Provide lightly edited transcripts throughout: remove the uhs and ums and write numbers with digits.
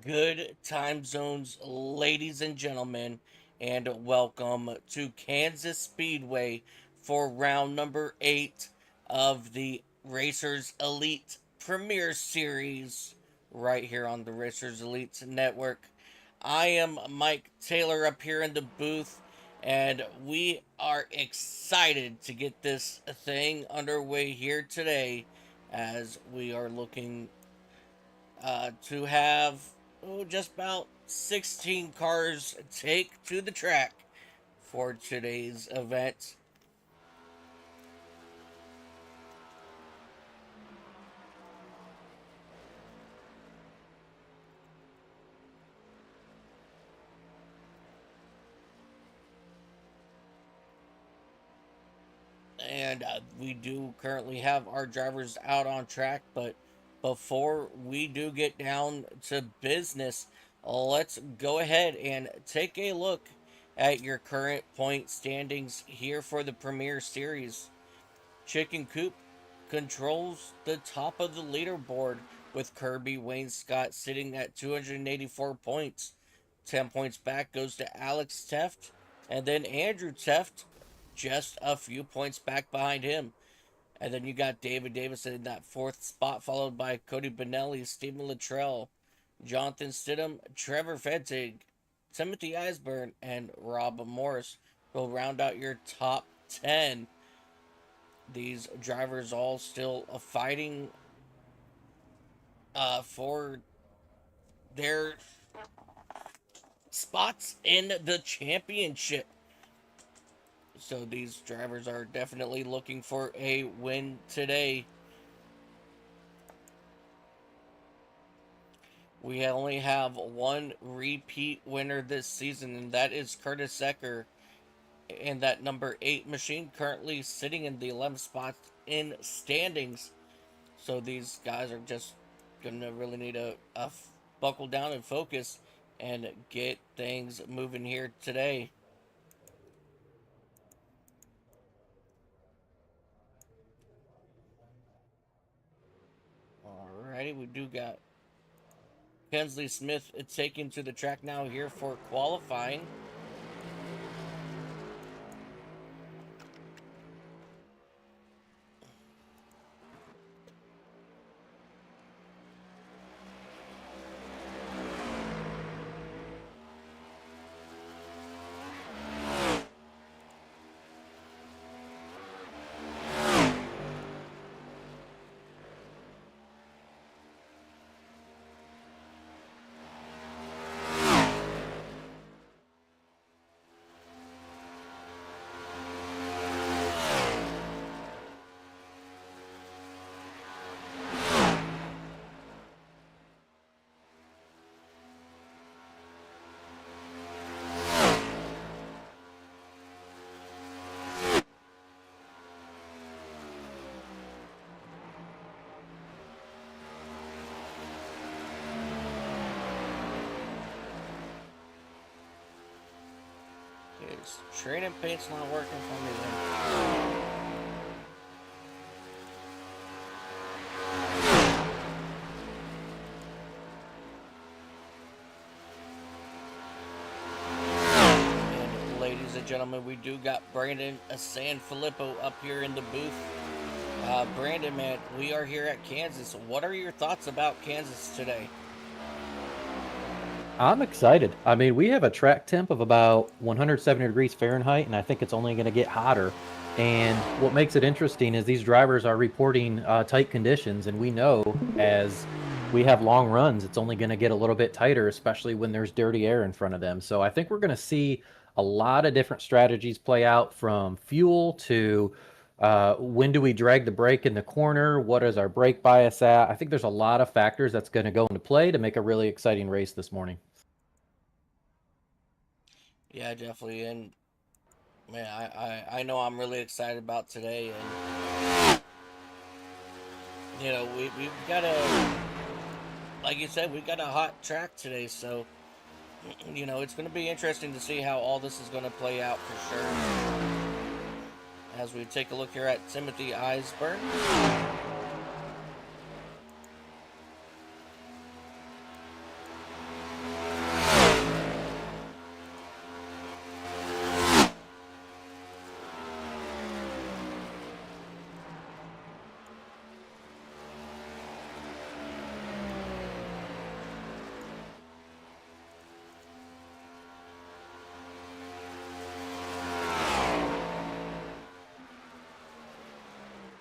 Good time zones, ladies and gentlemen, and welcome to Kansas Speedway for round number 8 of the Racers Elite Premier Series right here on the Racers Elite Network. I am Mike Taylor up here in the booth, and we are excited to get this thing underway here today as we are looking to have just about 16 cars take to the track for today's event. And we do currently have our drivers out on track, but before we do get down to business, let's go ahead and take a look at your current point standings here for the Premier Series. Chicken Coop controls the top of the leaderboard with Kirby Wayne Scott sitting at 284 points. 10 points back goes to Alex Teft, and then Andrew Teft just a few points back behind him. And then you got David Davison in that fourth spot, followed by Cody Benelli, Stephen Luttrell, Jonathan Stidham, Trevor Fettig, Timothy Eisburn, and Rob Morris will round out your top 10. These drivers all still fighting for their spots in the championship. So these drivers are definitely looking for a win today. We only have one repeat winner this season, and that is Curtis Secker in that number 8 machine, currently sitting in the 11th spot in standings. So these guys are just gonna really need to buckle down and focus and get things moving here today. Alrighty, we do got Kensley Smith taken to the track now here for qualifying. His training paint's not working for me then. And ladies and gentlemen, we do got Brandon Sanfilippo up here in the booth. Brandon, man, we are here at Kansas. What are your thoughts about Kansas today? I'm excited. I mean, we have a track temp of about 170 degrees Fahrenheit, and I think it's only going to get hotter. And what makes it interesting is these drivers are reporting tight conditions, and we know as we have long runs, it's only going to get a little bit tighter, especially when there's dirty air in front of them. So I think we're going to see a lot of different strategies play out, from fuel to when do we drag the brake in the corner? What is our brake bias at? I think there's a lot of factors that's going to go into play to make a really exciting race this morning. Yeah, definitely. And man, I know I'm really excited about today. And we've got a, like you said, we've got a hot track today. So it's going to be interesting to see how all this is going to play out for sure. as we take a look here at Timothy Eisburn.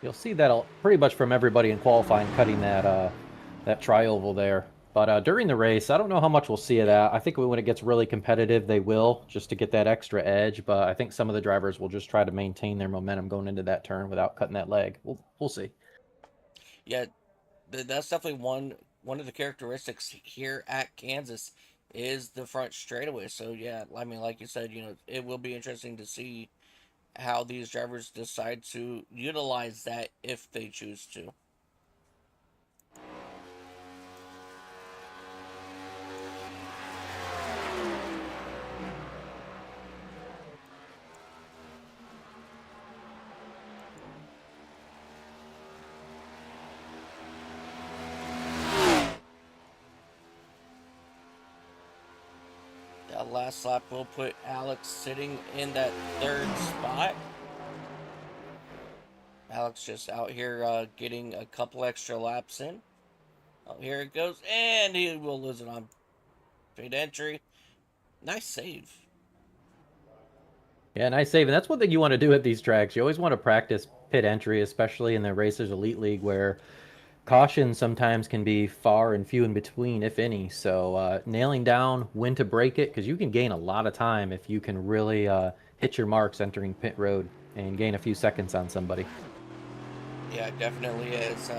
You'll see that pretty much from everybody in qualifying cutting that tri-oval there. But during the race, I don't know how much we'll see of that. I think when it gets really competitive, they will, just to get that extra edge. But I think some of the drivers will just try to maintain their momentum going into that turn without cutting that leg. We'll see. Yeah, that's definitely one of the characteristics here at Kansas is the front straightaway. So yeah, I mean, like you said, it will be interesting to see how these drivers decide to utilize that if they choose to. That last lap will put Alex sitting in that third spot. Alex just out here getting a couple extra laps in. Oh, here it goes, and he will lose it on pit entry. Nice save. Yeah, nice save. And that's one thing you want to do at these tracks. You always want to practice pit entry, especially in the Racers Elite League, where caution sometimes can be far and few in between, if any. So nailing down when to break it, because you can gain a lot of time if you can really hit your marks entering pit road and gain a few seconds on somebody. Yeah, it definitely is.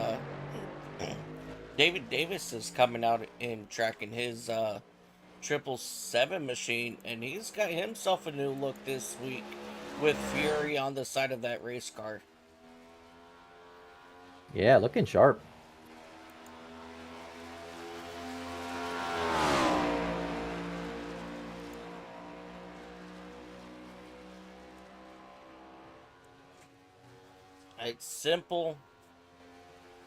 David Davis is coming out and tracking his 777 machine, and he's got himself a new look this week with Fury on the side of that race car. Yeah, looking sharp. It's simple,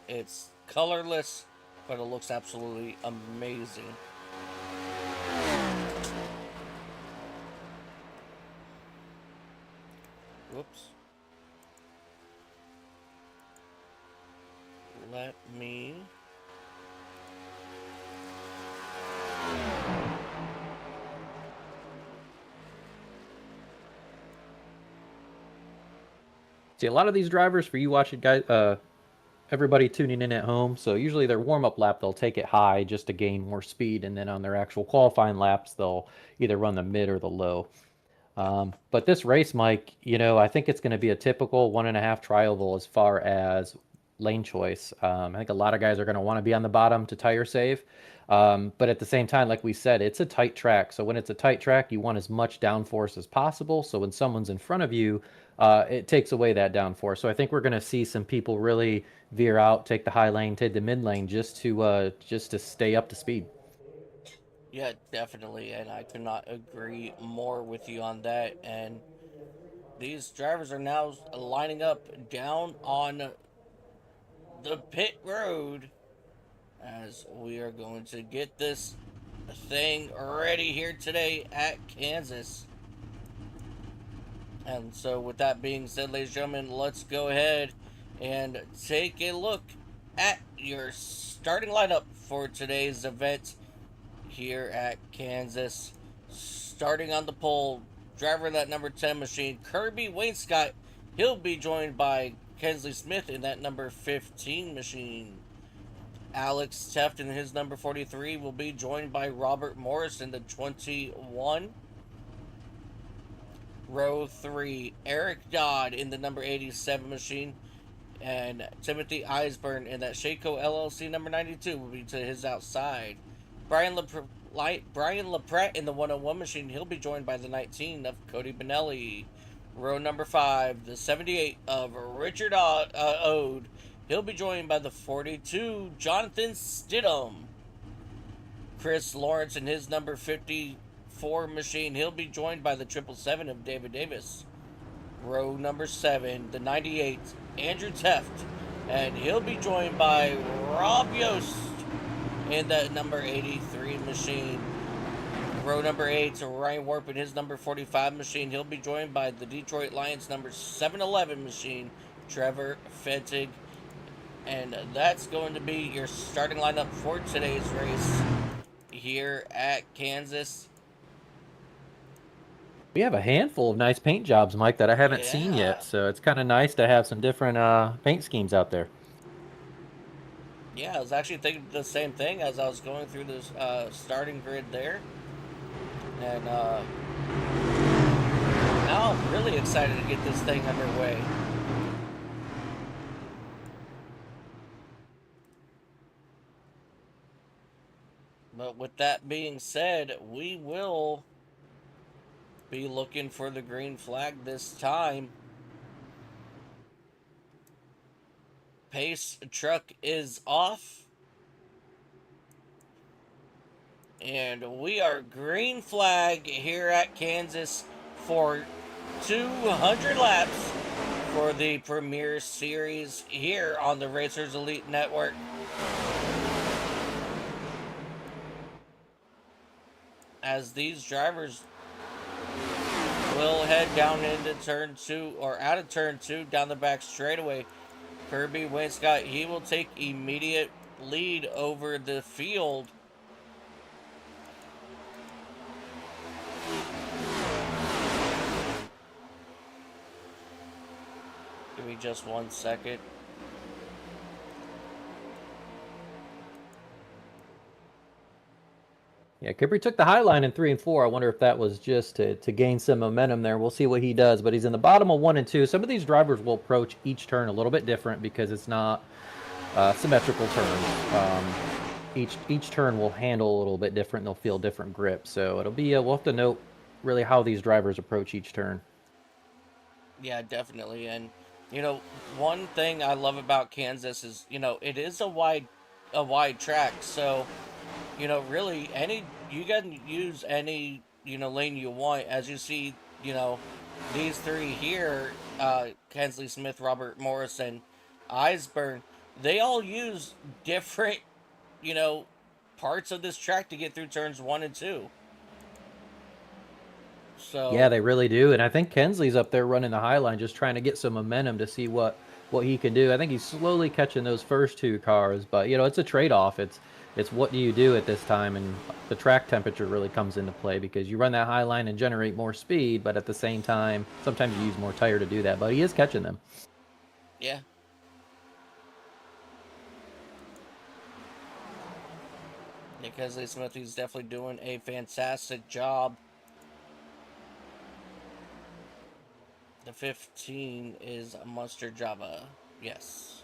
it's colorless, but it looks absolutely amazing. Whoops. Let me. See, a lot of these drivers, for you watching guys, everybody tuning in at home, so usually their warm-up lap, they'll take it high just to gain more speed, and then on their actual qualifying laps, they'll either run the mid or the low. But this race, Mike, I think it's going to be a typical 1.5 tri-oval as far as lane choice. I think a lot of guys are going to want to be on the bottom to tire save. But at the same time, like we said, it's a tight track. So when it's a tight track, you want as much downforce as possible. So when someone's in front of you, it takes away that downforce. So I think we're going to see some people really veer out, take the high lane, take the mid lane, just to stay up to speed. Yeah, definitely, and I could not agree more with you on that. And these drivers are now lining up down on the pit road as we are going to get this thing ready here today at Kansas. And so, with that being said, ladies and gentlemen, let's go ahead and take a look at your starting lineup for today's event here at Kansas. Starting on the pole, driver of that number 10 machine, Kirby Wainscott. He'll be joined by Kensley Smith in that number 15 machine. Alex Teft in his number 43 will be joined by Robert Morris in the 21. Row 3, Eric Dodd in the number 87 machine. And Timothy Eisburn in that Shaco LLC number 92 will be to his outside. Brian LaPrette in the 101 machine. He'll be joined by the 19 of Cody Benelli. Row number 5, the 78 of Richard Ode. He'll be joined by the 42, Jonathan Stidham. Chris Lawrence in his number 54 machine. He'll be joined by the 777 of David Davis. row number 7, the 98, Andrew Teft, and he'll be joined by Rob Yost in the number 83 machine. Row number 8, Ryan Warp in his number 45 machine. He'll be joined by the Detroit Lions number 711 machine, Trevor Fettig. And that's going to be your starting lineup for today's race here at Kansas. We have a handful of nice paint jobs, Mike, that I haven't seen Yeah. yet. So it's kind of nice to have some different paint schemes out there. Yeah, I was actually thinking the same thing as I was going through this starting grid there. And now I'm really excited to get this thing underway. But with that being said, we will be looking for the green flag this time. Pace truck is off. And we are green flag here at Kansas for 200 laps for the Premier Series here on the Racers Elite Network. As these drivers will head down into turn 2 or out of turn 2 down the back straightaway. Kirby Winscott, he will take immediate lead over the field. Give me just 1 second. Yeah, Cooper took the high line in 3 and 4. I wonder if that was just to gain some momentum there. We'll see what he does, but he's in the bottom of 1 and 2. Some of these drivers will approach each turn a little bit different because it's not symmetrical turns. Each turn will handle a little bit different. They'll feel different grips. So it'll be we'll have to note really how these drivers approach each turn. Yeah, definitely. And one thing I love about Kansas is, it is a wide track. So, really you can use any, lane you want. As you see, these three here, Kensley Smith, Robert Morrison, Eisburn, they all use different, you know, parts of this track to get through turns 1 and 2. Yeah, So, they really do. And I think Kensley's up there running the high line, just trying to get some momentum to see what he can do. I think he's slowly catching those first two cars, but it's a trade-off. It's what do you do at this time, and the track temperature really comes into play because you run that high line and generate more speed, but at the same time, sometimes you use more tire to do that. But he is catching them. yeah. Nick Kesley Smith, he's definitely doing a fantastic job. The 15 is Mustard Java. Yes.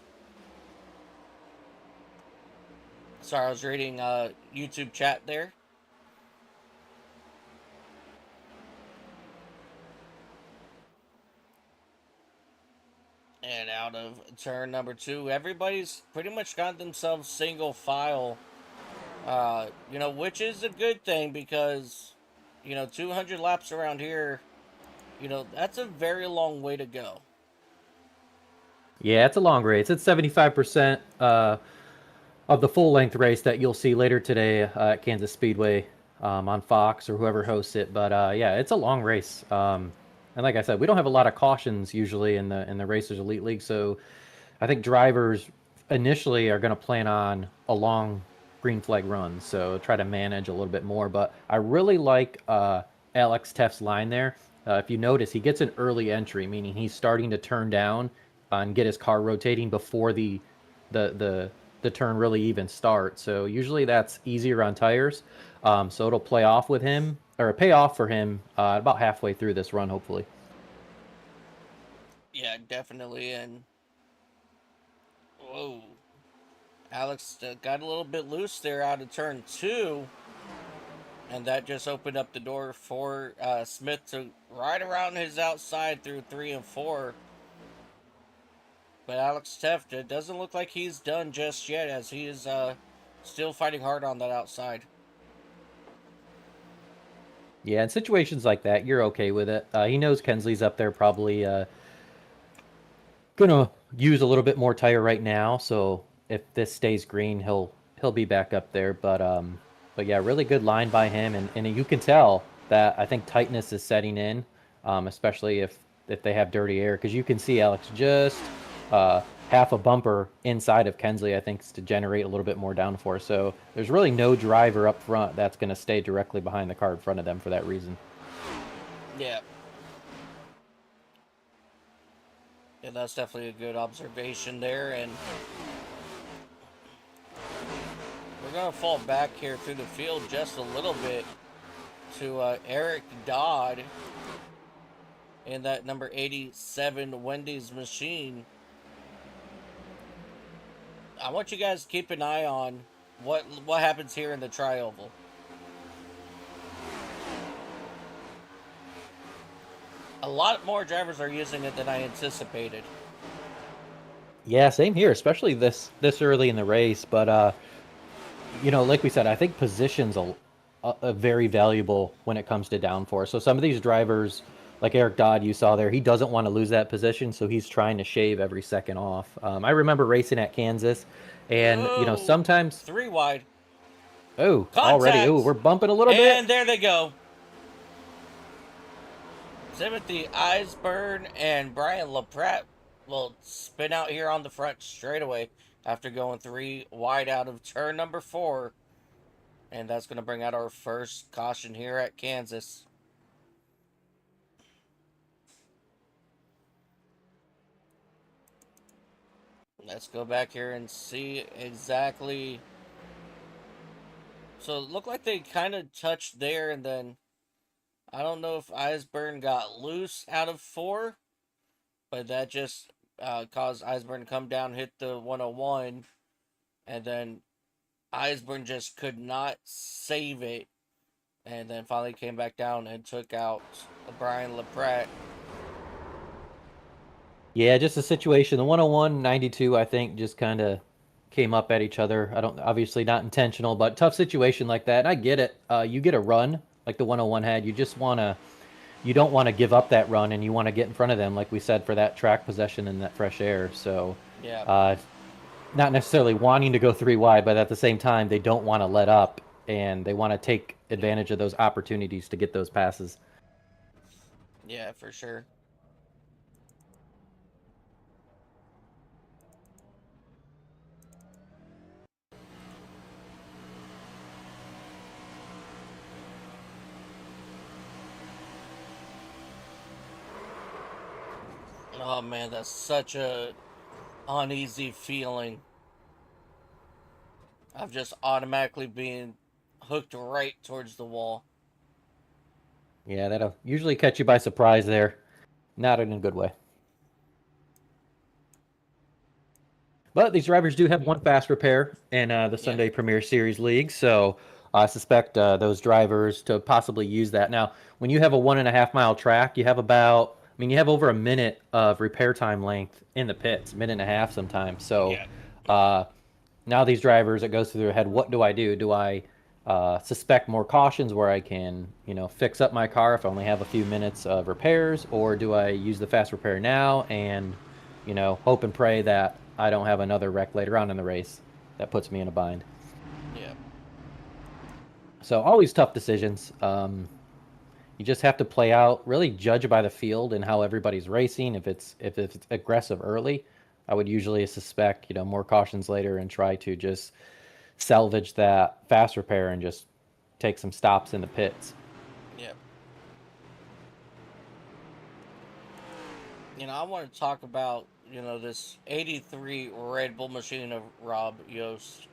Sorry, I was reading YouTube chat there. And out of turn number 2, everybody's pretty much got themselves single file. Which is a good thing because, 200 laps around here, that's a very long way to go. Yeah, it's a long race. It's 75% of the full length race that you'll see later today at Kansas Speedway on Fox or whoever hosts it. But yeah, it's a long race. And like I said, we don't have a lot of cautions usually in the Racers Elite League, so I think drivers initially are going to plan on a long green flag run, so try to manage a little bit more. But I really like Alex Teff's line there. If you notice, he gets an early entry, meaning he's starting to turn down and get his car rotating before the the turn really even starts. So usually that's easier on tires. So it'll play off with him or pay off for him about halfway through this run, hopefully. Yeah, definitely. And whoa, Alex got a little bit loose there out of turn 2. And that just opened up the door for Smith to ride around his outside through 3 and 4. But Alex Teft, it doesn't look like he's done just yet, as he is still fighting hard on that outside. Yeah, in situations like that, you're okay with it. He knows Kensley's up there probably gonna use a little bit more tire right now, so if this stays green, he'll be back up there. But yeah, really good line by him, and you can tell that I think tightness is setting in, especially if they have dirty air, because you can see Alex just half a bumper inside of Kensley, I think, to generate a little bit more downforce. So there's really no driver up front that's going to stay directly behind the car in front of them for that reason. Yeah. Yeah, that's definitely a good observation there. And we're going to fall back here through the field just a little bit to Eric Dodd in that number 87 Wendy's machine. I want you guys to keep an eye on what happens here in the tri-oval. A lot more drivers are using it than I anticipated. Yeah, same here, especially this early in the race. But like we said, I think position's a very valuable when it comes to downforce. So some of these drivers, like Eric Dodd, you saw there, he doesn't want to lose that position, so he's trying to shave every second off. I remember racing at Kansas, and Oh, sometimes, three wide. oh, already, oh, Contact! we're bumping a little bit. And there they go. Timothy Eisburn and Brian LaPratt will spin out here on the front straightaway after going three wide out of turn number 4. And that's going to bring out our first caution here at Kansas. Let's go back here and see exactly. So it looked like they kind of touched there, and then I don't know if Eisburn got loose out of 4, but that just caused Eisburn to come down, hit the 101, and then Eisburn just could not save it, and then finally came back down and took out Brian LaPratt. Yeah, just a situation. The 101, 92, I think, just kind of came up at each other. I don't, obviously not intentional, but tough situation like that. And I get it. You get a run like the 101 had. You don't want to give up that run, and you want to get in front of them, like we said, for that track possession and that fresh air. So, Yeah, uh, not necessarily wanting to go three wide, but at the same time, they don't want to let up, and they want to take yeah, advantage of those opportunities to get those passes. yeah, for sure. Oh man, that's such a uneasy feeling of just automatically being hooked right towards the wall. Yeah, that'll usually catch you by surprise there. Not in a good way. But these drivers do have one fast repair in the Yeah, Sunday Premier Series League, so I suspect those drivers to possibly use that. Now, when you have a 1.5 mile track, you have about, I mean, you have over a minute of repair time length in the pits, minute and a half sometimes. So yeah, uh, now these drivers, it goes through their head, what do I do? Do I suspect more cautions where I can, fix up my car if I only have a few minutes of repairs, or do I use the fast repair now and, hope and pray that I don't have another wreck later on in the race that puts me in a bind? yeah, So always tough decisions. You just have to play out, really judge by the field and how everybody's racing. If it's aggressive early, I would usually suspect more cautions later and try to just salvage that fast repair and just take some stops in the pits. yeah. I want to talk about, this 83 Red Bull machine of Rob Yost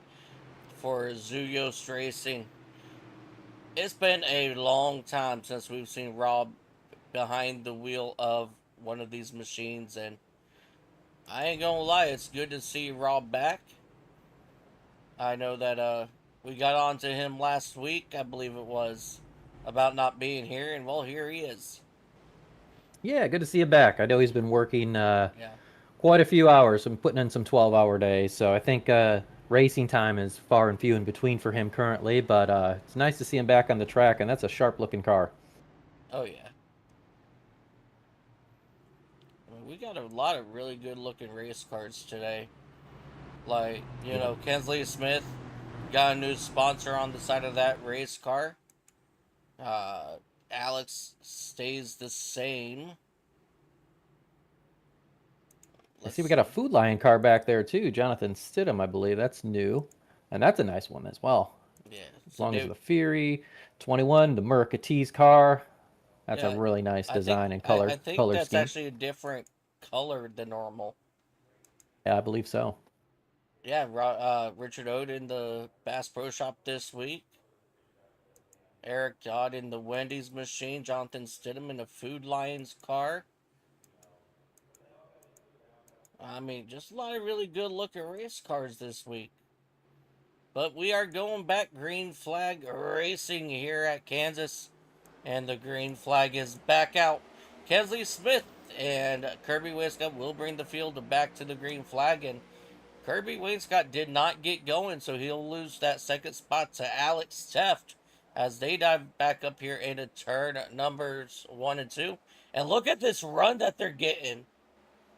for Zoo Yost Racing. It's been a long time since we've seen Rob behind the wheel of one of these machines, and I ain't gonna lie, it's good to see Rob back. I know that we got on to him last week, I believe it was, about not being here, and well, here he is. Yeah, good to see you back. I know he's been working Yeah, quite a few hours and putting in some 12-hour days. So I think racing time is far and few in between for him currently. But it's nice to see him back on the track, and that's a sharp looking car. Oh yeah. I mean, we got a lot of really good looking race cars today. Like, Yeah. Kensley Smith got a new sponsor on the side of that race car. Uh, Alex stays the same. I Let's see we got a see. Food Lion car back there too. Jonathan Stidham, I believe. That's new. And that's a nice one as well. Yeah. As So, long as Dave, the Fury 21, the Mercatees car, that's a yeah, really nice I think design and I, I think color that's scheme. actually a different color than normal. Yeah, I believe so. Yeah, Richard Ode in the Bass Pro Shop this week. Eric Dodd in the Wendy's machine. Jonathan Stidham in the Food Lions car. I mean, just a lot of really good looking race cars this week. But we are going back green flag racing here at Kansas. And the green flag is back out. Kesley Smith and Kirby Wainscott will bring the field back to the green flag. And Kirby Wainscott did not get going, so he'll lose that second spot to Alex Teft as they dive back up here into turn numbers 1 and 2. And look at this run that they're getting.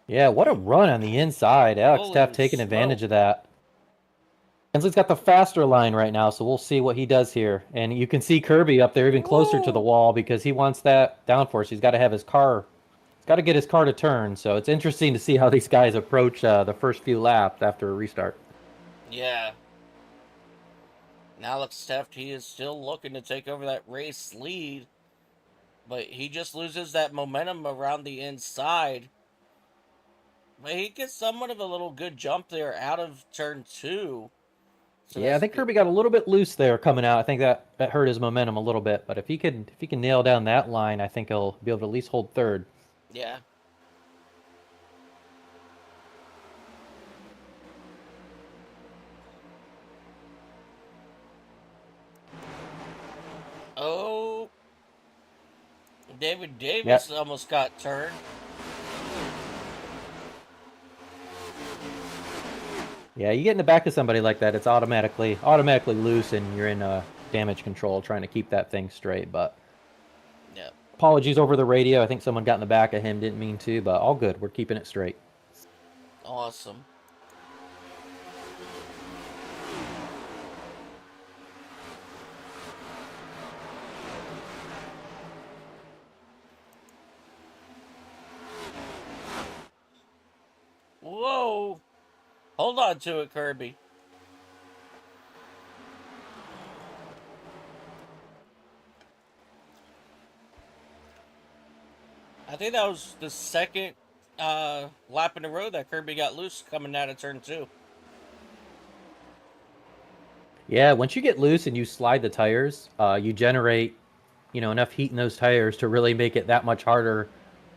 Yeah, what a run on the inside. Alex Taft Holy taking advantage smoke. of that. Hensley's got the faster line right now, so we'll see what he does here. And you can see Kirby up there even closer to the Woo! wall because he wants that downforce. He's got to have his car, he's got to get his car to turn. So it's interesting to see how these guys approach the first few laps after a restart. Yeah. And Alex Teft, he is still looking to take over that race lead, but he just loses that momentum around the inside. But he gets somewhat of a little good jump there out of turn 2. So Yeah, I that's think good. Kirby got a little bit loose there coming out. I think that hurt his momentum a little bit. But if he can nail down that line, I think he'll be able to at least hold third. Yeah. Oh, David Yeah, Davis almost got turned. yeah, you get in the back of somebody like that, it's automatically loose, and you're in damage control trying to keep that thing straight. But Yeah. apologies over the radio. I think someone got in the back of him, didn't mean to, but all good. We're keeping it straight. Awesome. Whoa. Hold on to it, Kirby. I think that was the second lap in a row that Kirby got loose coming out of turn 2. Yeah, once you get loose and you slide the tires, you generate, enough heat in those tires to really make it that much harder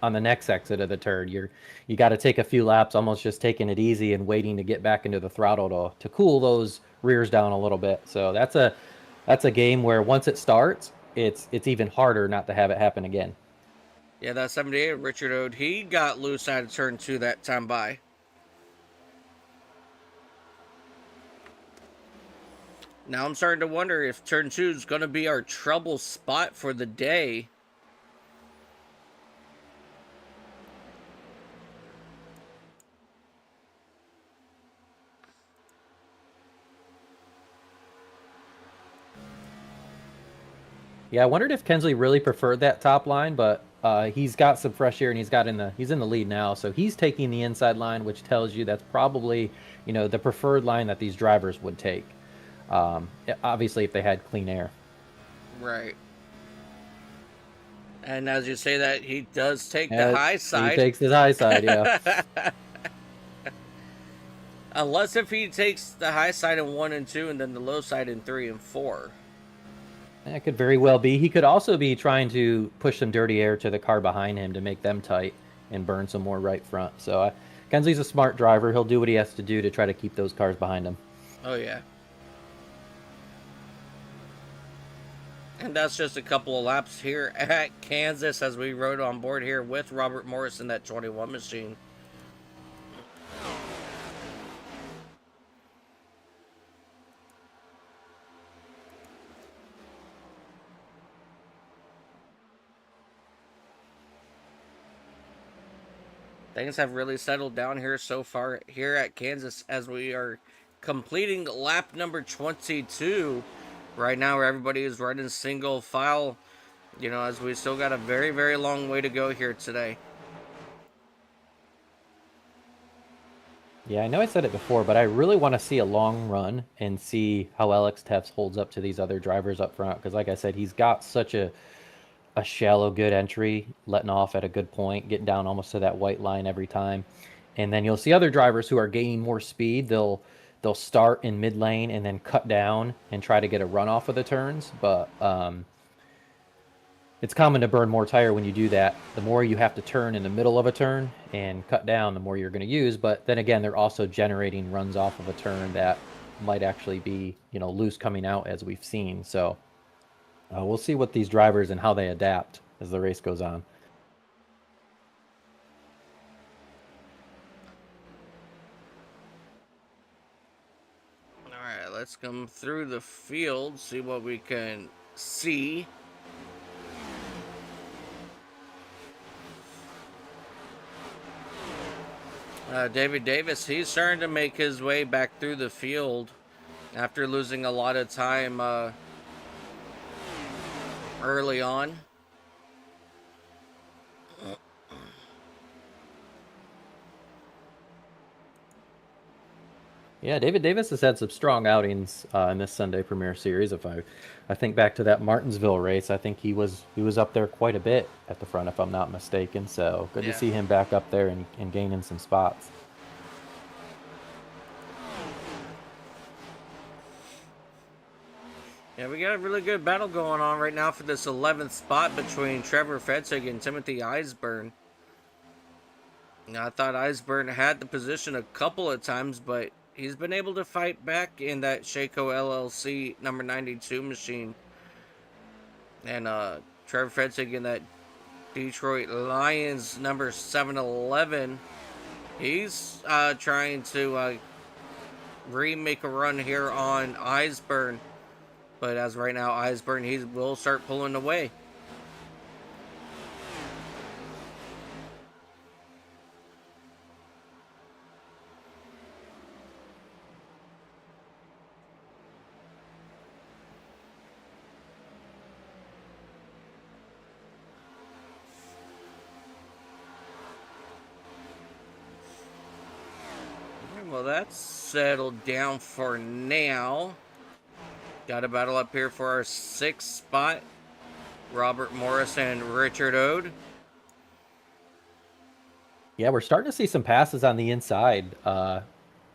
on the next exit of the turn. You got to take a few laps, almost just taking it easy and waiting to get back into the throttle to cool those rears down a little bit. So that's a game where once it starts, it's even harder not to have it happen again. Yeah, that 78 Richard Ode, he got loose out of turn 2 that time by. Now I'm starting to wonder if turn 2 is going to be our trouble spot for the day. Yeah, I wondered if Kensley really preferred that top line, but he's got some fresh air and he's in the lead now, so he's taking the inside line, which tells you that's probably the preferred line that these drivers would take. Obviously, if they had clean air. Right. And as you say that, he does take the Yeah, high he side. takes his high side. Yeah, Unless if he takes the high side in 1 and 2 and then the low side in 3 and 4. that could very well be. He could also be trying to push some dirty air to the car behind him to make them tight and burn some more right front. So Kensley's a smart driver. He'll do what he has to do to try to keep those cars behind him. Oh, yeah. And that's just a couple of laps here at Kansas as we rode on board here with Robert Morris in that 21 machine. Things have really settled down here so far here at Kansas as we are completing lap number 22 right now, where everybody is running single file, as we still got a very, very long way to go here today. Yeah, I know I said it before, but I really want to see a long run and see how Alex Teffs holds up to these other drivers up front. Because, like I said, he's got such a shallow, good entry, letting off at a good point, getting down almost to that white line every time. And then you'll see other drivers who are gaining more speed. They'll start in mid lane and then cut down and try to get a run off of the turns. But it's common to burn more tire when you do that. The more you have to turn in the middle of a turn and cut down, the more you're going to use. But then again, they're also generating runs off of a turn that might actually be, loose coming out, as we've seen. So we'll see what these drivers and how they adapt as the race goes on. All right, let's come through the field, see what we can see. David Davis, he's starting to make his way back through the field after losing a lot of time early on. Yeah, David Davis has had some strong outings in this Sunday Premier Series. If I think back to that Martinsville race, I think he was up there quite a bit at the front, if I'm not mistaken. So good to Yeah. see him back up there and gaining some spots. Yeah, we got a really good battle going on right now for this 11th spot between Trevor Fetzig and Timothy Eisburn. I thought Eisburn had the position a couple of times, but he's been able to fight back in that Shaco LLC number 92 machine. And Trevor Fetzig in that Detroit Lions number 711. He's trying to remake a run here on Eisburn. But as right now, Eisburn, he will start pulling away. Well, that's settled down for now. Got a battle up here for our 6th spot. Robert Morris and Richard Ode. Yeah, we're starting to see some passes on the inside,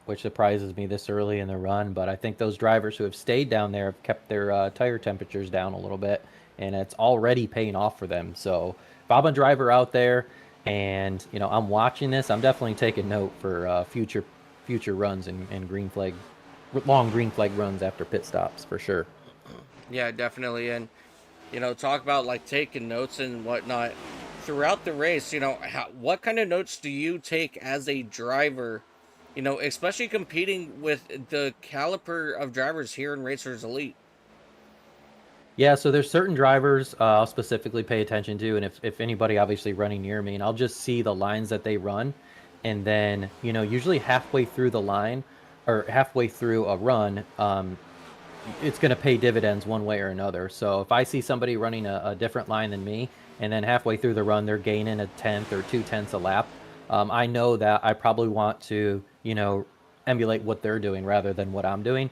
which surprises me this early in the run. But I think those drivers who have stayed down there have kept their tire temperatures down a little bit, and it's already paying off for them. So if I'm a driver out there and I'm watching this, I'm definitely taking note for future runs and long green flag runs after pit stops for sure. Yeah, definitely. And, talk about like taking notes and whatnot. Throughout the race, what kind of notes do you take as a driver? Especially competing with the caliber of drivers here in Racers Elite. Yeah, so there's certain drivers I'll specifically pay attention to, and if anybody obviously running near me, and I'll just see the lines that they run, and then usually halfway through the line or halfway through a run, it's going to pay dividends one way or another. So if I see somebody running a different line than me, and then halfway through the run they're gaining a tenth or 2/10 a lap, I know that I probably want to emulate what they're doing rather than what I'm doing.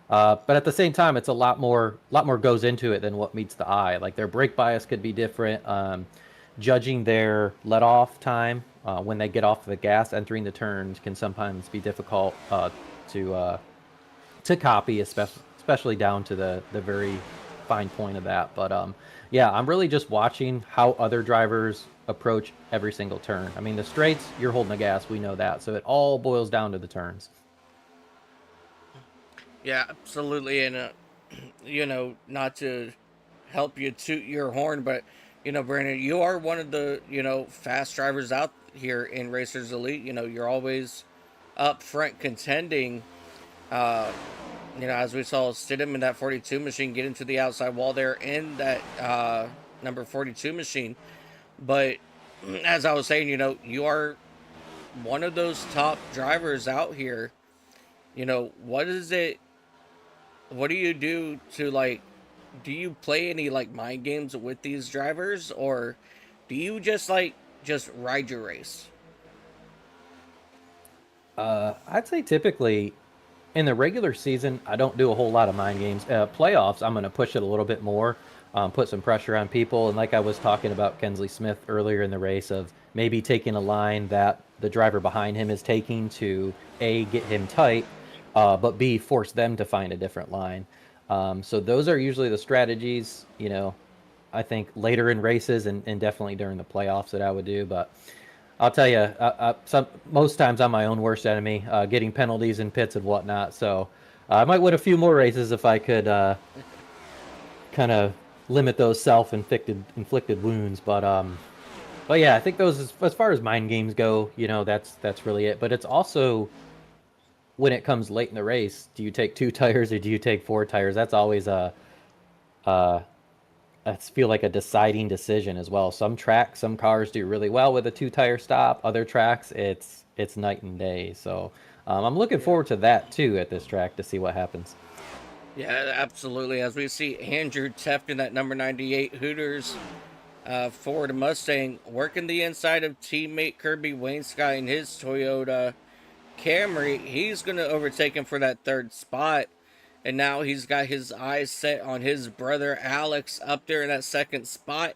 But at the same time, it's a lot more goes into it than what meets the eye. Like their brake bias could be different. Judging their let off time when they get off the gas entering the turns can sometimes be difficult to to copy, especially down to the very fine point of that. But yeah, I'm really just watching how other drivers approach every single turn. I mean, the straights, you're holding the gas, we know that. So it all boils down to the turns. Yeah, absolutely. And, not to help you toot your horn, but, Brandon, you are one of the, fast drivers out here in Racers Elite. You're always up front contending. Uh, as we saw Stidham in that 42 machine get into the outside wall there in that number 42 machine. But as I was saying, you are one of those top drivers out here, what is it? What do you do to like? Do you play any like mind games with these drivers, or do you just ride your race? I'd say typically in the regular season, I don't do a whole lot of mind games. Playoffs, I'm going to push it a little bit more, put some pressure on people. And like I was talking about Kensley Smith earlier in the race, of maybe taking a line that the driver behind him is taking to A, get him tight, but B, force them to find a different line. So those are usually the strategies, I think later in races and definitely during the playoffs that I would do. But I'll tell you, most times I'm my own worst enemy, getting penalties in pits and whatnot. So I might win a few more races if I could kind of limit those self-inflicted wounds. But yeah, I think those as far as mind games go, that's really it. But it's also when it comes late in the race, do you take two tires or do you take four tires? That's always a I feel like a deciding decision as well. Some tracks, some cars do really well with a two-tire stop. Other tracks, it's night and day. So I'm looking Yeah. forward to that too at this track to see what happens. Yeah, absolutely. As we see Andrew Teft in that number 98 Hooters Ford Mustang working the inside of teammate Kirby Wainscott in his Toyota Camry. He's going to overtake him for that third spot. And now he's got his eyes set on his brother Alex up there in that second spot.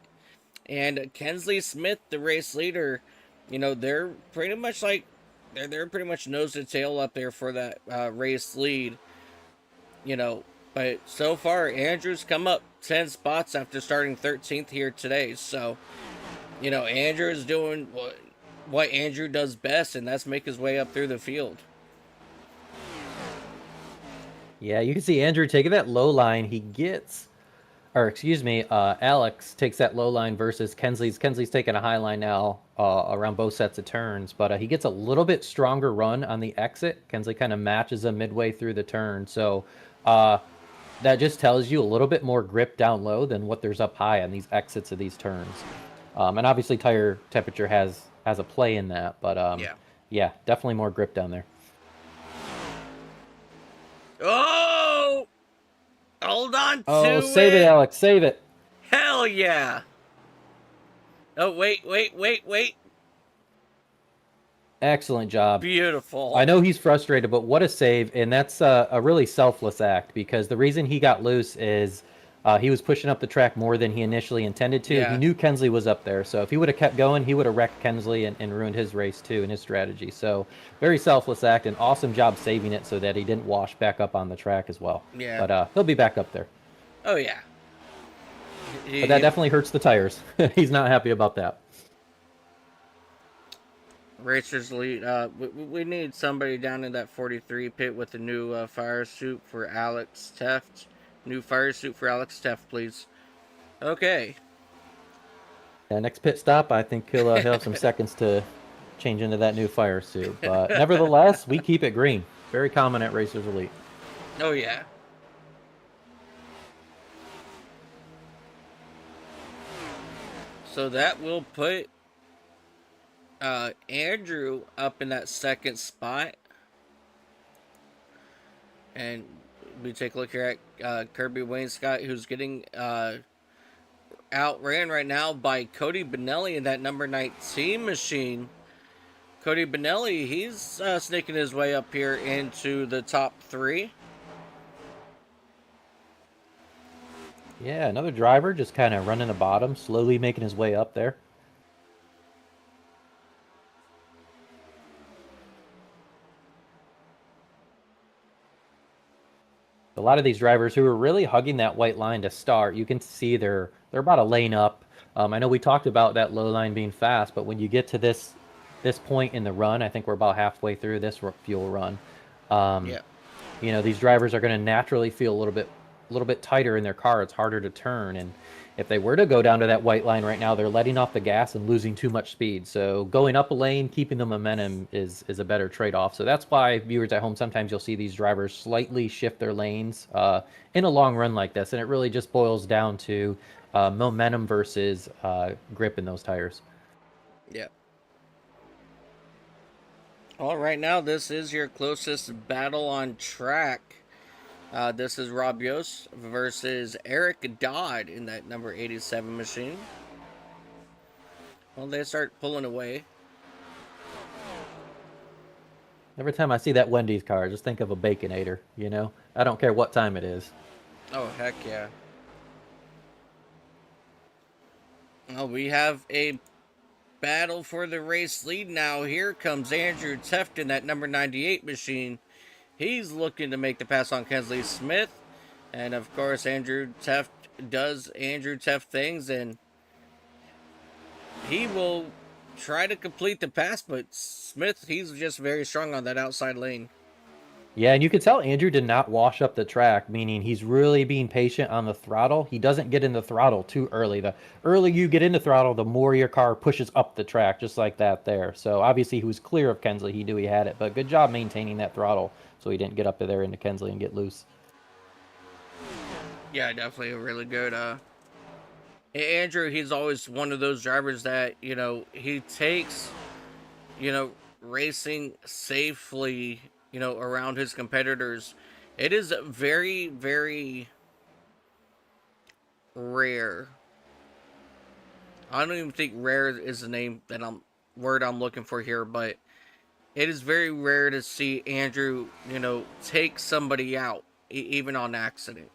And Kensley Smith, the race leader, they're pretty much like they're pretty much nose to tail up there for that race lead. you know. But so far, Andrew's come up 10 spots after starting 13th here today. So, Andrew's doing what Andrew does best, and that's make his way up through the field. Yeah, you can see Andrew taking that low line. He gets, or excuse me, Alex takes that low line versus Kensley's. Kensley's taking a high line now around both sets of turns, but he gets a little bit stronger run on the exit. Kensley kind of matches him midway through the turn. So uh, that just tells you a little bit more grip down low than what there's up high on these exits of these turns. And obviously tire temperature has a play in that, but Yeah. yeah, definitely more grip down there. Oh! Hold on Oh, to save it, it! Alex, save it. Hell yeah! Oh, wait. Excellent job. I Beautiful. know he's frustrated, but what a save. And that's a really selfless act because the reason he got loose is he was pushing up the track more than he initially intended to. He Yeah. knew Kensley was up there. So if he would have kept going, he would have wrecked Kensley and ruined his race too and his strategy. So very selfless act and awesome job saving it so that he didn't wash back up on the track as well. Yeah. But he'll be back up there. Oh, yeah. But that He, definitely hurts the tires. He's not happy about that. Racers lead. We need somebody down in that 43 pit with a new fire suit for Alex Teft. New fire suit for Alex Teft, please. Okay. Next pit stop, I think he'll have some seconds to change into that new fire suit. But nevertheless, we keep it green. Very common at Racers Elite. Oh, yeah. So that will put Andrew up in that second spot. And we take a look here at Kirby Wainscott, who's getting outran right now by Cody Benelli in that number 19 machine. Cody Benelli, he's sneaking his way up here into the top three. Yeah, another driver just kind of running the bottom, slowly making his way up there. A lot of these drivers who are really hugging that white line to start, you can see they're about a lane up. I know we talked about that low line being fast, but when you get to this point in the run, I think we're about halfway through this fuel run. Um, Yeah. these drivers are going to naturally feel a little bit tighter in their car. It's harder to turn, and if they were to go down to that white line right now, they're letting off the gas and losing too much speed. So going up a lane, keeping the momentum is a better trade-off. So that's why viewers at home, sometimes you'll see these drivers slightly shift their lanes in a long run like this, and it really just boils down to momentum versus grip in those tires. Yeah. Well, right now, this is your closest battle on track. This is Rob Yost versus Eric Dodd in that number 87 machine. Well, they start pulling away. Every time I see that Wendy's car, I just think of a Baconator, you know? I don't care what time it is. Oh, heck yeah. Well, we have a battle for the race lead now. Here comes Andrew Teft in that number 98 machine. He's looking to make the pass on Kensley Smith. And of course, Andrew Teft does Andrew Teft things, and he will try to complete the pass, but Smith, he's just very strong on that outside lane. Yeah, and you could tell Andrew did not wash up the track, meaning he's really being patient on the throttle. He doesn't get in the throttle too early. The earlier you get in the throttle, the more your car pushes up the track, just like that there. So obviously he was clear of Kensley. He knew he had it, but good job maintaining that throttle so he didn't get up there into Kensley and get loose. Yeah, definitely a really good Andrew, he's always one of those drivers that, he takes, racing safely, around his competitors. It is very, very rare. I don't even think rare is the name that I'm looking for here, but it is very rare to see Andrew, take somebody out, even on accident.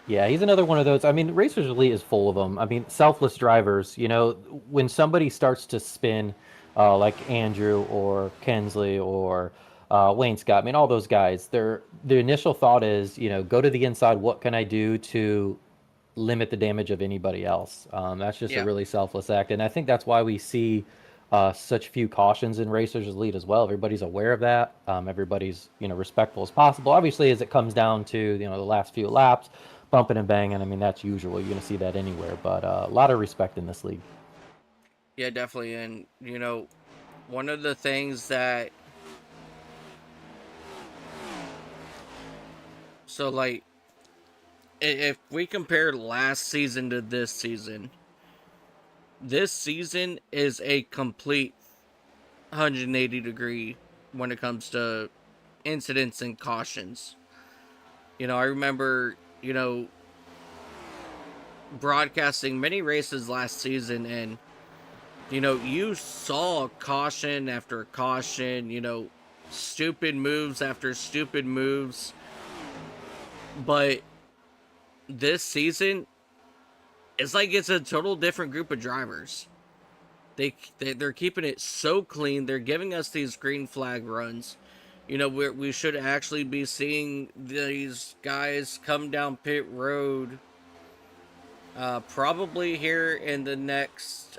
Yeah, he's another one of those. I mean, Racers Elite is full of them. I mean, selfless drivers. You know, when somebody starts to spin, like Andrew or Kensley or Wayne Scott, I mean, all those guys, their initial thought is, you know, go to the inside. What can I do to limit the damage of anybody else? That's just a Yeah, really selfless act, and I think that's why we see such few cautions in Racers Elite as well. Everybody's aware of that. Everybody's respectful as possible. Obviously, as it comes down to the last few laps, bumping and banging. I mean, that's usual. You're going to see that anywhere, but a lot of respect in this league. yeah, definitely. And, one of the things that, so like, if we compare last season to this season is a complete 180-degree when it comes to incidents and cautions. I remember, broadcasting many races last season, and, you saw caution after caution, stupid moves after stupid moves. But this season, it's like it's a total different group of drivers. They're keeping it so clean. They're giving us these green flag runs. We should actually be seeing these guys come down pit road. Probably here in the next.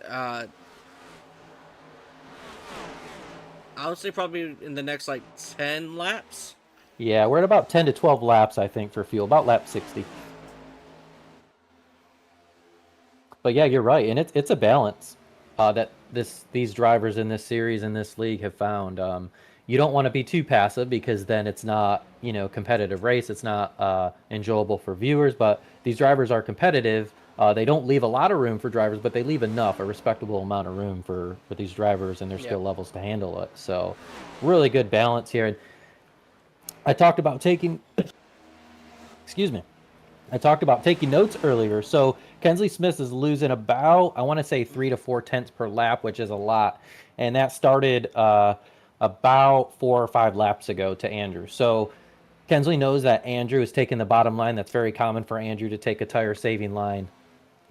I would say probably in the next like 10 laps. Yeah, we're at about 10 to 12 laps, I think, for fuel, about lap 60. But yeah, you're right, and it's a balance that these drivers in this series in this league have found. You don't want to be too passive because then it's not competitive race. It's not enjoyable for viewers. But these drivers are competitive. They don't leave a lot of room for drivers, but they leave enough, a respectable amount of room for these drivers and their Yep. skill levels to handle it. So, really good balance here. And I talked about taking, excuse me, I talked about taking notes earlier. So Kensley Smith is losing about, I want to say 3 to 4 tenths per lap, which is a lot. And that started about 4 or 5 laps ago to Andrew. So Kensley knows that Andrew is taking the bottom line. That's very common for Andrew to take a tire saving line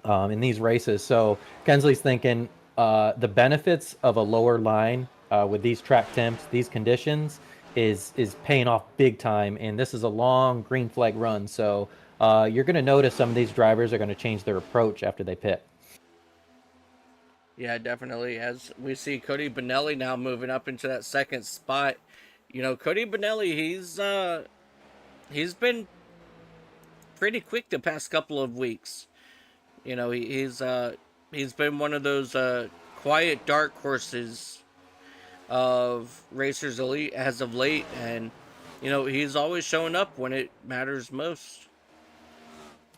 in these races. So Kensley's thinking the benefits of a lower line with these track temps, these conditions, is paying off big time. And this is a long green flag run, so you're going to notice some of these drivers are going to change their approach after they pit. Yeah, definitely. As we see Cody Benelli now moving up into that second spot. Cody Benelli, he's been pretty quick the past couple of weeks. He's been one of those quiet dark horses of Racers Elite as of late, and he's always showing up when it matters most.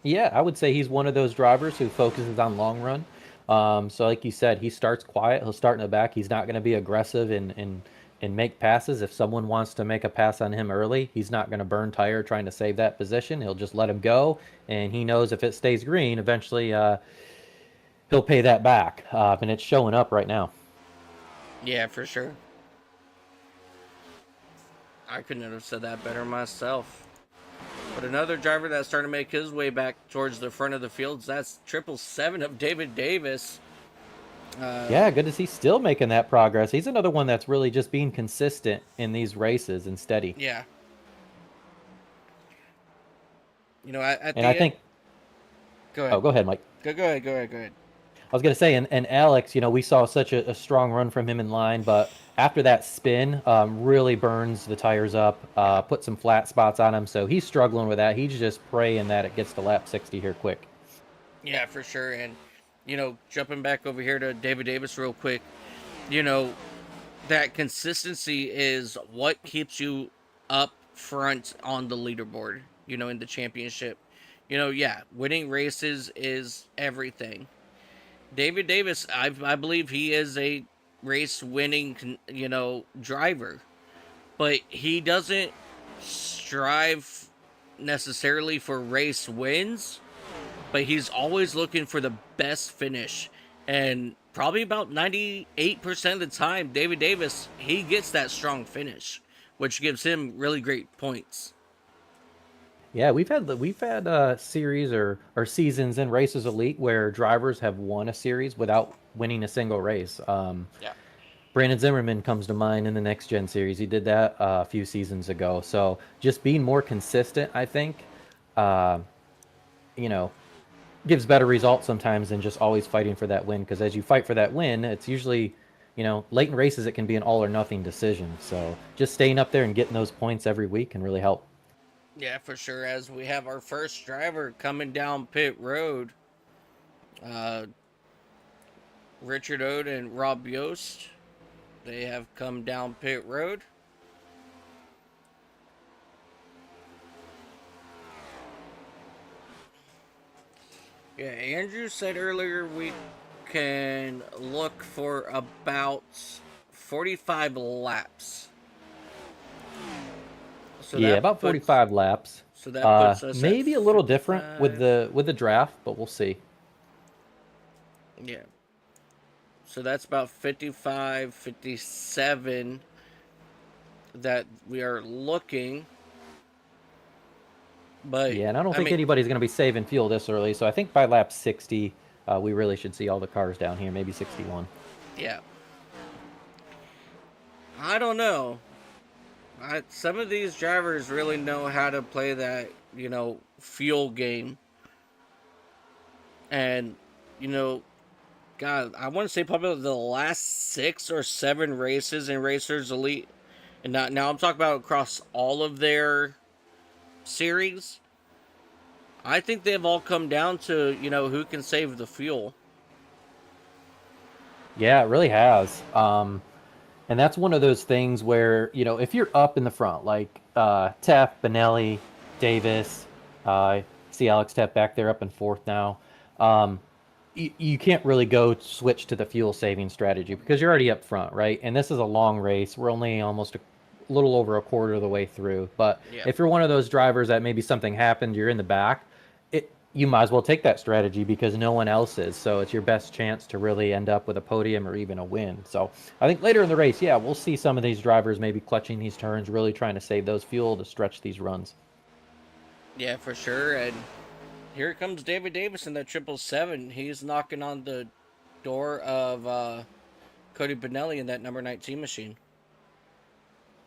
Yeah, I would say he's one of those drivers who focuses on long run. So like you said, he starts quiet. He'll start in the back. He's not going to be aggressive in and make passes. If someone wants to make a pass on him early, he's not going to burn tire trying to save that position. He'll just let him go, and he knows if it stays green, eventually he'll pay that back. And it's showing up right now. Yeah, for sure. I couldn't have said that better myself. But another driver that's starting to make his way back towards the front of the fields, that's 777 of David Davis. Yeah, good to see still making that progress. He's another one that's really just being consistent in these races and steady. Yeah. At And I the end. think, Go oh, ahead. go ahead, Mike. Go ahead. I was going to say, and Alex, we saw such a strong run from him in line, but after that spin, really burns the tires up, Yeah. put some flat spots on him. So he's struggling with that. He's just praying that it gets to lap 60 here quick. Yeah, for sure. And, jumping back over here to David Davis real quick, you know, that consistency is what keeps you up front on the leaderboard, in the championship. Yeah, winning races is everything. David Davis, I believe he is a race winning, driver, but he doesn't strive necessarily for race wins, but he's always looking for the best finish. And probably about 98% of the time, David Davis, he gets that strong finish, which gives him really great points. Yeah, we've had series or seasons in Races Elite where drivers have won a series without winning a single race. Yeah. Brandon Zimmerman comes to mind in the Next Gen series. He did that a few seasons ago. So just being more consistent, I think, uh, you know, gives better results sometimes than just always fighting for that win. Because as you fight for that win, it's usually, late in races, it can be an all or nothing decision. So just staying up there and getting those points every week can really help. Yeah, for sure. As we have our first driver coming down pit road, uh, Richard Ode and Rob Yost, they have come down pit road. Yeah, Andrew said earlier we can look for about 45 laps. So Yeah, that about puts 45 laps. so that puts us at Maybe a little different with 55. the draft, but we'll see. Yeah. So that's about 55, 57 that we are looking. But Yeah, and I don't I think mean, anybody's going to be saving fuel this early. So I think by lap 60, we really should see all the cars down here, maybe 61. yeah. I don't know. Some of these drivers really know how to play that, fuel game. And, you know, God, I want to say probably the last 6 or 7 races in Racers Elite, and now I'm talking about across all of their series. I think they've all come down to who can save the fuel. Yeah, it really has. And that's one of those things where, if you're up in the front, like Teff, Benelli, Davis, see Alex Teff back there up in fourth now. Um, you can't really go switch to the fuel saving strategy because you're already up front, right? And this is a long race. We're only almost a little over a quarter of the way through. But Yeah, if you're one of those drivers that maybe something happened, you're in the back, you might as well take that strategy because no one else is. So it's your best chance to really end up with a podium or even a win. So I think later in the race, yeah, we'll see some of these drivers maybe clutching these turns, really trying to save those fuel to stretch these runs. yeah, for sure. And here comes David Davis in that 777. He's knocking on the door of Cody Benelli in that number 19 machine.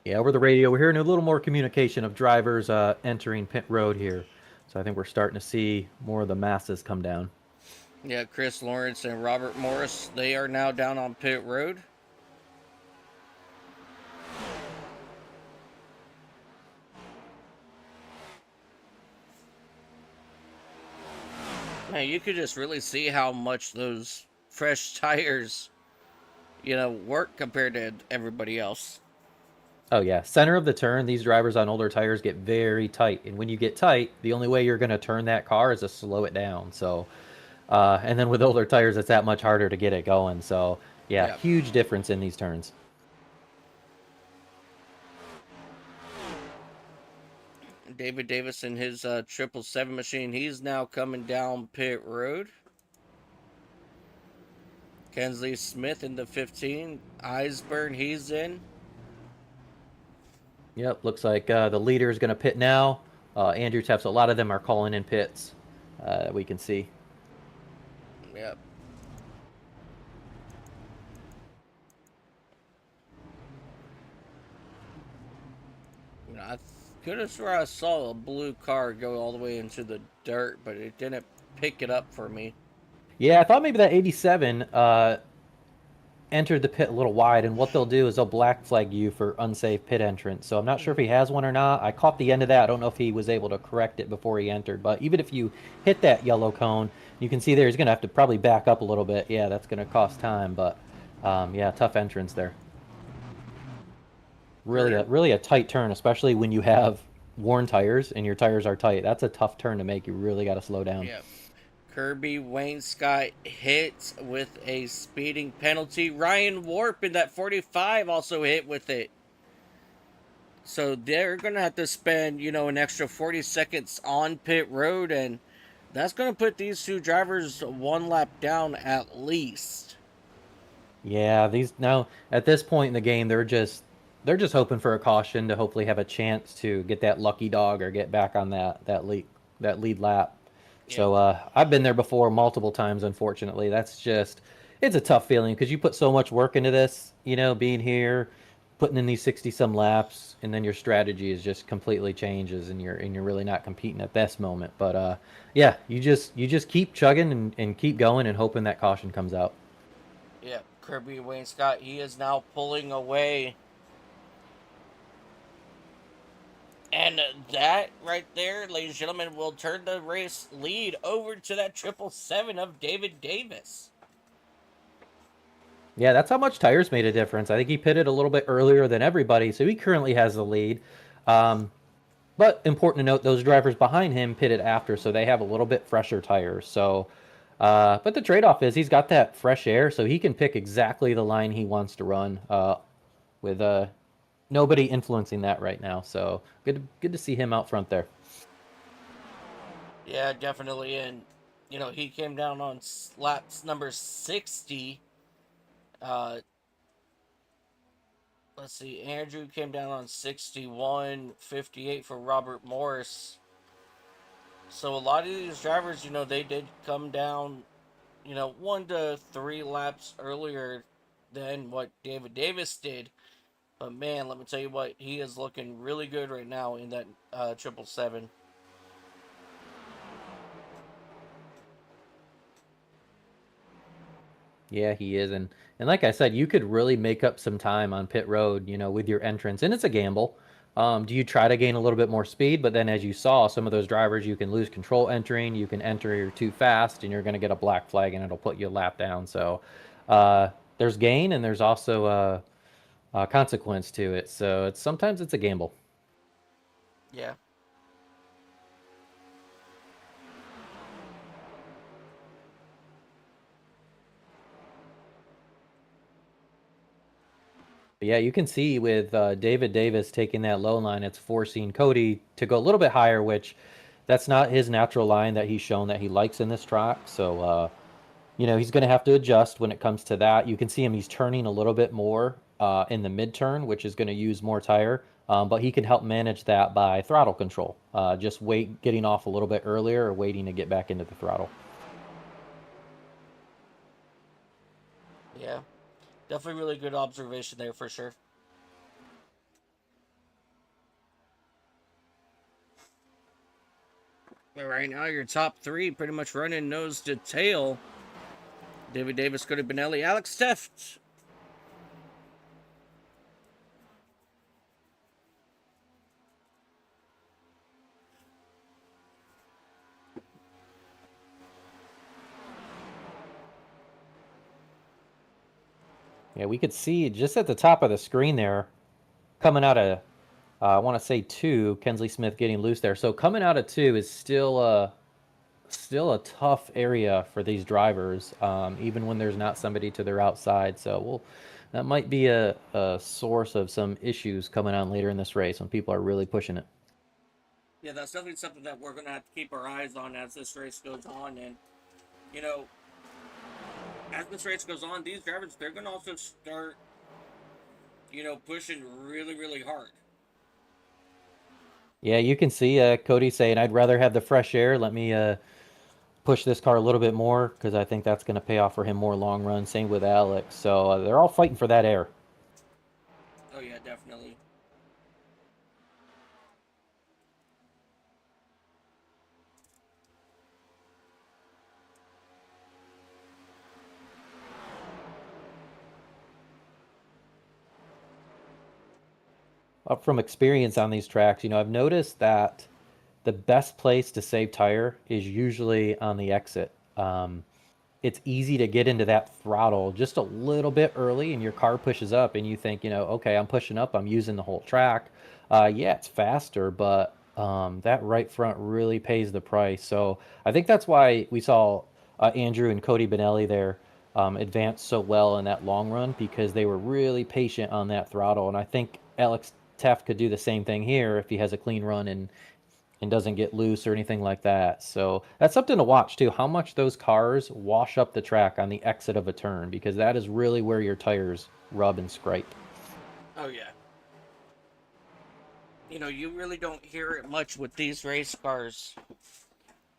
Yeah, over the radio, we're hearing a little more communication of drivers entering pit road here. So I think we're starting to see more of the masses come down. Yeah, Chris Lawrence and Robert Morris, they are now down on pit road. Man, you could just really see how much those fresh tires, work compared to everybody else. Oh yeah, center of the turn, these drivers on older tires get very tight. And when you get tight, the only way you're going to turn that car is to slow it down. So and then with older tires, it's that much harder to get it going. So yeah, Yeah. huge difference in these turns. David Davis in his 777 machine. He's now coming down pit road. Kensley Smith in the 15. Eisburn, he's in. Yep, looks like the leader is going to pit now. Andrew Tefts, a lot of them are calling in pits. We can see. Yep. I could have swore I saw a blue car go all the way into the dirt, but it didn't pick it up for me. Yeah, I thought maybe that 87 entered the pit a little wide, and what they'll do is they'll black flag you for unsafe pit entrance. So I'm not sure if he has one or not. I caught the end of that. I don't know if he was able to correct it before he entered, but even if you hit that yellow cone, you can see there he's going to have to probably back up a little bit. Yeah, that's going to cost time, but yeah, tough entrance there. Really a tight turn, especially when you have worn tires and your tires are tight. That's a tough turn to make. You really got to slow down. Yep. Kirby Wayne Scott hit with a speeding penalty. Ryan Warp in that 45 also hit with it. So they're going to have to spend, an extra 40 seconds on pit road, and that's going to put these two drivers one lap down at least. Yeah, these now at this point in the game, they're just hoping for a caution to hopefully have a chance to get that lucky dog or get back on that lead lap. Yep. So I've been there before multiple times. Unfortunately, it's a tough feeling because you put so much work into this. Being here, putting in these 60 some laps, and then your strategy is just completely changes, and you're really not competing at this moment. But yeah, you just keep chugging and keep going and hoping that caution comes out. Yep. Kirby Wayne Scott, he is now pulling away. And that right there, ladies and gentlemen, will turn the race lead over to that 777 of David Davis. Yeah, that's how much tires made a difference. I think he pitted a little bit earlier than everybody, so he currently has the lead. Um, but important to note, those drivers behind him pitted after, so they have a little bit fresher tires. So, but the trade-off is he's got that fresh air, so he can pick exactly the line he wants to run with nobody influencing that right now. So good to see him out front there. Yeah, definitely. And, he came down on laps number 60. Uh, let's see. Andrew came down on 61, 58 for Robert Morris. So a lot of these drivers, they did come down, 1 to 3 laps earlier than what David Davis did. But man, let me tell you what, he is looking really good right now in that 777. Yeah, he is, and like I said, you could really make up some time on pit road, with your entrance, and it's a gamble. Do you try to gain a little bit more speed? But then, as you saw, some of those drivers, you can lose control entering. You can enter too fast, and you're going to get a black flag, and it'll put you a lap down. So there's gain, and there's also a consequence to it. So sometimes it's a gamble. Yeah. But yeah, you can see with David Davis taking that low line, it's forcing Cody to go a little bit higher, which that's not his natural line that he's shown that he likes in this track. So he's going to have to adjust when it comes to that. You can see him; he's turning a little bit more in the mid turn, which is going to use more tire. But he can help manage that by throttle control. Just getting off a little bit earlier, or waiting to get back into the throttle. Yeah. Definitely really good observation there for sure. But right now, your top three pretty much running nose to tail. David Davis, Cody Benelli, Alex Teft. Yeah, we could see just at the top of the screen there, coming out of I want to say two, Kensley Smith getting loose there. So coming out of two is still a tough area for these drivers, even when there's not somebody to their outside. So that might be a source of some issues coming on later in this race when people are really pushing it. Yeah, that's definitely something that we're going to have to keep our eyes on as this race goes on. And, you know, as this race goes on, these drivers, they're going to also start, pushing really, really hard. Yeah, you can see Cody saying, "I'd rather have the fresh air. Let me push this car a little bit more because I think that's going to pay off for him more long run." Same with Alex. So they're all fighting for that air. Oh, yeah, definitely. Up from experience on these tracks, I've noticed that the best place to save tire is usually on the exit. It's easy to get into that throttle just a little bit early and your car pushes up and you think, okay, I'm pushing up, I'm using the whole track. Yeah, it's faster, but that right front really pays the price. So I think that's why we saw Andrew and Cody Benelli there advance so well in that long run because they were really patient on that throttle. And I think Alex Teff could do the same thing here if he has a clean run and doesn't get loose or anything like that. So that's something to watch too. How much those cars wash up the track on the exit of a turn because that is really where your tires rub and scrape. Oh, yeah. You really don't hear it much with these race cars,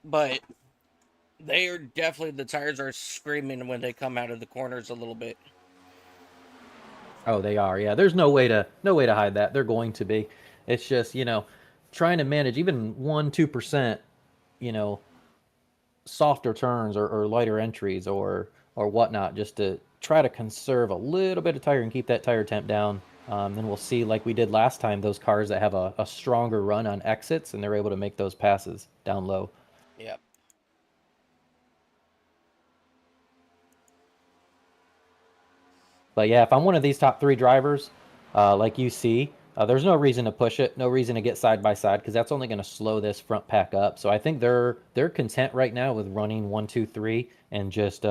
but they are definitely, the tires are screaming when they come out of the corners a little bit. Oh, they are. Yeah, there's no way to hide that. They're going to be. It's just trying to manage even 1-2%, you know, softer turns or lighter entries or whatnot, just to try to conserve a little bit of tire and keep that tire temp down. Then we'll see, like we did last time, those cars that have a stronger run on exits and they're able to make those passes down low. Yep. But yeah, if I'm one of these top three drivers, like you see, there's no reason to push it, no reason to get side by side because that's only going to slow this front pack up. So I think they're content right now with running 1, 2, 3 and just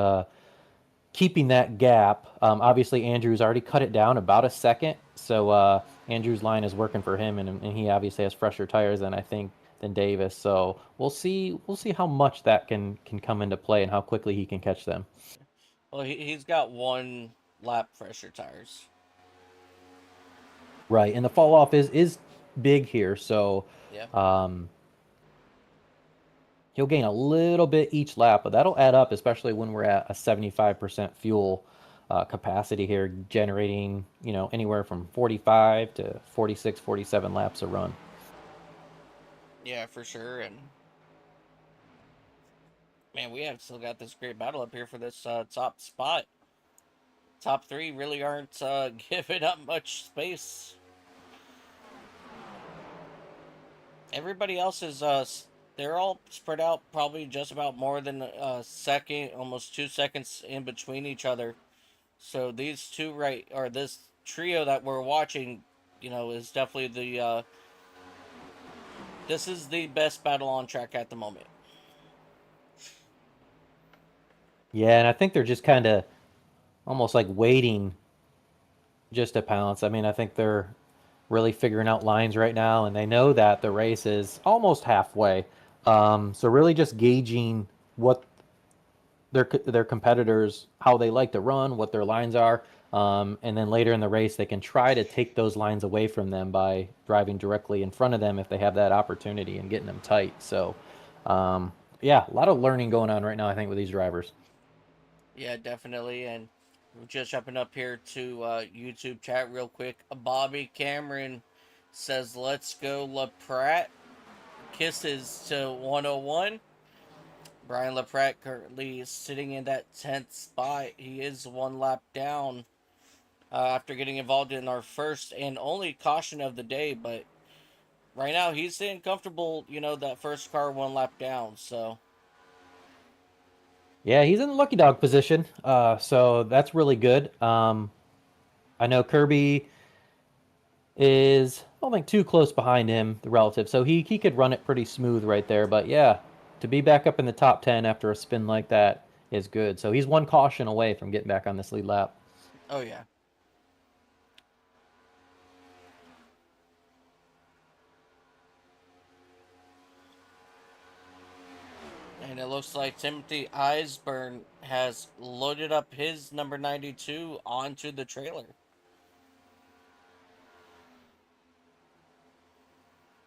keeping that gap. Obviously, Andrew's already cut it down about a second, so Andrew's line is working for him, and he obviously has fresher tires than I think than Davis. So we'll see how much that can come into play and how quickly he can catch them. Well, he's got one lap fresher tires. Right, and the fall off is big here, so Yep. um, he'll gain a little bit each lap, but that'll add up, especially when we're at a 75% fuel capacity here, generating anywhere from 45 to 46, 47 laps a run. Yeah, for sure. And man, we have still got this great battle up here for this top spot. Top three really aren't giving up much space. Everybody else is they're all spread out probably just about more than a second, almost 2 seconds in between each other. So these two right or this trio that we're watching, is definitely the this is the best battle on track at the moment. Yeah, and I think they're just kind of almost like waiting just to pounce. I mean, I think they're really figuring out lines right now, and they know that the race is almost halfway. So really just gauging what their competitors, how they like to run, what their lines are, and then later in the race they can try to take those lines away from them by driving directly in front of them if they have that opportunity and getting them tight. So, yeah, a lot of learning going on right now, I think, with these drivers. Yeah, definitely. And we're just jumping up here to YouTube chat real quick. Bobby Cameron says, "Let's go, LaPrat." Kisses to 101. Brian LaPrat currently sitting in that 10th spot. He is one lap down after getting involved in our first and only caution of the day. But right now, he's staying comfortable, that first car one lap down. So, Yeah, he's in the lucky dog position, so that's really good. I know Kirby is, I don't think, too close behind him, the relative. So he could run it pretty smooth right there. But yeah, to be back up in the top 10 after a spin like that is good. So he's one caution away from getting back on this lead lap. oh, yeah. And it looks like Timothy Eisburn has loaded up his number 92 onto the trailer.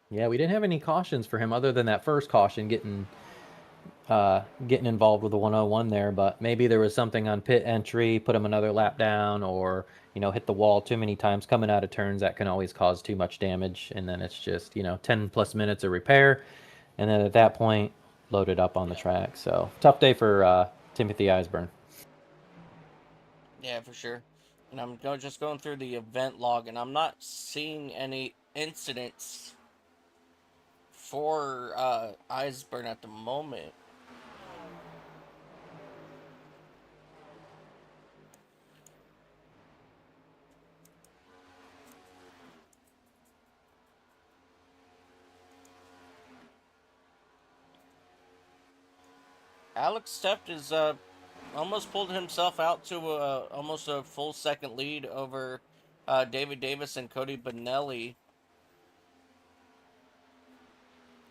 Yeah, we didn't have any cautions for him other than that first caution getting involved with the 101 there, but maybe there was something on pit entry, put him another lap down, or hit the wall too many times coming out of turns. That can always cause too much damage, and then it's just 10 plus minutes of repair, and then at that point, loaded up on the Yeah, track. So tough day for Timothy Eisburn. yeah, for sure. And I'm just going through the event log, and I'm not seeing any incidents for Eisburn at the moment. Alex Steft is almost pulled himself out to almost a full second lead over David Davis and Cody Bonelli.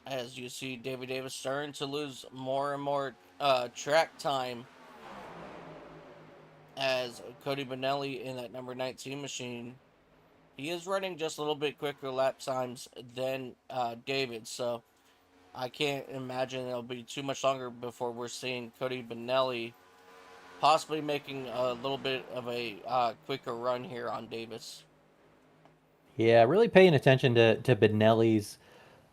As you see, David Davis starting to lose more and more track time as Cody Bonelli in that number 19 machine. He is running just a little bit quicker lap times than David, so I can't imagine it'll be too much longer before we're seeing Cody Bonelli possibly making a little bit of a quicker run here on Davis. Yeah, really paying attention to Benelli's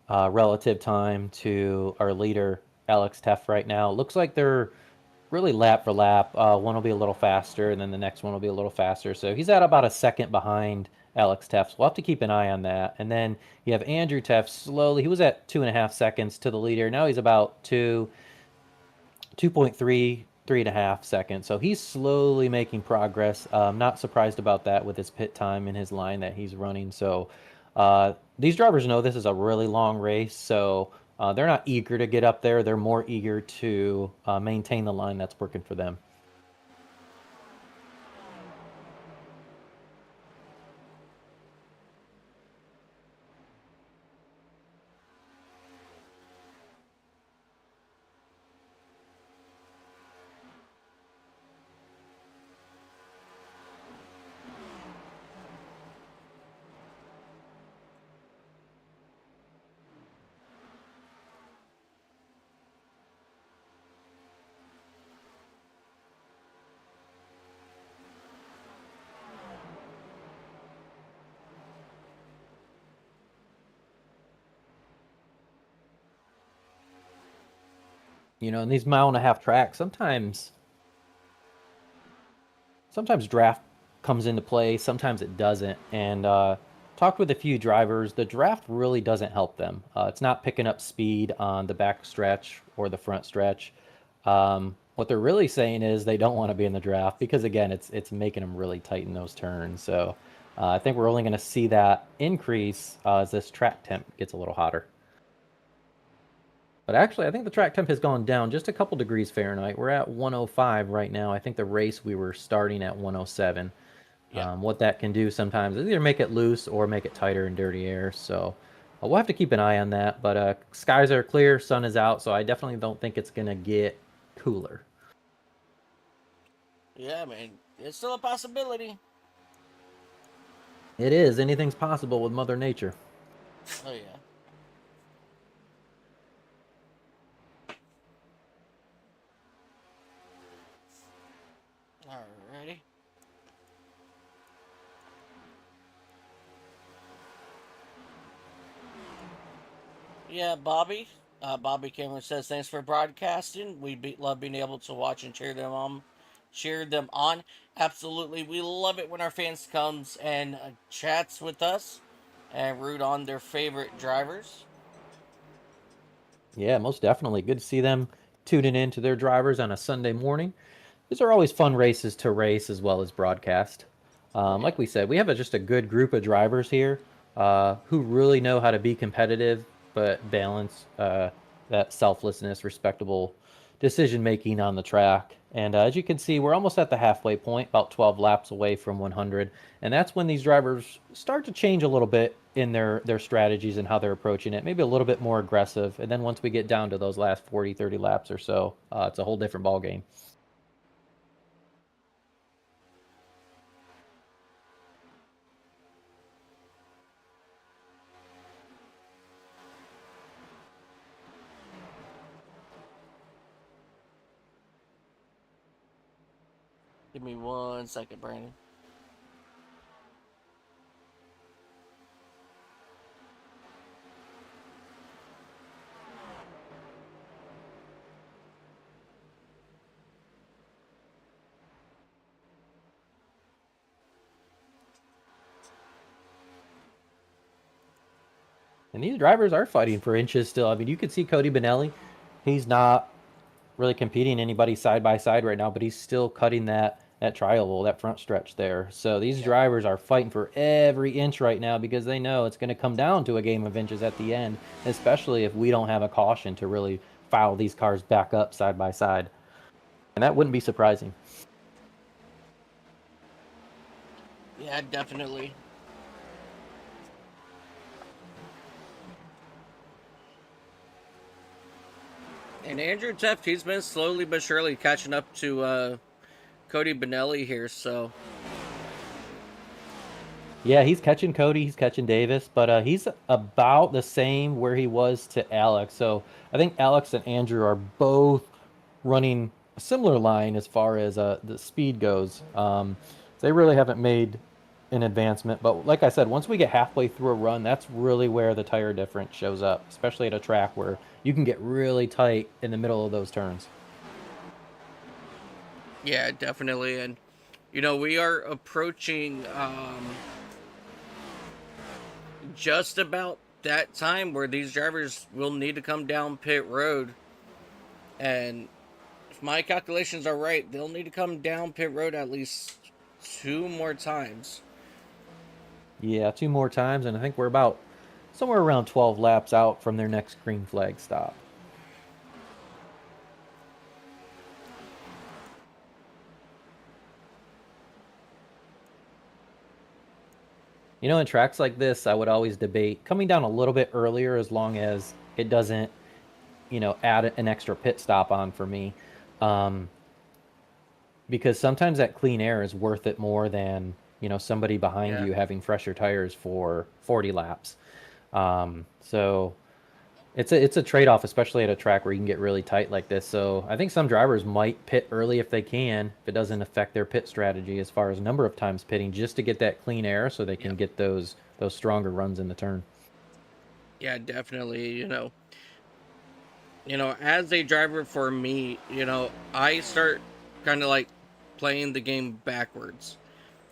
relative time to our leader Alex Teff right now. Looks like they're really lap for lap. One will be a little faster, and then the next one will be a little faster. So he's at about a second behind Alex Teff. So we'll have to keep an eye on that. And then you have Andrew Teff slowly. He was at 2.5 seconds to the leader. Now he's about 2.3, 3.5 seconds. So he's slowly making progress. Not surprised about that with his pit time and his line that he's running. So these drivers know this is a really long race. So they're not eager to get up there. They're more eager to maintain the line that's working for them. In these mile-and-a-half tracks, sometimes draft comes into play, sometimes it doesn't. And talked with a few drivers, the draft really doesn't help them. It's not picking up speed on the back stretch or the front stretch. What they're really saying is they don't want to be in the draft because again, it's making them really tighten those turns. So I think we're only going to see that increase as this track temp gets a little hotter. But actually, I think the track temp has gone down just a couple degrees Fahrenheit. We're at 105 right now. I think the race we were starting at 107. Yeah, What that can do sometimes is either make it loose or make it tighter in dirty air. So we'll have to keep an eye on that. But skies are clear, sun is out, so I definitely don't think it's going to get cooler. yeah, man, it's still a possibility. It is. Anything's possible with Mother Nature. Oh yeah. Alrighty. Yeah, Bobby. Bobby Cameron says thanks for broadcasting. Love being able to watch and cheer them on. Absolutely, we love it when our fans comes and chats with us and root on their favorite drivers. Yeah, most definitely. Good to see them tuning in to their drivers on a Sunday morning. These are always fun races to race as well as broadcast. Oh yeah, Like we said, we have just a good group of drivers here who really know how to be competitive but balance that selflessness, respectable decision making on the track. And as you can see, we're almost at the halfway point, about 12 laps away from 100. And that's when these drivers start to change a little bit in their strategies and how they're approaching it, maybe a little bit more aggressive. And then once we get down to those last 40, 30 laps or so, it's a whole different ball game. Give me 1 second, Brandon. And these drivers are fighting for inches still. I mean, you could see Cody Benelli. He's not really competing anybody side by side right now, but he's still cutting that triangle, that front stretch there. So these Yeah. drivers are fighting for every inch right now because they know it's going to come down to a game of inches at the end, especially if we don't have a caution to really foul these cars back up side by side. And that wouldn't be surprising. Yeah, definitely. And Andrew Teft, he's been slowly but surely catching up to Cody Benelli here. So Yeah, he's catching Cody, he's catching Davis, but he's about the same where he was to Alex. So I think Alex and Andrew are both running a similar line as far as the speed goes. They really haven't made an advancement, but like I said, once we get halfway through a run, that's really where the tire difference shows up, especially at a track where you can get really tight in the middle of those turns. yeah, definitely. And we are approaching just about that time where these drivers will need to come down pit road. And if my calculations are right, they'll need to come down pit road at least 2 more times. Yeah, two more times, and I think we're about somewhere around 12 laps out from their next green flag stop. You know, in tracks like this, I would always debate coming down a little bit earlier as long as it doesn't, add an extra pit stop on for me. Um, because sometimes that clean air is worth it more than, somebody behind Yeah. you having fresher tires for 40 laps. So it's a trade-off, especially at a track where you can get really tight like this. So I think some drivers might pit early if they can, if it doesn't affect their pit strategy as far as number of times pitting, just to get that clean air so they can Yep. get those stronger runs in the turn. Yeah, definitely. As a driver for me, I start kind of like playing the game backwards.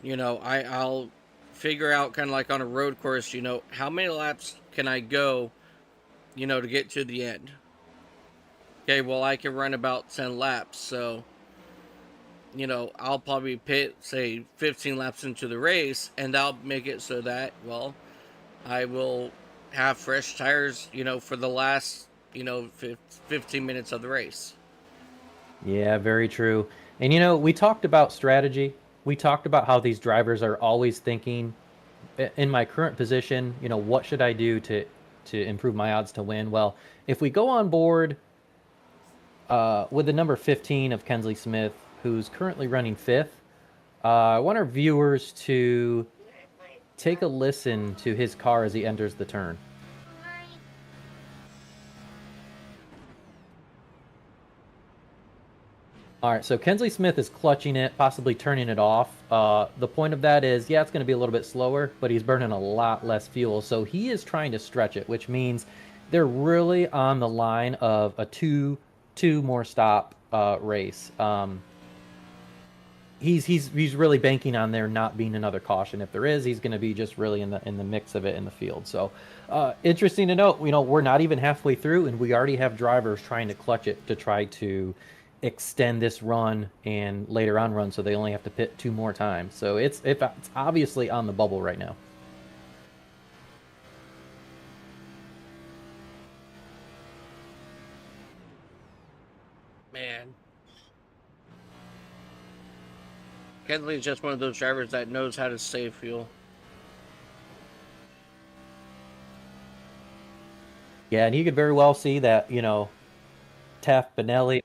I'll figure out kind of like on a road course, how many laps can I go, to get to the end. Okay, well, I can run about 10 laps. So, I'll probably pit, say, 15 laps into the race, and that'll make it so that, well, I will have fresh tires, for the last, 15 minutes of the race. Yeah, very true. And we talked about strategy. We talked about how these drivers are always thinking, in my current position, what should I do to improve my odds to win? Well, if we go on board with the number 15 of Kensley Smith, who's currently running fifth, I want our viewers to take a listen to his car as he enters the turn. All right, so Kensley Smith is clutching it, possibly turning it off. The point of that is, yeah, it's going to be a little bit slower, but he's burning a lot less fuel. So he is trying to stretch it, which means they're really on the line of a two more stop race. He's really banking on there not being another caution. If there is, he's going to be just really in the mix of it in the field. So interesting to note. We're not even halfway through, and we already have drivers trying to clutch it to try to extend this run and later on run, so they only have to pit two more times. So it's obviously on the bubble right now. Man. Kenley's just one of those drivers that knows how to save fuel. Yeah, and you could very well see that, Taft, Benelli,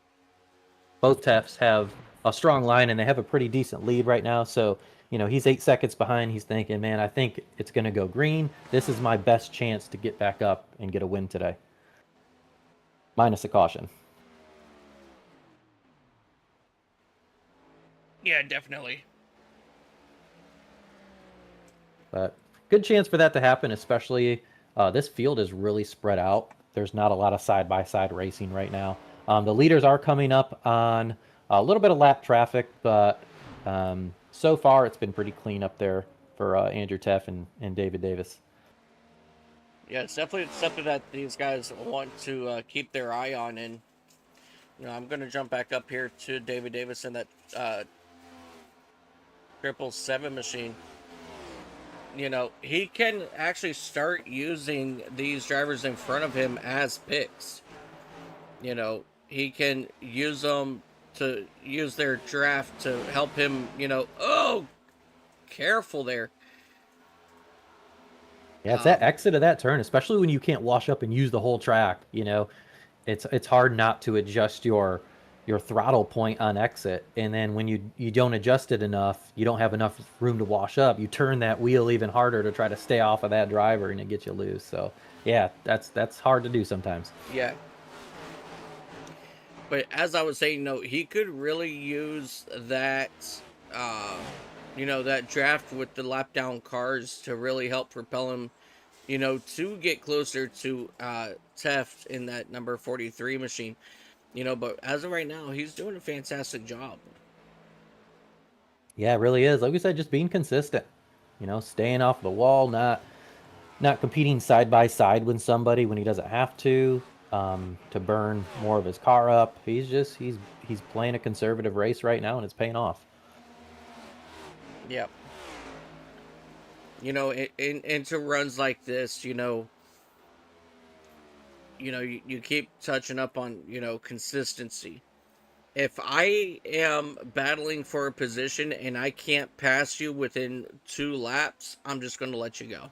both Tafts have a strong line and they have a pretty decent lead right now. So, he's 8 seconds behind. He's thinking, man, I think it's going to go green. This is my best chance to get back up and get a win today, minus a caution. Yeah, definitely. But good chance for that to happen, especially this field is really spread out. There's not a lot of side by side racing right now. The leaders are coming up on a little bit of lap traffic, but so far it's been pretty clean up there for Andrew Teff and David Davis. Yeah, it's definitely something that these guys want to keep their eye on. And I'm going to jump back up here to David Davis in that 777 machine. He can actually start using these drivers in front of him as picks. He can use them to use their draft to help him, oh, careful there. Yeah, it's that exit of that turn, especially when you can't wash up and use the whole track. It's hard not to adjust your throttle point on exit, and then when you don't adjust it enough, you don't have enough room to wash up. You turn that wheel even harder to try to stay off of that driver, and it gets you loose. So yeah, that's hard to do sometimes. Yeah. But as I was saying, he could really use that, that draft with the lap down cars to really help propel him, to get closer to Teft in that number 43 machine. But as of right now, he's doing a fantastic job. Yeah, it really is. Like we said, just being consistent. Staying off the wall, not competing side by side with somebody when he doesn't have to burn more of his car up. He's playing a conservative race right now, and it's paying off. Yep. Into runs like this, you keep touching up on, consistency. If I am battling for a position and I can't pass you within 2 laps, I'm just going to let you go.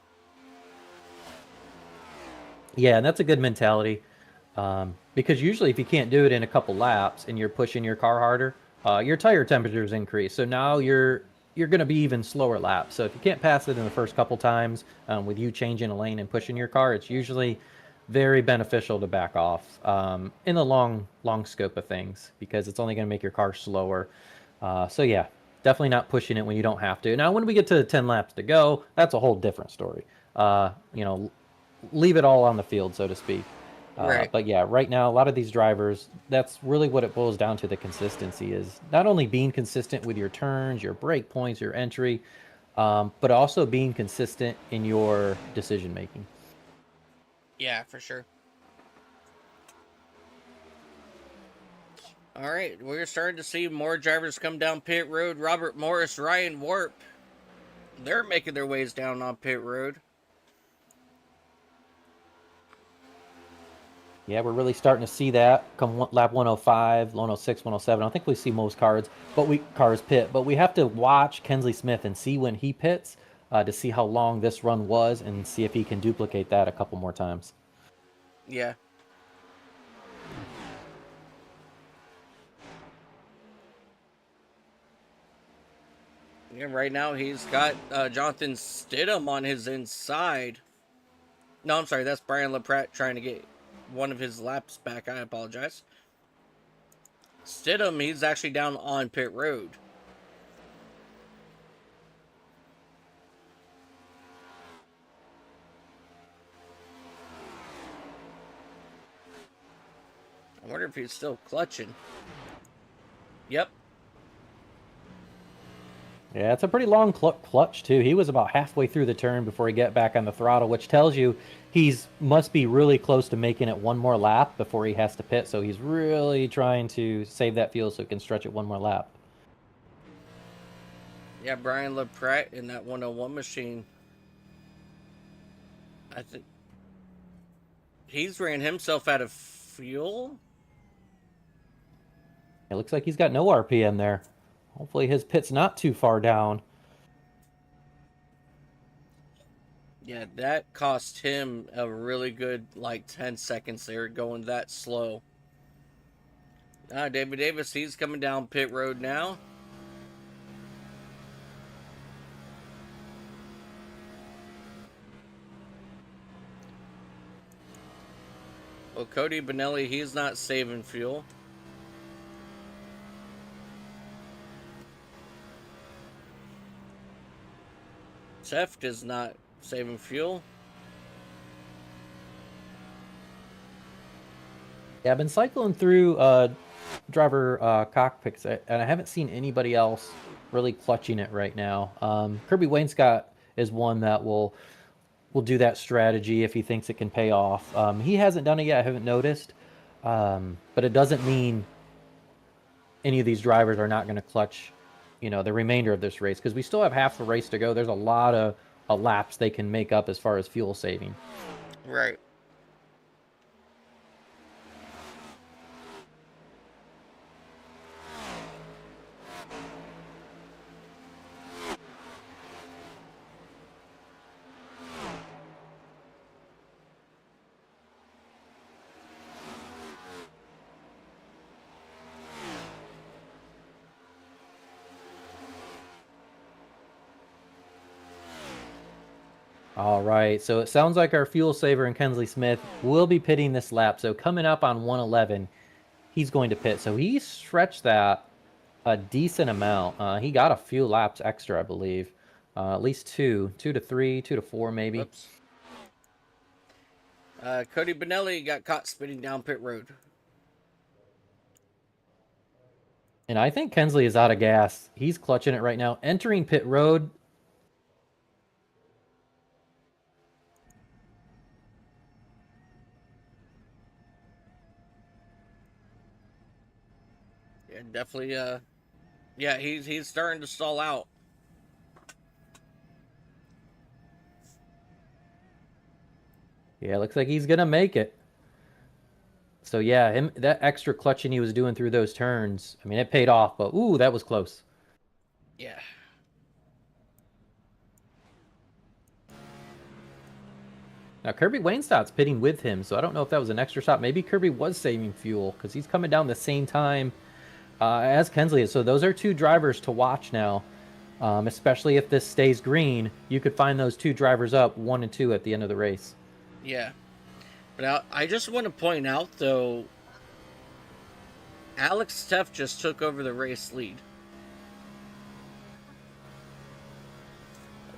Yeah, and that's a good mentality. Because usually, if you can't do it in a couple laps and you're pushing your car harder, your tire temperatures increase. So now you're going to be even slower laps. So if you can't pass it in the first couple times with you changing a lane and pushing your car, it's usually very beneficial to back off in the long scope of things, because it's only going to make your car slower. So yeah, definitely not pushing it when you don't have to. Now, when we get to 10 laps to go, that's a whole different story. Leave it all on the field, so to speak. Right. But yeah, right now, a lot of these drivers, that's really what it boils down to. The consistency is not only being consistent with your turns, your brake points, your entry, but also being consistent in your decision making. Yeah, for sure. All right, we're starting to see more drivers come down pit road. Robert Morris, Ryan Warp, they're making their ways down on pit road. Yeah, we're really starting to see that come lap 105, 106, 107. I don't think we see most cars pit, but we have to watch Kensley Smith and see when he pits to see how long this run was and see if he can duplicate that a couple more times. Yeah. Yeah, right now he's got Jonathan Stidham on his inside. No, I'm sorry, that's Brian LaPrat trying to get one of his laps back. I apologize. Stidham, he's actually down on pit road. I wonder if he's still clutching. Yep. Yeah, it's a pretty long clutch too. He was about halfway through the turn before he got back on the throttle, which tells you he's must be really close to making it one more lap before he has to pit. So he's really trying to save that fuel so he can stretch it one more lap. Yeah, Brian LaPrat in that 101 machine. I think he's ran himself out of fuel. It looks like he's got no RPM there. Hopefully his pit's not too far down. Yeah, that cost him a really good like 10 seconds there going that slow. David Davis, he's coming down pit road now. Well, Cody Benelli, he's not saving fuel. Teft is not saving fuel. Yeah, I've been cycling through driver cockpits, and I haven't seen anybody else really clutching it right now. Kirby Wainscott is one that will do that strategy if he thinks it can pay off. He hasn't done it yet. I haven't noticed, but it doesn't mean any of these drivers are not going to clutch, the remainder of this race because we still have half the race to go. There's a lot of laps they can make up as far as fuel saving. Right. All right, so it sounds like our fuel saver and Kensley Smith will be pitting this lap. So coming up on 111, he's going to pit. So he stretched that a decent amount. He got a few laps extra, I believe. At least two to three, 2 to 4 maybe. Oops. Cody Benelli got caught spinning down pit road. And I think Kensley is out of gas. He's clutching it right now. Entering pit road. Yeah, definitely. Yeah, he's starting to stall out. Yeah, looks like he's gonna make it. So yeah, him that extra clutching he was doing through those turns. I mean, it paid off, but ooh, that was close. Yeah. Now Kirby Waynestott's pitting with him, so I don't know if that was an extra shot. Maybe Kirby was saving fuel because he's coming down the same time as Kensley is. So those are two drivers to watch now, especially if this stays green. You could find those two drivers up 1 and 2 at the end of the race. Yeah. But I just want to point out, though, Alex Teff just took over the race lead.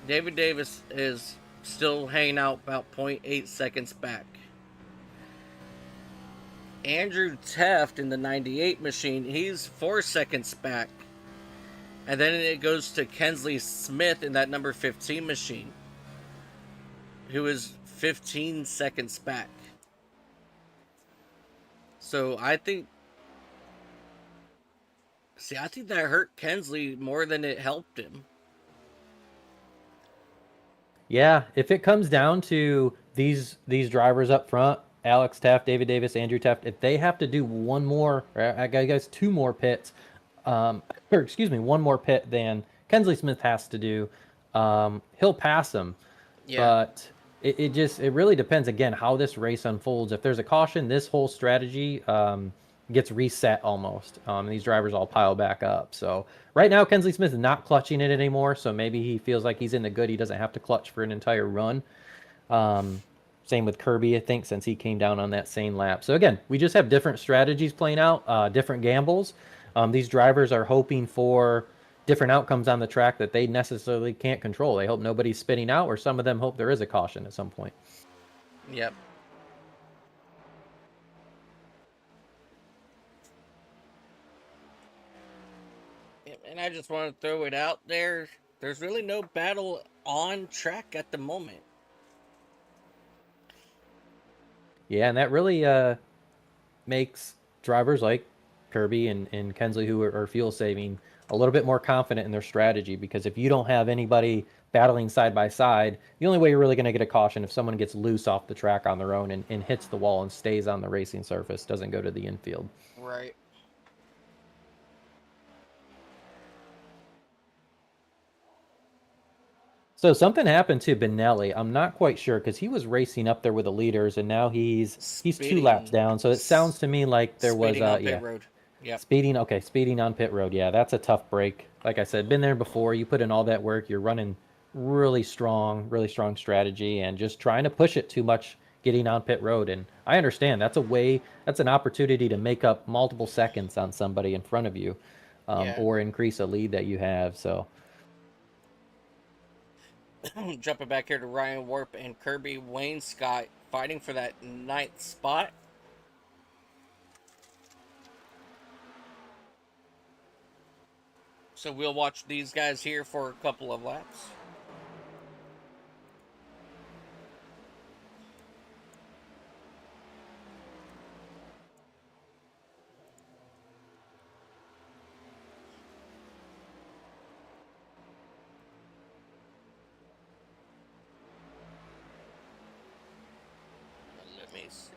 David Davis is still hanging out about 0.8 seconds back. Andrew Teft in the 98 machine, he's 4 seconds back. And then it goes to Kensley Smith in that number 15 machine, who is 15 seconds back. So I think that hurt Kensley more than it helped him. Yeah, if it comes down to these drivers up front, Alex Taft, David Davis, Andrew Taft, if they have to do one more, I guess 2 more pits, or excuse me, one more pit than Kensley Smith has to do, he'll pass them. Yeah. But it really depends again how this race unfolds. If there's a caution, this whole strategy gets reset almost. These drivers all pile back up. So right now, Kensley Smith is not clutching it anymore. So maybe he feels like he's in the good. He doesn't have to clutch for an entire run. Same with Kirby, I think, since he came down on that same lap. So again, we just have different strategies playing out, different gambles. These drivers are hoping for different outcomes on the track that they necessarily can't control. They hope nobody's spinning out, or some of them hope there is a caution at some point. Yep. And I just want to throw it out there. There's really no battle on track at the moment. Yeah, and that really makes drivers like Kirby and Kensley, who are fuel saving, a little bit more confident in their strategy, because if you don't have anybody battling side by side, the only way you're really going to get a caution if someone gets loose off the track on their own and hits the wall and stays on the racing surface, doesn't go to the infield. Right. So something happened to Benelli. I'm not quite sure because he was racing up there with the leaders, and now he's 2 laps Speeding, down. So it sounds to me like there was speeding on pit yeah, road. Yep. speeding. Okay, speeding on pit road. Yeah, that's a tough break. Like I said, been there before. You put in all that work. You're running really strong strategy, and just trying to push it too much, getting on pit road. And I understand that's an opportunity to make up multiple seconds on somebody in front of you, Yeah. or increase a lead that you have. So Jumping back here to Ryan Warp and Kirby Wayne Scott fighting for that ninth spot. So we'll watch these guys here for a couple of laps. Let me see.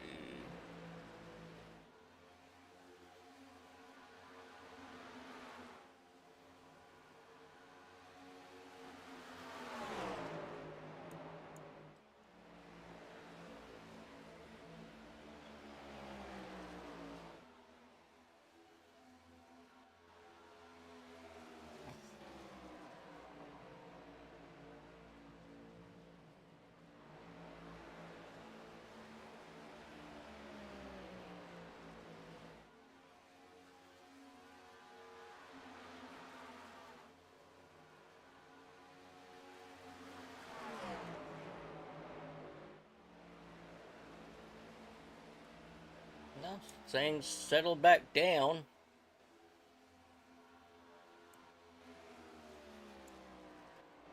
No, things settled back down.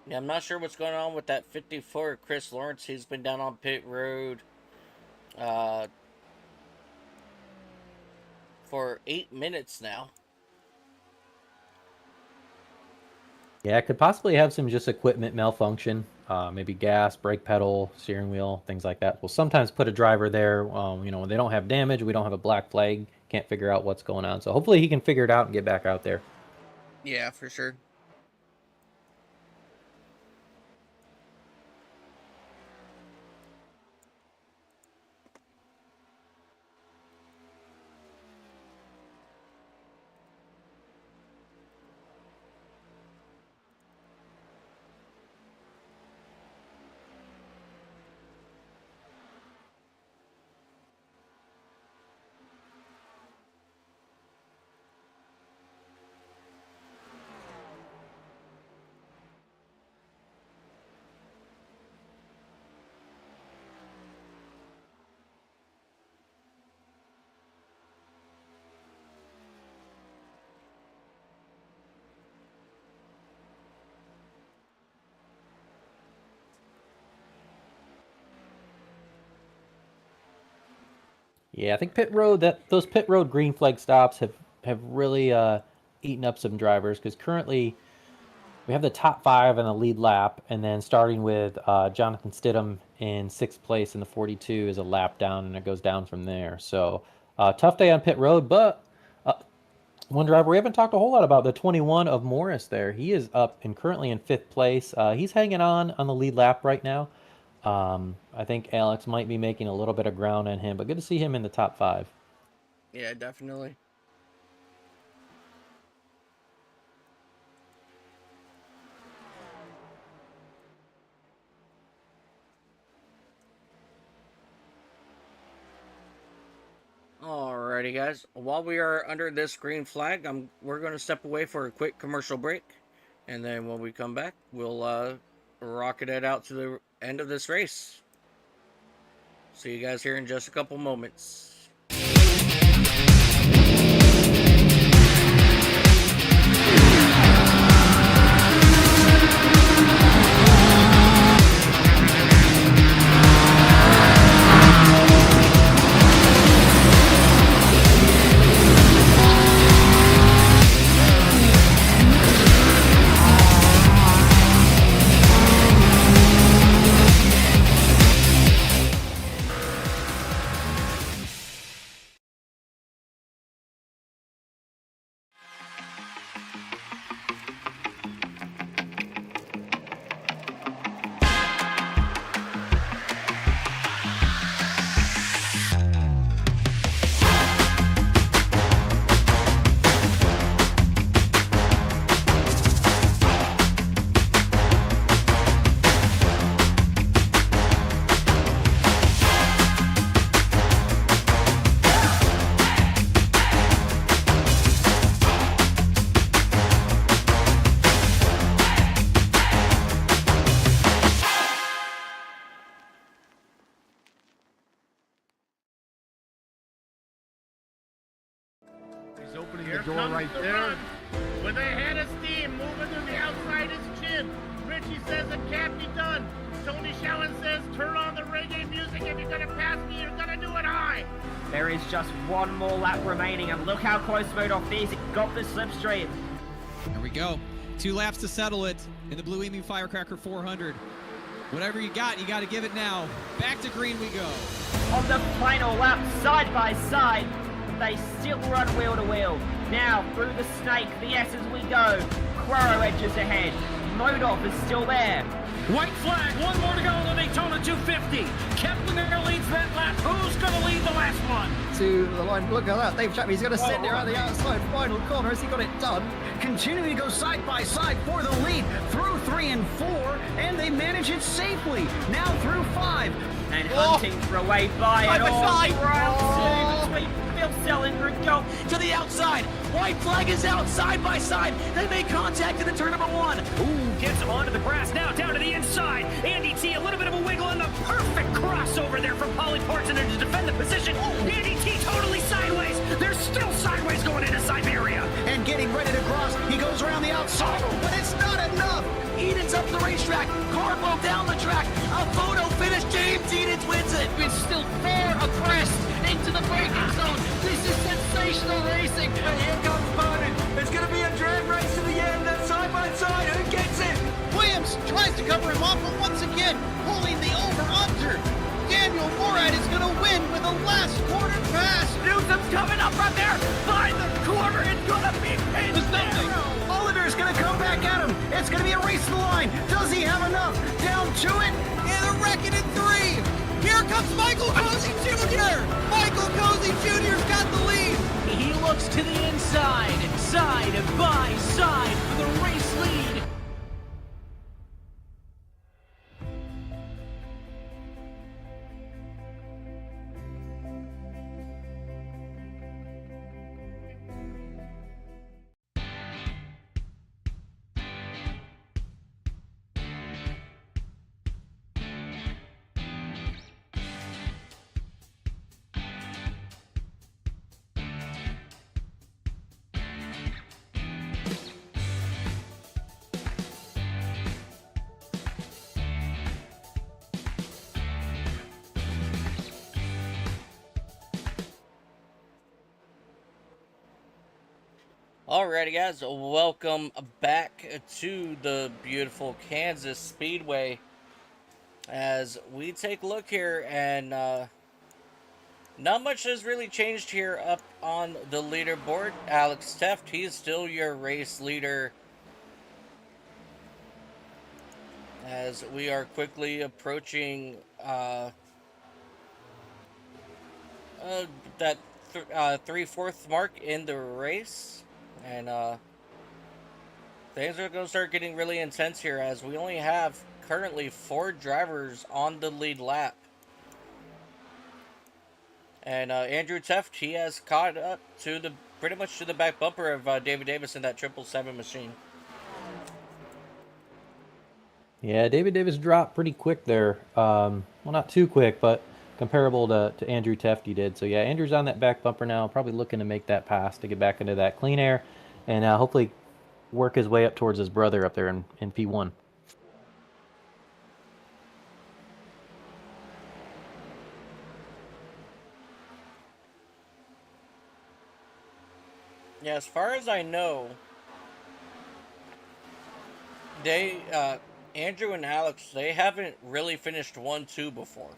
Yeah, I'm not sure what's going on with that 54 Chris Lawrence. He's been down on pit road uh, for 8 minutes now. yeah, it could possibly have some just equipment malfunction, maybe gas, brake pedal, steering wheel, things like that. We'll sometimes put a driver there, when they don't have damage, we don't have a black flag, can't figure out what's going on. So hopefully he can figure it out and get back out there. Yeah, for sure. Yeah, I think those pit road green flag stops have really eaten up some drivers because currently we have the top five in the lead lap, and then starting with Jonathan Stidham in sixth place in the 42 is a lap down, and it goes down from there. So tough day on pit road, but one driver we haven't talked a whole lot about, the 21 of Morris there. He is up and currently in fifth place. He's hanging on the lead lap right now. I think Alex might be making a little bit of ground on him, but good to see him in the top five. Yeah, definitely. Alrighty, guys. While we are under this green flag, we're going to step away for a quick commercial break, and then when we come back, we'll rocket it out to the end of this race. See you guys here in just a couple moments. door right there. Run. With a head of steam moving to the outside his chin. Richie says it can't be done. Tony Shallen says turn on the reggae music. If you're gonna pass me, you're gonna do it high. There is just one more lap remaining, and look how close Modolf is. He got the slipstream. There we go. 2 laps to settle it in the Blue Emu Firecracker 400. Whatever you got to give it now. Back to green we go. On the final lap, side by side, they still run wheel to wheel. Now, through the snake, the S as we go. Quaro edges ahead. Modolf is still there. White flag, one more to go on the Daytona 250. Kepler leads that lap. Who's going to lead the last one? To the line, look at that. Dave Chapman's going to sit there on the outside final corner. Has he got it done? Continuing to go side by side for the lead through 3 and 4, and they manage it safely. Now through 5. And hunting for a way by Side it by all. side. Round 2 between Phil Sell and Rico. To the outside. White flag is out side by side. They make contact in the turn number 1. Ooh, gets him onto the grass. Now down to the inside. Andy T, a little bit of a wiggle and the perfect crossover there from Polly Parson to defend the position. Andy T totally sideways. They're still sideways going into Siberia. And getting ready to cross. He goes around the outside, but it's not enough. Eden's up the racetrack. Carbo down the track. A photo finish. James Eden wins it. It's still far across into the braking zone. This is sensational racing. And here comes Bowden. It's going to be a drag race to the end. That's side by side. Who gets it? Williams tries to cover him off, but once again, pulling the over-under. Daniel Morad is going to win with a last quarter pass. Newsom's coming up right there. By the corner. It's going to be Oliver's going to come back at him. It's going to be a race to the line. Does he have enough? Down to it. And they're wrecking in 3. Here comes Michael Cozy Jr. Michael Cozy Jr.'s got the lead. He looks to the inside, side by side for the race lead. Alrighty, guys, welcome back to the beautiful Kansas Speedway as we take a look here, and not much has really changed here up on the leaderboard. Alex Teft, he is still your race leader as we are quickly approaching that 3/4 mark in the race. And things are going to start getting really intense here as we only have currently 4 drivers on the lead lap. And Andrew Teft, he has caught up to pretty much to the back bumper of David Davis in that 777 machine. Yeah, David Davis dropped pretty quick there. Well, not too quick, but comparable to Andrew Tefty did. So yeah, Andrew's on that back bumper now, probably looking to make that pass to get back into that clean air and hopefully work his way up towards his brother up there in P1. Yeah, as far as I know, they Andrew and Alex, they haven't really finished 1-2 before.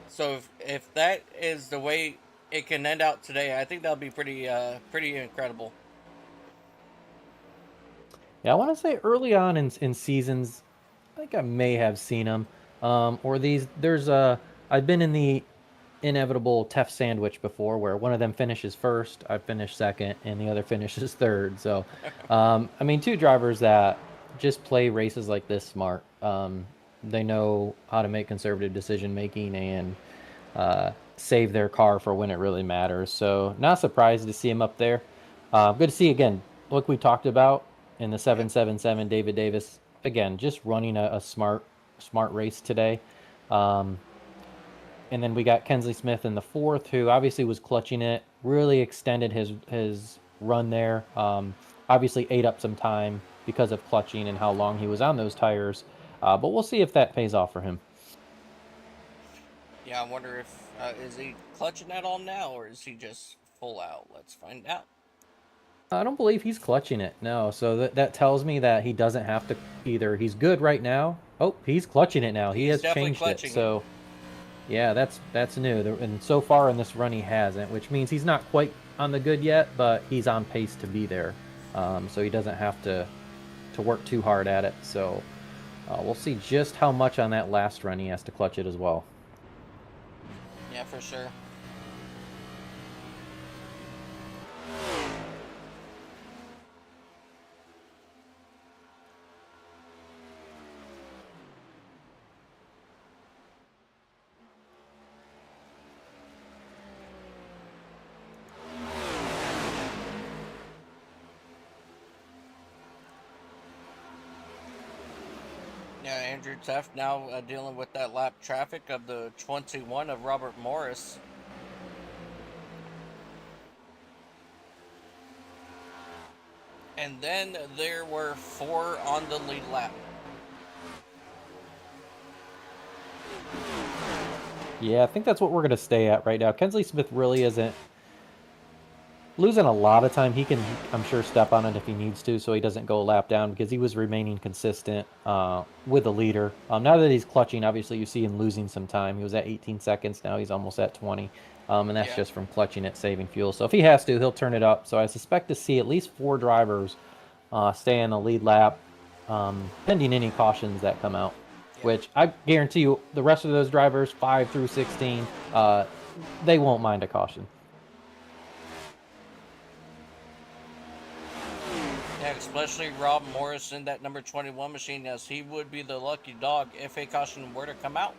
So if that is the way it can end out today, I think that'll be pretty incredible. Yeah, I want to say early on in seasons, I think I may have seen them. I've been in the inevitable Teft sandwich before where one of them finishes first, I finish second, and the other finishes third. So, I mean, 2 drivers that just play races like this smart. They know how to make conservative decision making and save their car for when it really matters. So not surprised to see him up there. Good to see again. Like we talked about in the 777, David Davis again just running a smart race today. And then we got Kensley Smith in the 4th, who obviously was clutching it really extended his run there. Obviously ate up some time because of clutching and how long he was on those tires. But we'll see if that pays off for him. Yeah, I wonder if is he clutching at all now, or is he just full out? Let's find out. I don't believe he's clutching it. No, so that tells me that he doesn't have to either. He's good right now. Oh, he's clutching it now. He He's has definitely changed it. clutching it. So yeah, that's new. And so far in this run he hasn't, which means he's not quite on the good yet, but he's on pace to be there. So he doesn't have to work too hard at it. So we'll see just how much on that last run he has to clutch it as well. Yeah, for sure. Yeah, Andrew Teft now dealing with that lap traffic of the 21 of Robert Morris. And then there were 4 on the lead lap. Yeah, I think that's what we're going to stay at right now. Kensley Smith really isn't losing a lot of time. He can, I'm sure, step on it if he needs to, so he doesn't go a lap down, because he was remaining consistent with the leader. Now that he's clutching, obviously you see him losing some time. He was at 18 seconds. Now he's almost at 20. And that's just from clutching it, saving fuel. So if he has to, he'll turn it up. So I suspect to see at least 4 drivers stay in the lead lap, pending any cautions that come out. Which I guarantee you, the rest of those drivers, 5 through 16, they won't mind a caution. Yeah, especially Rob Morrison, that number 21 machine, as he would be the lucky dog if a caution were to come out.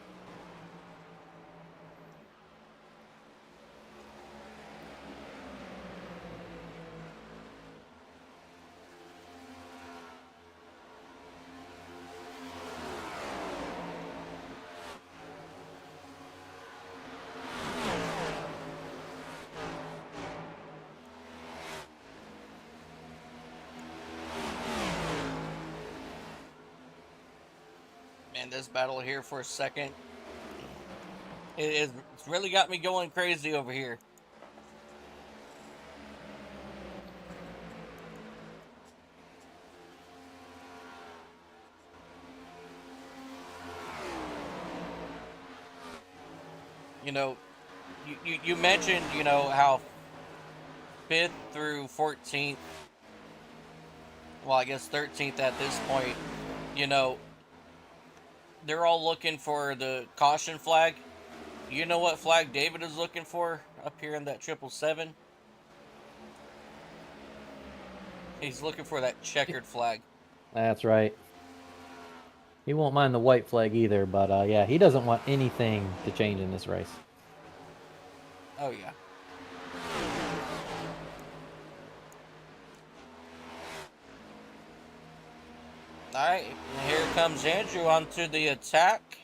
Man, this battle here for a second, it's really got me going crazy over here. You know, you mentioned, you know, how 5th through 14th, well, I guess 13th at this point, you know, they're all looking for the caution flag. You know what flag David is looking for up here in that 777? He's looking for that checkered flag. That's right. He won't mind the white flag either, but yeah, he doesn't want anything to change in this race. Oh, yeah. Alright, here comes Andrew onto the attack.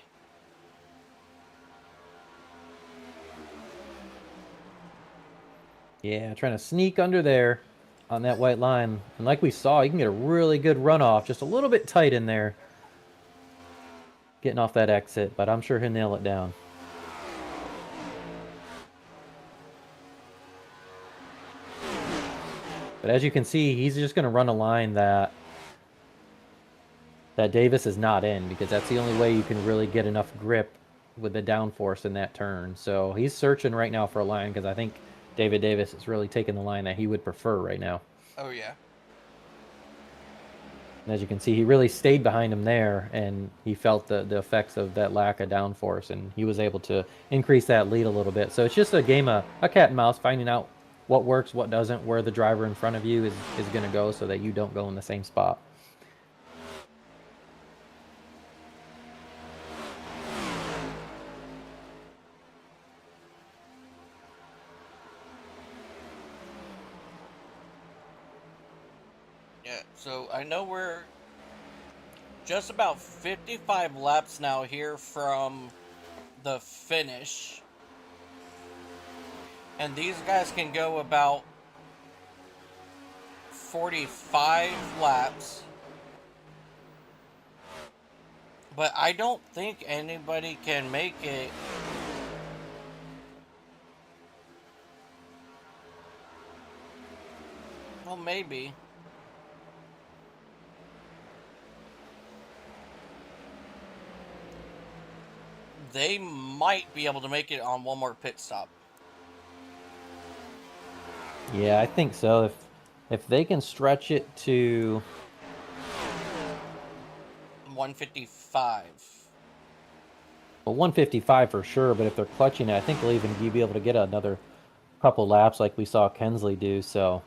Yeah, trying to sneak under there on that white line. And like we saw, you can get a really good runoff, just a little bit tight in there, getting off that exit, but I'm sure he'll nail it down. But as you can see, he's just going to run a line that Davis is not in, because that's the only way you can really get enough grip with the downforce in that turn. So he's searching right now for a line, because I think David Davis is really taking the line that he would prefer right now. Oh, yeah. And as you can see, he really stayed behind him there, and he felt the effects of that lack of downforce, and he was able to increase that lead a little bit. So it's just a game of a cat and mouse, finding out what works, what doesn't, where the driver in front of you is going to go, so that you don't go in the same spot. Yeah, so I know we're just about 55 laps now here from the finish. And these guys can go about 45 laps. But I don't think anybody can make it. Well, maybe. They might be able to make it on one more pit stop. Yeah, I think so. If they can stretch it to 155. well, 155 for sure, but if they're clutching it, I think they'll even be able to get another couple laps like we saw Kensley do. So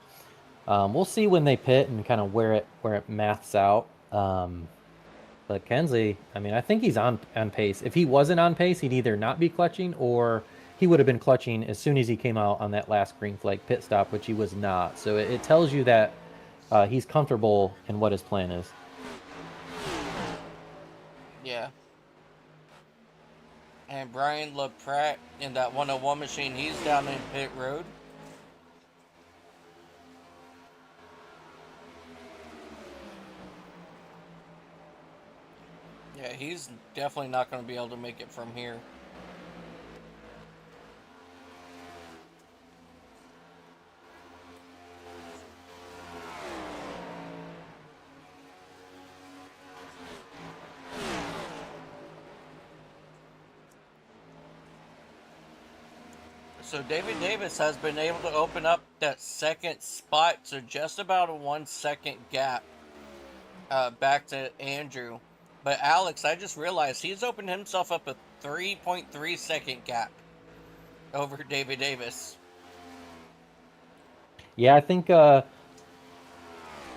we'll see when they pit and kind of where it maths out. But Kensley, I mean, I think he's on pace. If he wasn't on pace, he'd either not be clutching or he would have been clutching as soon as he came out on that last green flag pit stop, which he was not. So it tells you that he's comfortable in what his plan is. Yeah. And Brian LaPratt in that 101 machine, he's down in pit road. Yeah, he's definitely not going to be able to make it from here. So David Davis has been able to open up that second spot to just about a 1 second gap back to Andrew. But Alex, I just realized he's opened himself up a 3.3 second gap over David Davis. Yeah, I think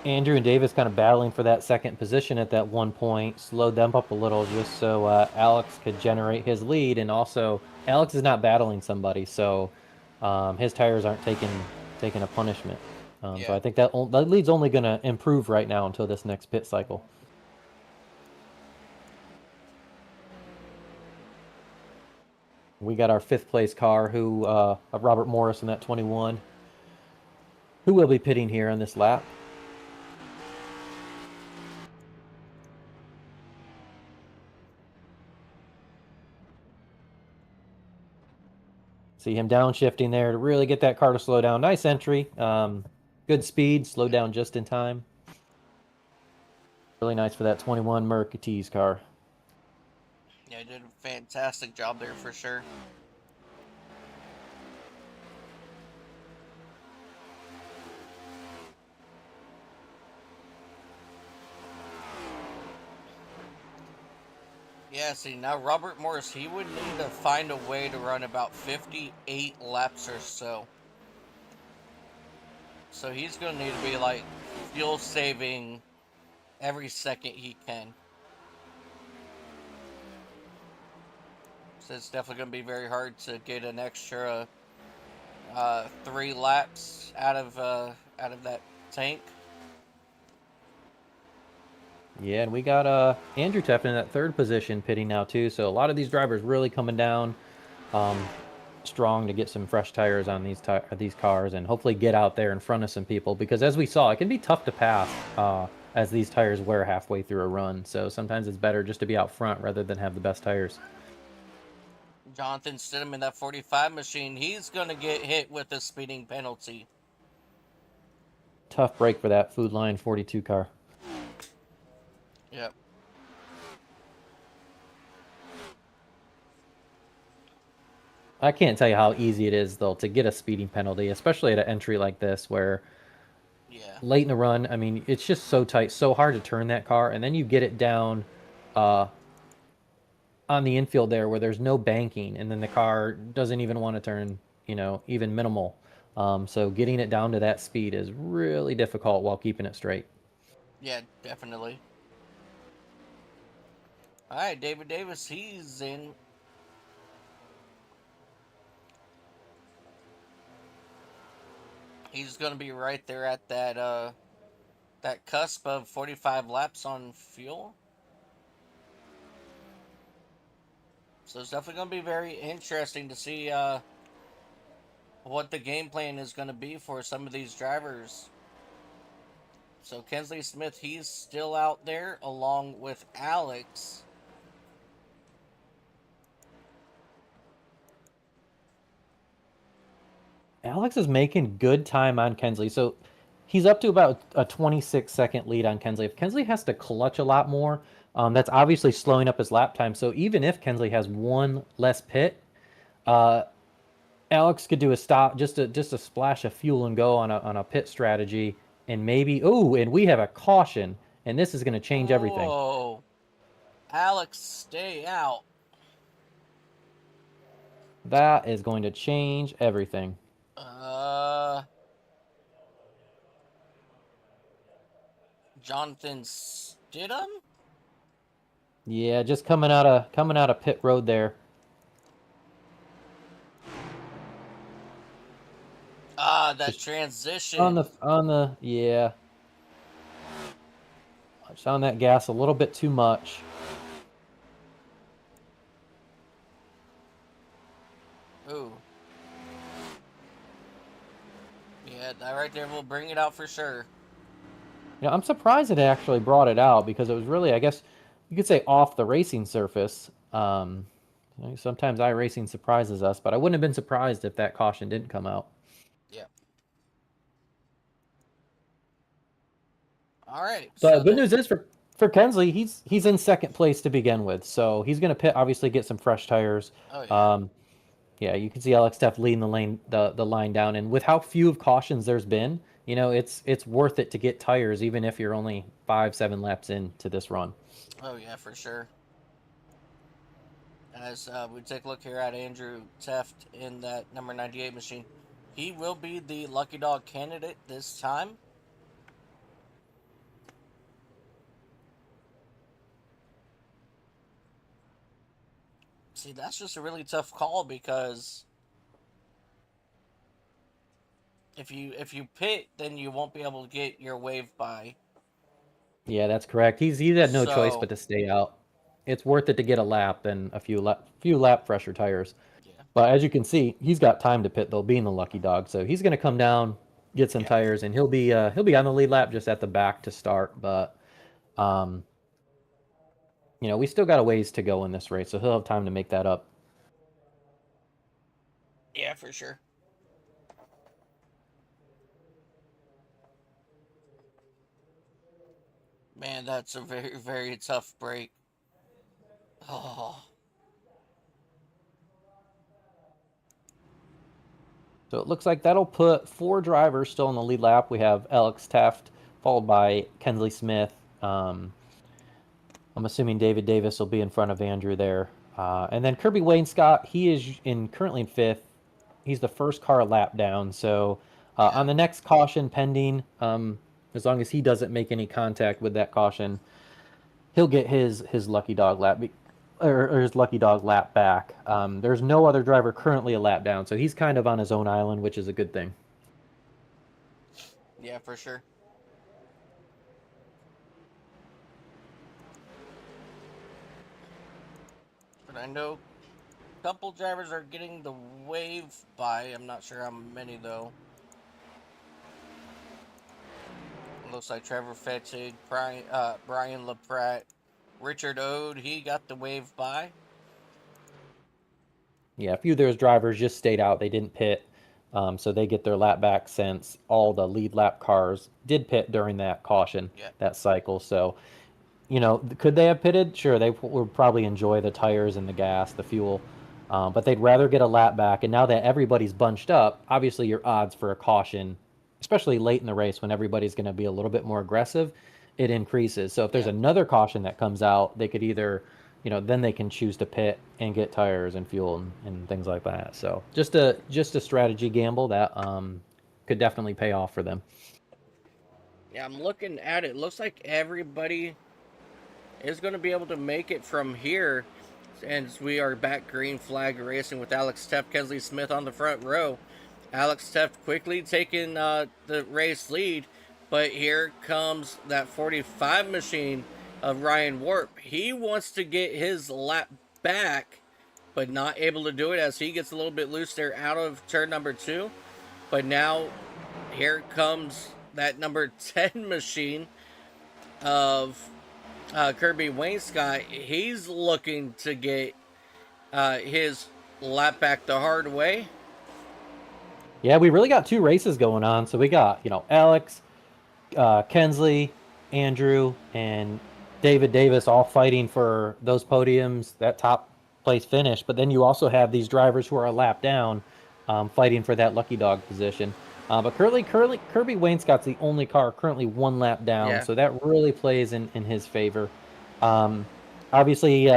Andrew and Davis kind of battling for that second position at that one point slowed them up a little just so Alex could generate his lead. And also, Alex is not battling somebody, so his tires aren't taking a punishment. So I think that lead's only going to improve right now until this next pit cycle. We got our 5th place car, who of Robert Morris in that 21, who will be pitting here on this lap. See him downshifting there to really get that car to slow down. Nice entry. Good speed, slowed down just in time. Really nice for that 21 Mercedes car. Yeah, he did a fantastic job there for sure. Yeah, see, now Robert Morris, he would need to find a way to run about 58 laps or so. So he's going to need to be, like, fuel saving every second he can. So it's definitely going to be very hard to get an extra 3 laps out of that tank. Yeah, and we got Andrew Teffin in that 3rd position pitting now too. So a lot of these drivers really coming down strong to get some fresh tires on these cars and hopefully get out there in front of some people, because as we saw, it can be tough to pass as these tires wear halfway through a run. So sometimes it's better just to be out front rather than have the best tires. Jonathan Stidham in that 45 machine, he's going to get hit with a speeding penalty. Tough break for that Food Line 42 car. Yep. I can't tell you how easy it is, though, to get a speeding penalty, especially at an entry like this where late in the run, I mean, it's just so tight, so hard to turn that car, and then you get it down on the infield there where there's no banking, and then the car doesn't even want to turn, even minimal. So getting it down to that speed is really difficult while keeping it straight. Yeah, definitely. All right, David Davis, he's in. He's going to be right there at that cusp of 45 laps on fuel. So it's definitely going to be very interesting to see what the game plan is going to be for some of these drivers. So Kensley Smith, he's still out there along with Alex. Alex is making good time on Kensley. So he's up to about a 26-second lead on Kensley. If Kensley has to clutch a lot more, that's obviously slowing up his lap time. So even if Kensley has one less pit, uh, Alex could do a stop, just a splash of fuel and go on a pit strategy, and maybe and we have a caution, and this is going to change everything. Whoa. Alex, stay out. That is going to change everything. Jonathan Stidham? Yeah, just coming out of pit road there. That Just transition. Yeah. Just on that gas a little bit too much. Ooh. Yeah, that right there will bring it out for sure. I'm surprised it actually brought it out because it was really, I guess, you could say off the racing surface. Sometimes iRacing surprises us, but I wouldn't have been surprised if that caution didn't come out. Yeah. All right. But good news is for Kensley, he's in second place to begin with, so he's going to pit, obviously get some fresh tires. Oh yeah. Yeah, you can see Alex Steff leading the line down, and with how few of cautions there's been, it's worth it to get tires even if you're only 5-7 laps into this run. Oh yeah, for sure. As we take a look here at Andrew Teft in that number 98 machine, he will be the lucky dog candidate this time. See, that's just a really tough call because if you pit, then you won't be able to get your wave by. Yeah, that's correct. He's had no choice So- but to stay out. It's worth it to get a lap and a few lap fresher tires. Yeah. But as you can see, he's got time to pit though, being the lucky dog. So he's going to come down, get some tires, and he'll be on the lead lap just at the back to start. But we still got a ways to go in this race, so he'll have time to make that up. Yeah, for sure. Man, that's a very, very tough break. Oh. So it looks like that'll put 4 drivers still in the lead lap. We have Alex Taft, followed by Kensley Smith. I'm assuming David Davis will be in front of Andrew there. And then Kirby Wainscott, he is currently in 5th. He's the first car a lap down. So on the next caution pending, as long as he doesn't make any contact with that caution, he'll get his lucky dog lap or his lucky dog lap back. There's no other driver currently a lap down, so he's kind of on his own island, which is a good thing. Yeah, for sure. But I know a couple drivers are getting the wave by. I'm not sure how many though. Looks like Trevor Fetzig, Brian LaPratt, Richard Ode, he got the wave by. Yeah, a few of those drivers just stayed out. They didn't pit, so they get their lap back since all the lead lap cars did pit during that caution, that cycle. So, could they have pitted? Sure, they would probably enjoy the tires and the gas, the fuel, but they'd rather get a lap back. And now that everybody's bunched up, obviously your odds for a caution, especially late in the race when everybody's going to be a little bit more aggressive, it increases. So if there's another caution that comes out, they could either, then they can choose to pit and get tires and fuel and things like that. So just a strategy gamble that could definitely pay off for them. Yeah, I'm looking at it. Looks like everybody is going to be able to make it from here. And we are back green flag racing with Alex Teff, Kensley Smith on the front row. Alex Teff quickly taking the race lead, but here comes that 45 machine of Ryan Warp. He wants to get his lap back but not able to do it as he gets a little bit loose there out of turn number 2. But now here comes that number 10 machine of Kirby Wainscott. He's looking to get his lap back the hard way. Yeah, we really got 2 races going on. So we got, Alex, Kensley, Andrew, and David Davis all fighting for those podiums, that top place finish. But then you also have these drivers who are a lap down, fighting for that lucky dog position. But Kirby Wainscott's the only car currently 1 lap down, Yeah. so that really plays in his favor. Obviously,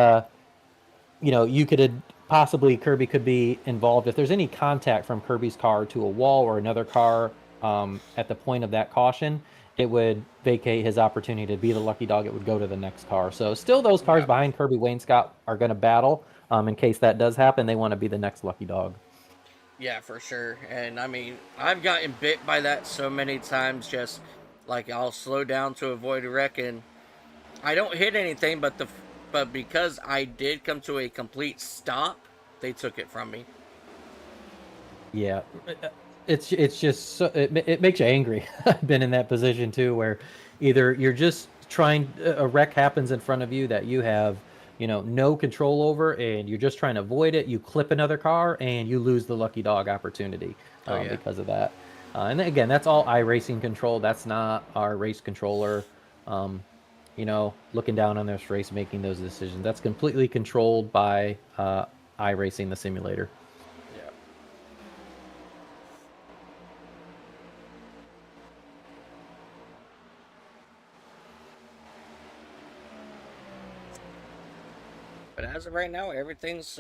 you could possibly Kirby could be involved if there's any contact from Kirby's car to a wall or another car at the point of that caution. It would vacate his opportunity to be the lucky dog. It would go to the next car. So still those cars behind Kirby Wainscott are going to battle. In case that does happen, they want to be the next lucky dog. Yeah, for sure. And I mean, I've gotten bit by that so many times, just like I'll slow down to avoid a wreck, and I don't hit anything, but because I did come to a complete stop, they took it from me. Yeah, it's just it makes you angry. I've been in that position too, where either you're just trying, a wreck happens in front of you that you have no control over, and you're just trying to avoid it. You clip another car and you lose the lucky dog opportunity because of that. And again, that's all iRacing control. That's not our race controller. Looking down on this race, making those decisions. That's completely controlled by iRacing, the simulator. Yeah. But as of right now, everything's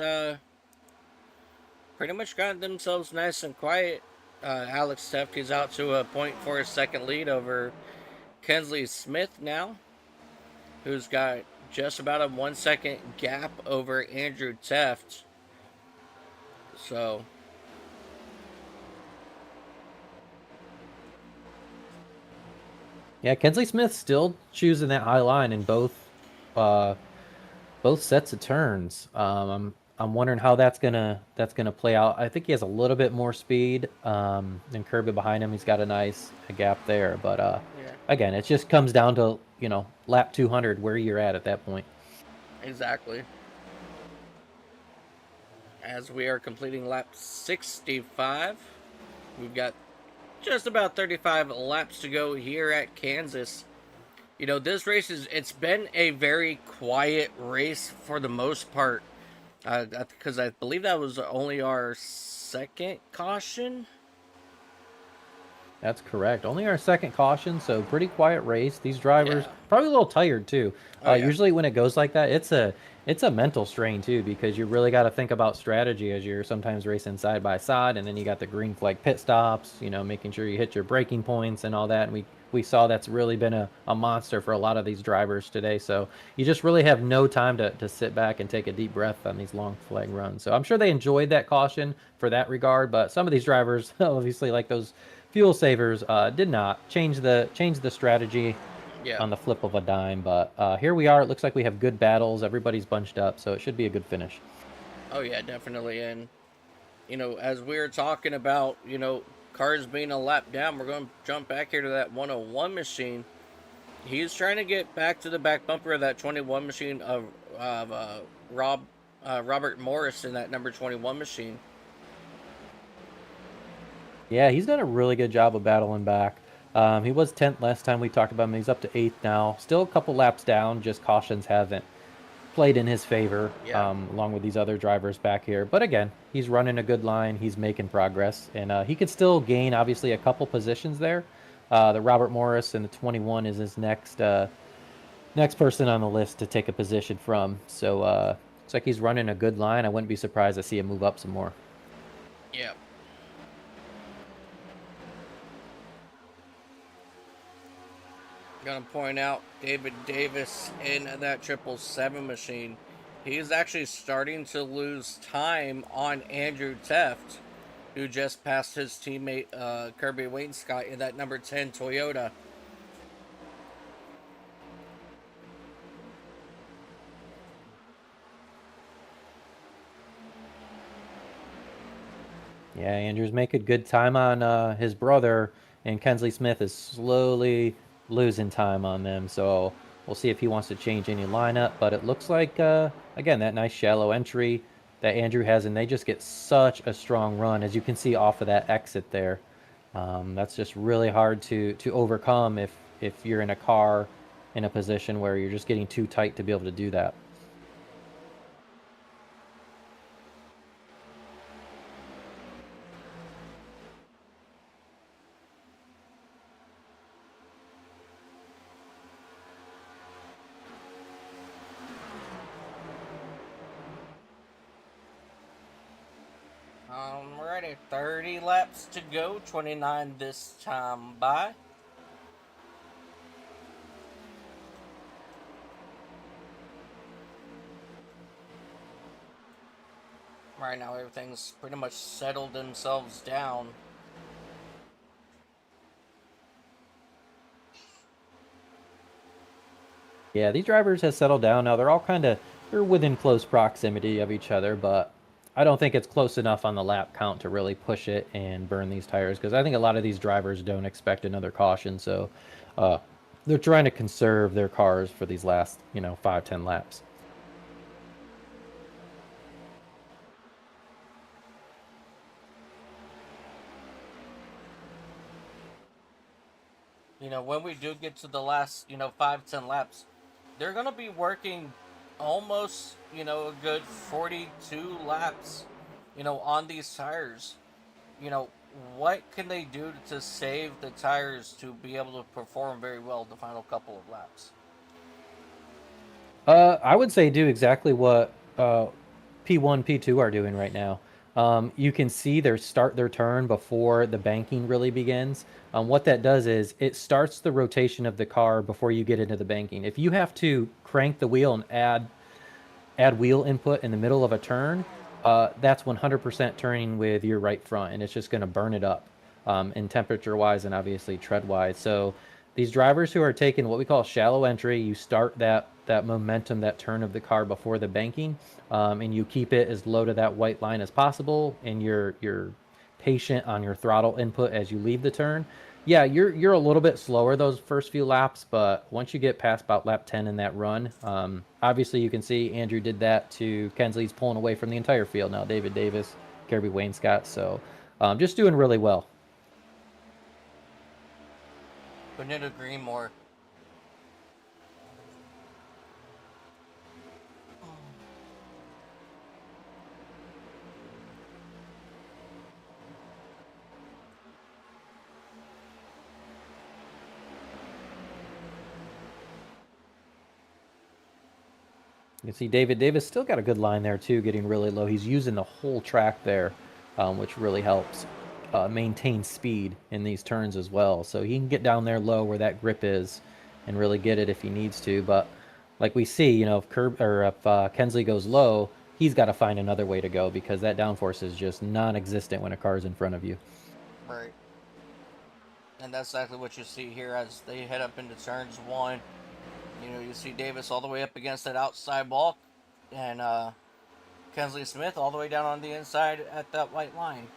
pretty much got themselves nice and quiet. Alex Tefke's out to a 0.4 second lead over Kensley Smith now, who's got just about a 1 second gap over Andrew Teft. So Yeah, Kensley Smith still choosing that high line in both sets of turns. I'm wondering how that's gonna play out. I think he has a little bit more speed than Kirby behind him. He's got a nice gap there, but yeah, again, it just comes down to lap 200 where you're at that point. exactly. As we are completing lap 65, we've got just about 35 laps to go here at Kansas. This race it's been a very quiet race for the most part. Because I believe that was only our second caution. That's correct. Only our second caution, so pretty quiet race. These drivers probably a little tired too. Oh, yeah. Usually when it goes like that, it's a mental strain too, because you really got to think about strategy as you're sometimes racing side by side, and then you got the green flag pit stops. Making sure you hit your braking points and all that. And we saw that's really been a monster for a lot of these drivers today. So you just really have no time to sit back and take a deep breath on these long flag runs. So I'm sure they enjoyed that caution for that regard, but some of these drivers, obviously like those fuel savers, did not change the strategy on the flip of a dime. But here we are. It looks like we have good battles. Everybody's bunched up, so it should be a good finish. Oh yeah, definitely. And as we were talking about, cars being a lap down, we're going to jump back here to that 101 machine. He's trying to get back to the back bumper of that 21 machine of Robert Morris in that number 21 machine. Yeah, he's done a really good job of battling back. He was 10th last time we talked about him. He's up to 8th now. Still a couple laps down. Just cautions haven't played in his favor, along with these other drivers back here. But again, he's running a good line. He's making progress. And he could still gain, obviously, a couple positions there. The Robert Morris and the 21 is his next person on the list to take a position from. So looks like he's running a good line. I wouldn't be surprised to see him move up some more. Yeah. Gonna point out David Davis in that 777 machine. He's actually starting to lose time on Andrew Teft, who just passed his teammate Kirby Wainscott in that number 10 Toyota. Yeah, Andrew's making good time on his brother, and Kensley Smith is slowly losing time on them. So we'll see if he wants to change any lineup. But it looks like, again, that nice shallow entry that Andrew has, and they just get such a strong run, as you can see off of that exit there. That's just really hard to overcome if you're in a car in a position where you're just getting too tight to be able to do that. Alrighty, 30 laps to go, 29 this time by. Right now, everything's pretty much settled themselves down. Yeah, these drivers have settled down now. They're all they're within close proximity of each other, but I don't think it's close enough on the lap count to really push it and burn these tires, because I think a lot of these drivers don't expect another caution, so uh, they're trying to conserve their cars for these last 5-10 laps. When we do get to the last 5-10 laps, they're gonna be working almost a good 42 laps on these tires. you know, what can they do to save the tires to be able to perform very well the final couple of laps? I would say do exactly what P1, P2 are doing right now. You can see start their turn before the banking really begins. What that does is it starts the rotation of the car before you get into the banking. If you have to crank the wheel and add wheel input in the middle of a turn, that's 100% turning with your right front, and it's just going to burn it up in temperature wise and obviously tread wise. So these drivers who are taking what we call shallow entry, you start that momentum, that turn of the car before the banking, and you keep it as low to that white line as possible, and you're patient on your throttle input as you leave the turn. Yeah, you're a little bit slower those first few laps, but once you get past about lap 10 in that run, obviously you can see Andrew did that to Kensley's pulling away from the entire field now. David Davis, Kirby Wainscott, so just doing really well. Couldn't agree more. You can see David Davis still got a good line there too, getting really low. He's using the whole track there, which really helps maintain speed in these turns as well. So he can get down there low where that grip is and really get it if he needs to. But like we see, if Kensley goes low, he's got to find another way to go because that downforce is just non-existent when a car's in front of you. Right. And that's exactly what you see here as they head up into turns one. You see Davis all the way up against that outside wall, and Kensley Smith all the way down on the inside at that white line.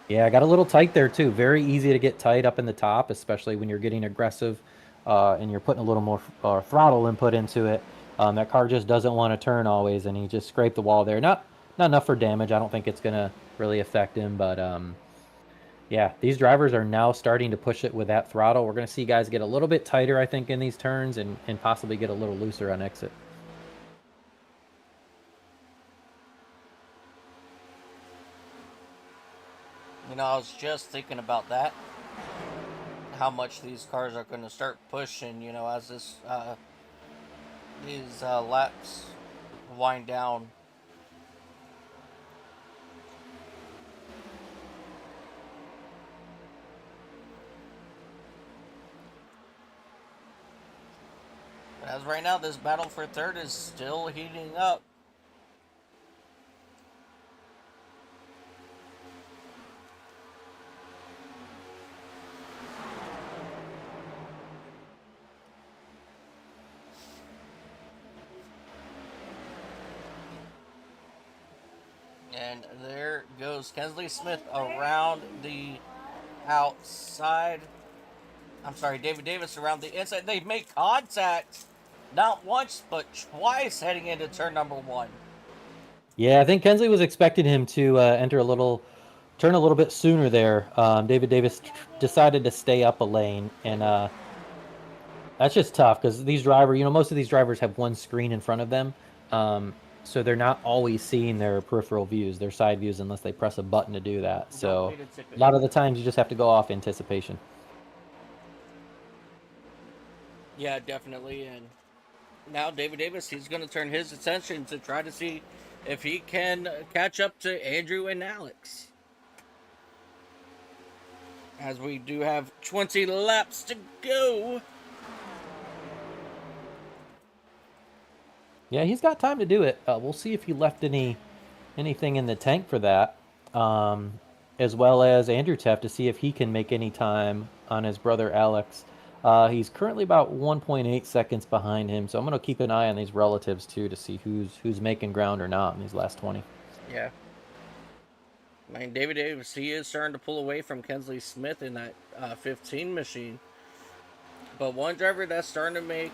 Yeah, I got a little tight there too. Very easy to get tight up in the top, especially when you're getting aggressive and you're putting a little more throttle input into it. That car just doesn't want to turn always, and he just scraped the wall there. Not enough for damage. I don't think it's gonna really affect him, but yeah, these drivers are now starting to push it with that throttle. We're gonna see guys get a little bit tighter, I think, in these turns, and possibly get a little looser on exit. I was just thinking about that. How much these cars are going to start pushing, as these laps wind down. But as right now, this battle for third is still heating up. And there goes Kensley Smith around the outside. I'm sorry, David Davis around the inside. They've made contact not once, but twice heading into turn number 1. Yeah, I think Kensley was expecting him to turn a little bit sooner there. David Davis decided to stay up a lane, and that's just tough because these drivers, most of these drivers have one screen in front of them, so they're not always seeing their peripheral views, their side views, unless they press a button to do that. So a lot of the times you just have to go off anticipation. Yeah, definitely. And now David Davis, he's going to turn his attention to try to see if he can catch up to Andrew and Alex. As we do have 20 laps to go. Yeah, he's got time to do it. We'll see if he left anything in the tank for that, as well as Andrew Teff to see if he can make any time on his brother Alex. He's currently about 1.8 seconds behind him, so I'm going to keep an eye on these relatives too to see who's making ground or not in these last 20. Yeah. I mean, David Davis, he is starting to pull away from Kensley Smith in that 15 machine. But one driver that's starting to make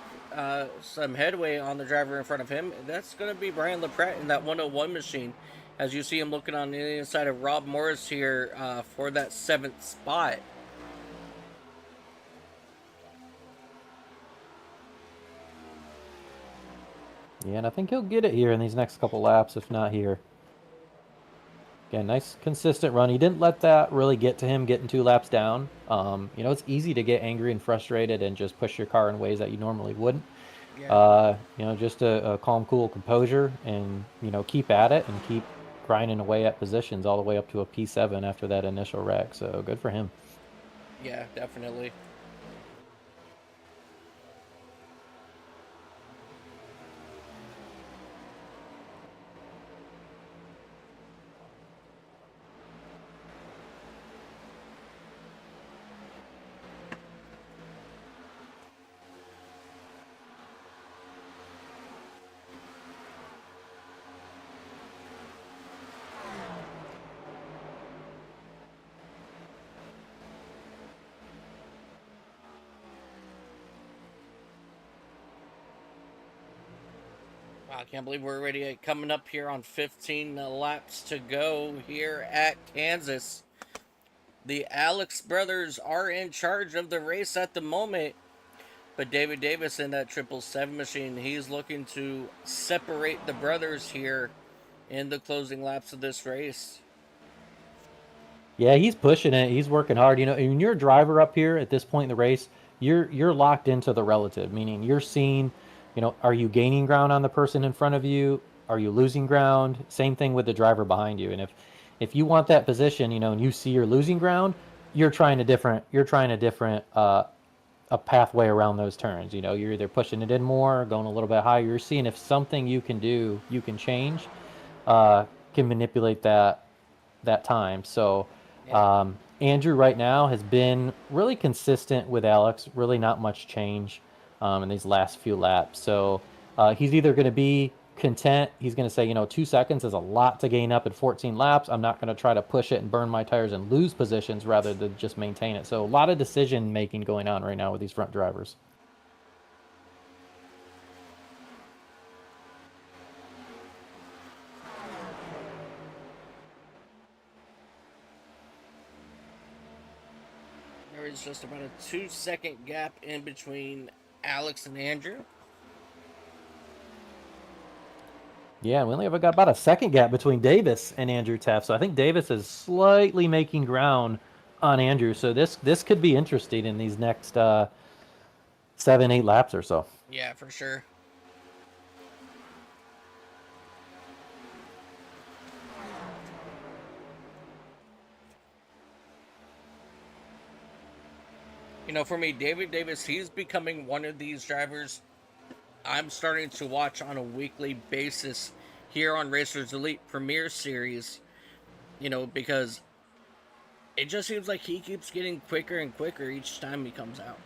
some headway on the driver in front of him, that's going to be Brian LaPrette in that 101 machine. As you see him looking on the inside of Rob Morris here for that 7th spot. Yeah, and I think he'll get it here in these next couple laps, if not here. Again, nice consistent run. He didn't let that really get to him getting 2 laps down. It's easy to get angry and frustrated and just push your car in ways that you normally wouldn't. Yeah. Just a calm, cool composure and, keep at it and keep grinding away at positions all the way up to a P7 after that initial wreck. So good for him. Yeah, definitely. I can't believe we're already coming up here on 15 laps to go here at Kansas. The Alex brothers are in charge of the race at the moment. But David Davis in that 777 machine, he's looking to separate the brothers here in the closing laps of this race. Yeah, he's pushing it. He's working hard. When you're a driver up here at this point in the race, you're locked into the relative, meaning you're seeing, are you gaining ground on the person in front of you? Are you losing ground? Same thing with the driver behind you. And if you want that position, and you see you're losing ground, you're trying a different a pathway around those turns. You're either pushing it in more, going a little bit higher. You're seeing if something you can do, you can change, can manipulate that time. So Andrew right now has been really consistent with Alex, really not much change in these last few laps. So he's either going to be content. He's going to say, 2 seconds is a lot to gain up in 14 laps. I'm not going to try to push it and burn my tires and lose positions rather than just maintain it. So a lot of decision making going on right now with these front drivers. There is just about a 2-second gap in between Alex and Andrew. Yeah, we only have got about a second gap between Davis and Andrew Teff. So I think Davis is slightly making ground on Andrew. So this could be interesting in these next 7-8 laps or so. Yeah, for sure. For me, David Davis, he's becoming one of these drivers I'm starting to watch on a weekly basis here on Racers Elite Premier Series, because it just seems like he keeps getting quicker and quicker each time he comes out.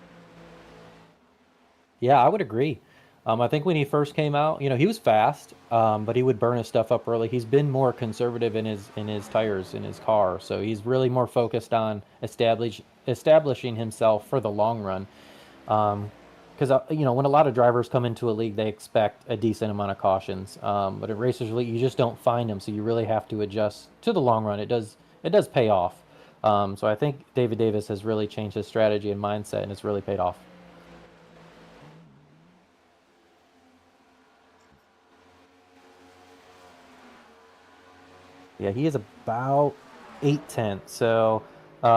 Yeah, I would agree. I think when he first came out, he was fast, but he would burn his stuff up early. He's been more conservative in his tires in his car, so he's really more focused on establishing himself for the long run. Because when a lot of drivers come into a league, they expect a decent amount of cautions, but at Racers League, you just don't find them, so you really have to adjust to the long run. It does pay off. So I think David Davis has really changed his strategy and mindset, and it's really paid off. Yeah, he is about 8 tenths, so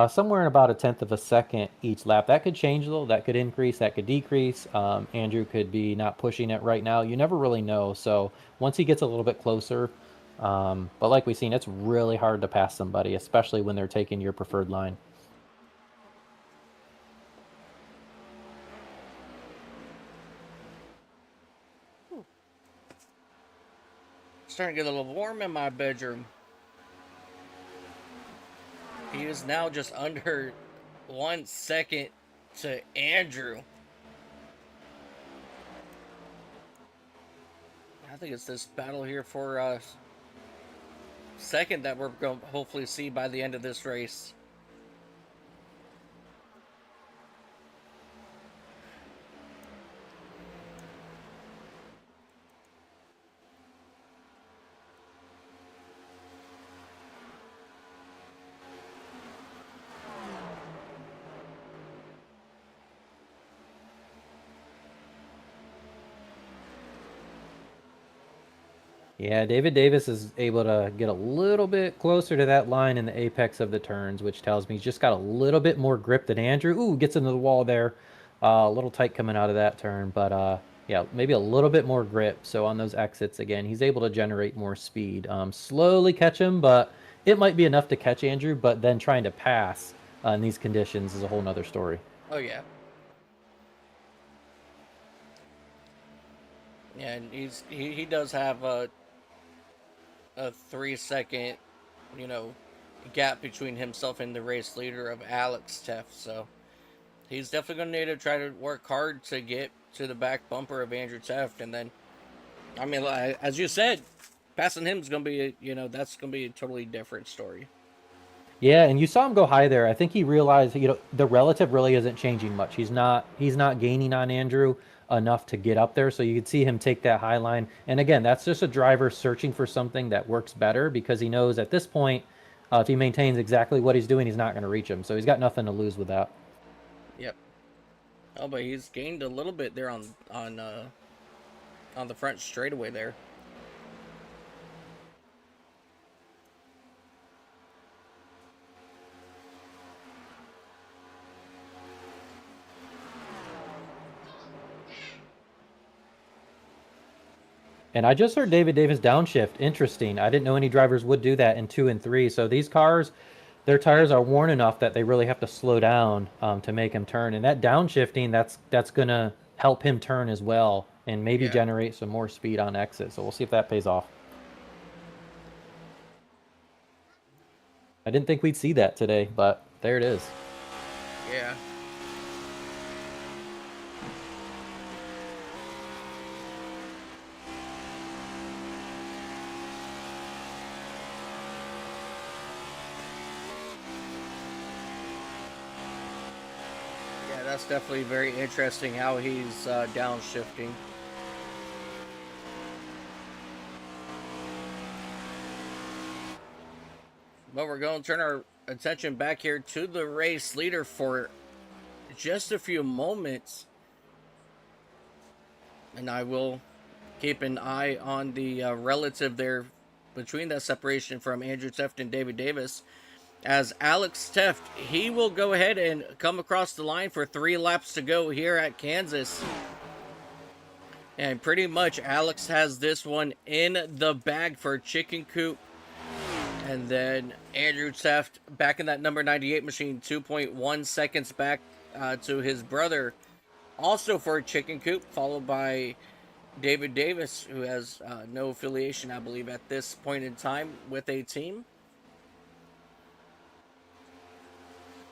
somewhere in about a tenth of a second each lap. That could change though. That could increase. That could decrease. Andrew could be not pushing it right now. You never really know. So once he gets a little bit closer, but like we've seen, it's really hard to pass somebody, especially when they're taking your preferred line. Starting to get a little warm in my bedroom. He is now just under 1 second to Andrew. I think it's this battle here for second that we're going to hopefully see by the end of this race. Yeah, David Davis is able to get a little bit closer to that line in the apex of the turns, which tells me he's just got a little bit more grip than Andrew. Ooh, gets into the wall there. A little tight coming out of that turn, but yeah, maybe a little bit more grip. So on those exits again, he's able to generate more speed. Slowly catch him, but it might be enough to catch Andrew, but then trying to pass in these conditions is a whole nother story. Oh, yeah. Yeah, and he does have a 3 second, gap between himself and the race leader of Alex Teff. So he's definitely going to need to try to work hard to get to the back bumper of Andrew Teff. And then, I mean, as you said, passing him is going to be, that's going to be a totally different story. Yeah, and you saw him go high there. I think he realized, the relative really isn't changing much. He's not gaining on Andrew enough to get up there. So you could see him take that high line. And again, that's just a driver searching for something that works better because he knows at this point, if he maintains exactly what he's doing, he's not going to reach him. So he's got nothing to lose with that. Yep. Oh, but he's gained a little bit there on the front straightaway there. And I just heard David Davis downshift. Interesting. I didn't know any drivers would do that in 2 and 3. So these cars, their tires are worn enough that they really have to slow down to make him turn. And that downshifting, that's going to help him turn as well and maybe generate some more speed on exit. So we'll see if that pays off. I didn't think we'd see that today, but there it is. Yeah. That's definitely very interesting how he's downshifting. But we're going to turn our attention back here to the race leader for just a few moments. And I will keep an eye on the relative there between that separation from Andrew Teft and David Davis. As Alex Teft, he will go ahead and come across the line for 3 laps to go here at Kansas. And pretty much Alex has this one in the bag for Chicken Coop. And then Andrew Teft back in that number 98 machine, 2.1 seconds back to his brother. Also for Chicken Coop, followed by David Davis, who has no affiliation, I believe, at this point in time with a team.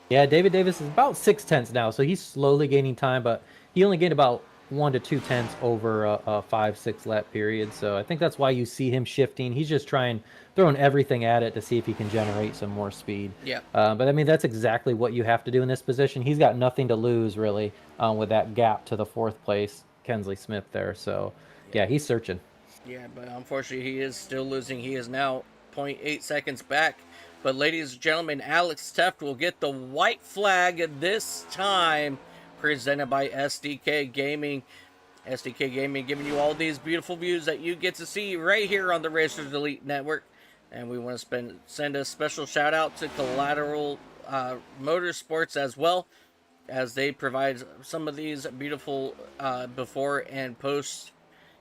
Yeah, David Davis is about 6 tenths now, so he's slowly gaining time, but he only gained about 1 to 2 tenths over a 5-6 lap period. So I think that's why you see him shifting. He's just throwing everything at it to see if he can generate some more speed. Yeah. But I mean, that's exactly what you have to do in this position. He's got nothing to lose really with that gap to the 4th place Kensley Smith there. So yeah, he's searching. Yeah, but unfortunately, he is still losing. He is now 0.8 seconds back. But ladies and gentlemen, Alex Teft will get the white flag this time, presented by SDK Gaming. SDK Gaming giving you all these beautiful views that you get to see right here on the Racers Elite Network. And we want to send a special shout out to Collateral Motorsports as well, as they provide some of these beautiful before and post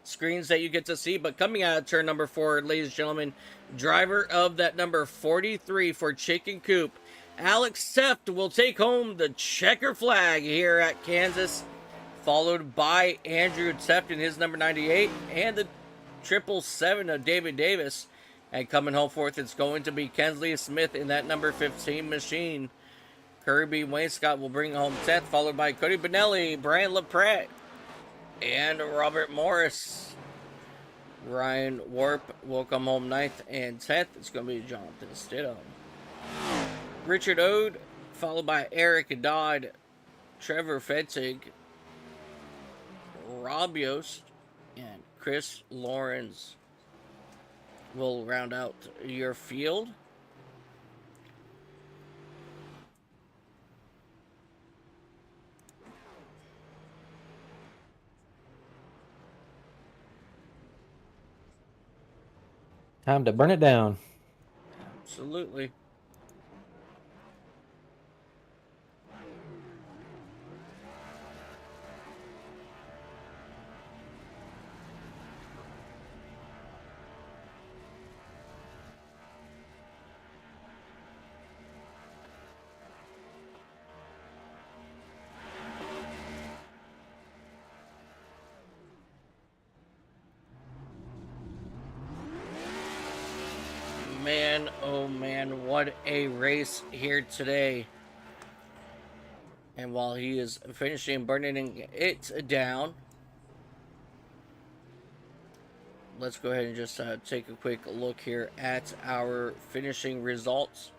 screens that you get to see. But coming out of turn number 4, ladies and gentlemen, driver of that number 43 for Chicken Coop, Alex Teft, will take home the checker flag here at Kansas, followed by Andrew Teft in his number 98 and the 777 of David Davis. And coming home fourth, it's going to be Kensley Smith in that number 15 machine. Kirby Wainscott will bring home 10th, followed by Cody Benelli, Brian LaPrette, and Robert Morris. Ryan Warp will come home 9th, and 10th it's going to be Jonathan Stidham. Richard Ode, followed by Eric Dodd, Trevor Fetzig, Rob Yost, and Chris Lawrence will round out your field. Time to burn it down. Absolutely. Man, oh man, what a race here today. And while he is finishing burning it down, let's go ahead and just take a quick look here at our finishing results.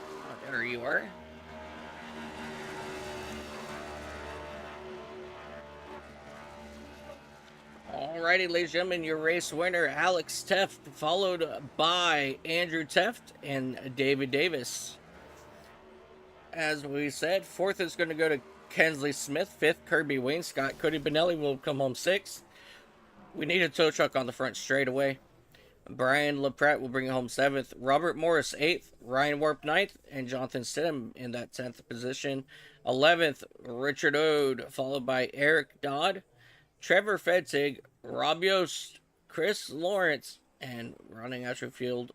Oh, there you are. Alrighty, ladies and gentlemen, your race winner, Alex Teft, followed by Andrew Teft and David Davis. As we said, fourth is going to go to Kensley Smith. Fifth, Kirby Wainscott. Cody Benelli will come home 6th. We need a tow truck on the front straightaway. Brian LaPrette will bring it home 7th. Robert Morris 8th. Ryan Warp 9th. And Jonathan Stidham in that 10th position. 11th, Richard Ode, followed by Eric Dodd, Trevor Fetzig, Rob Yost, Chris Lawrence, and running out your field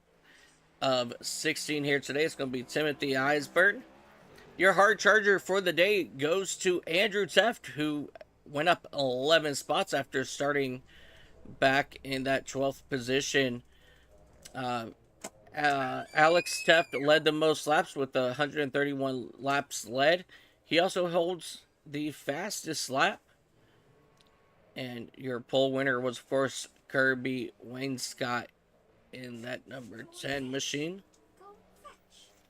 of 16 here today, it's going to be Timothy Eisberg. Your hard charger for the day goes to Andrew Teft, who went up 11 spots after starting back in that 12th position. Alex Teft led the most laps with 131 laps led. He also holds the fastest lap. And your pole winner was, of course, Kirby Wainscott in that number 10 machine.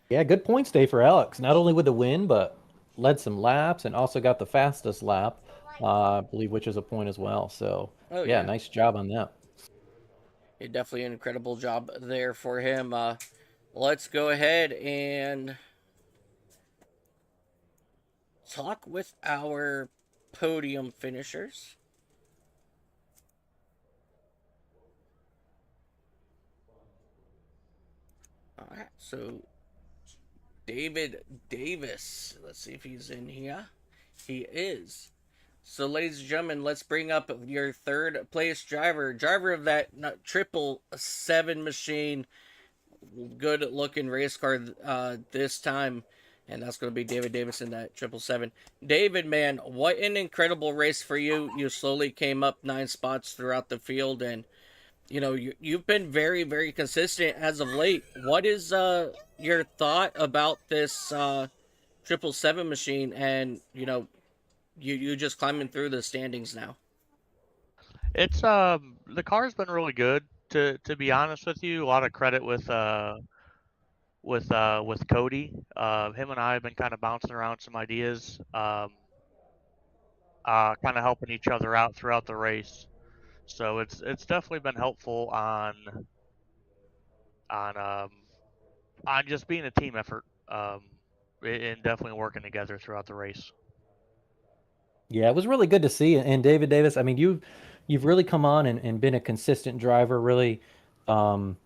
Yeah, good points day for Alex. Not only with the win, but led some laps and also got the fastest lap, I believe, which is a point as well. So, yeah, nice job on that. Yeah, definitely an incredible job there for him. Let's go ahead and talk with our podium finishers. All right, so David Davis. Let's see if he's in here. He is. So, ladies and gentlemen, let's bring up your third place driver. Driver of that 777 machine. Good looking race car this time. And that's going to be David Davis in that 777. David, man, what an incredible race for you. You slowly came up 9 spots throughout the field, and you know, you've been very, very consistent as of late. What is your thought about this 777 machine, and you just climbing through the standings now. It's the car's been really good to be honest with you. A lot of credit with Cody. Him and I have been kind of bouncing around some ideas, kind of helping each other out throughout the race. So it's definitely been helpful on um, on just being a team effort, and definitely working together throughout the race. Yeah, it was really good to see. And David Davis, I mean, you've really come on and been a consistent driver, really, um,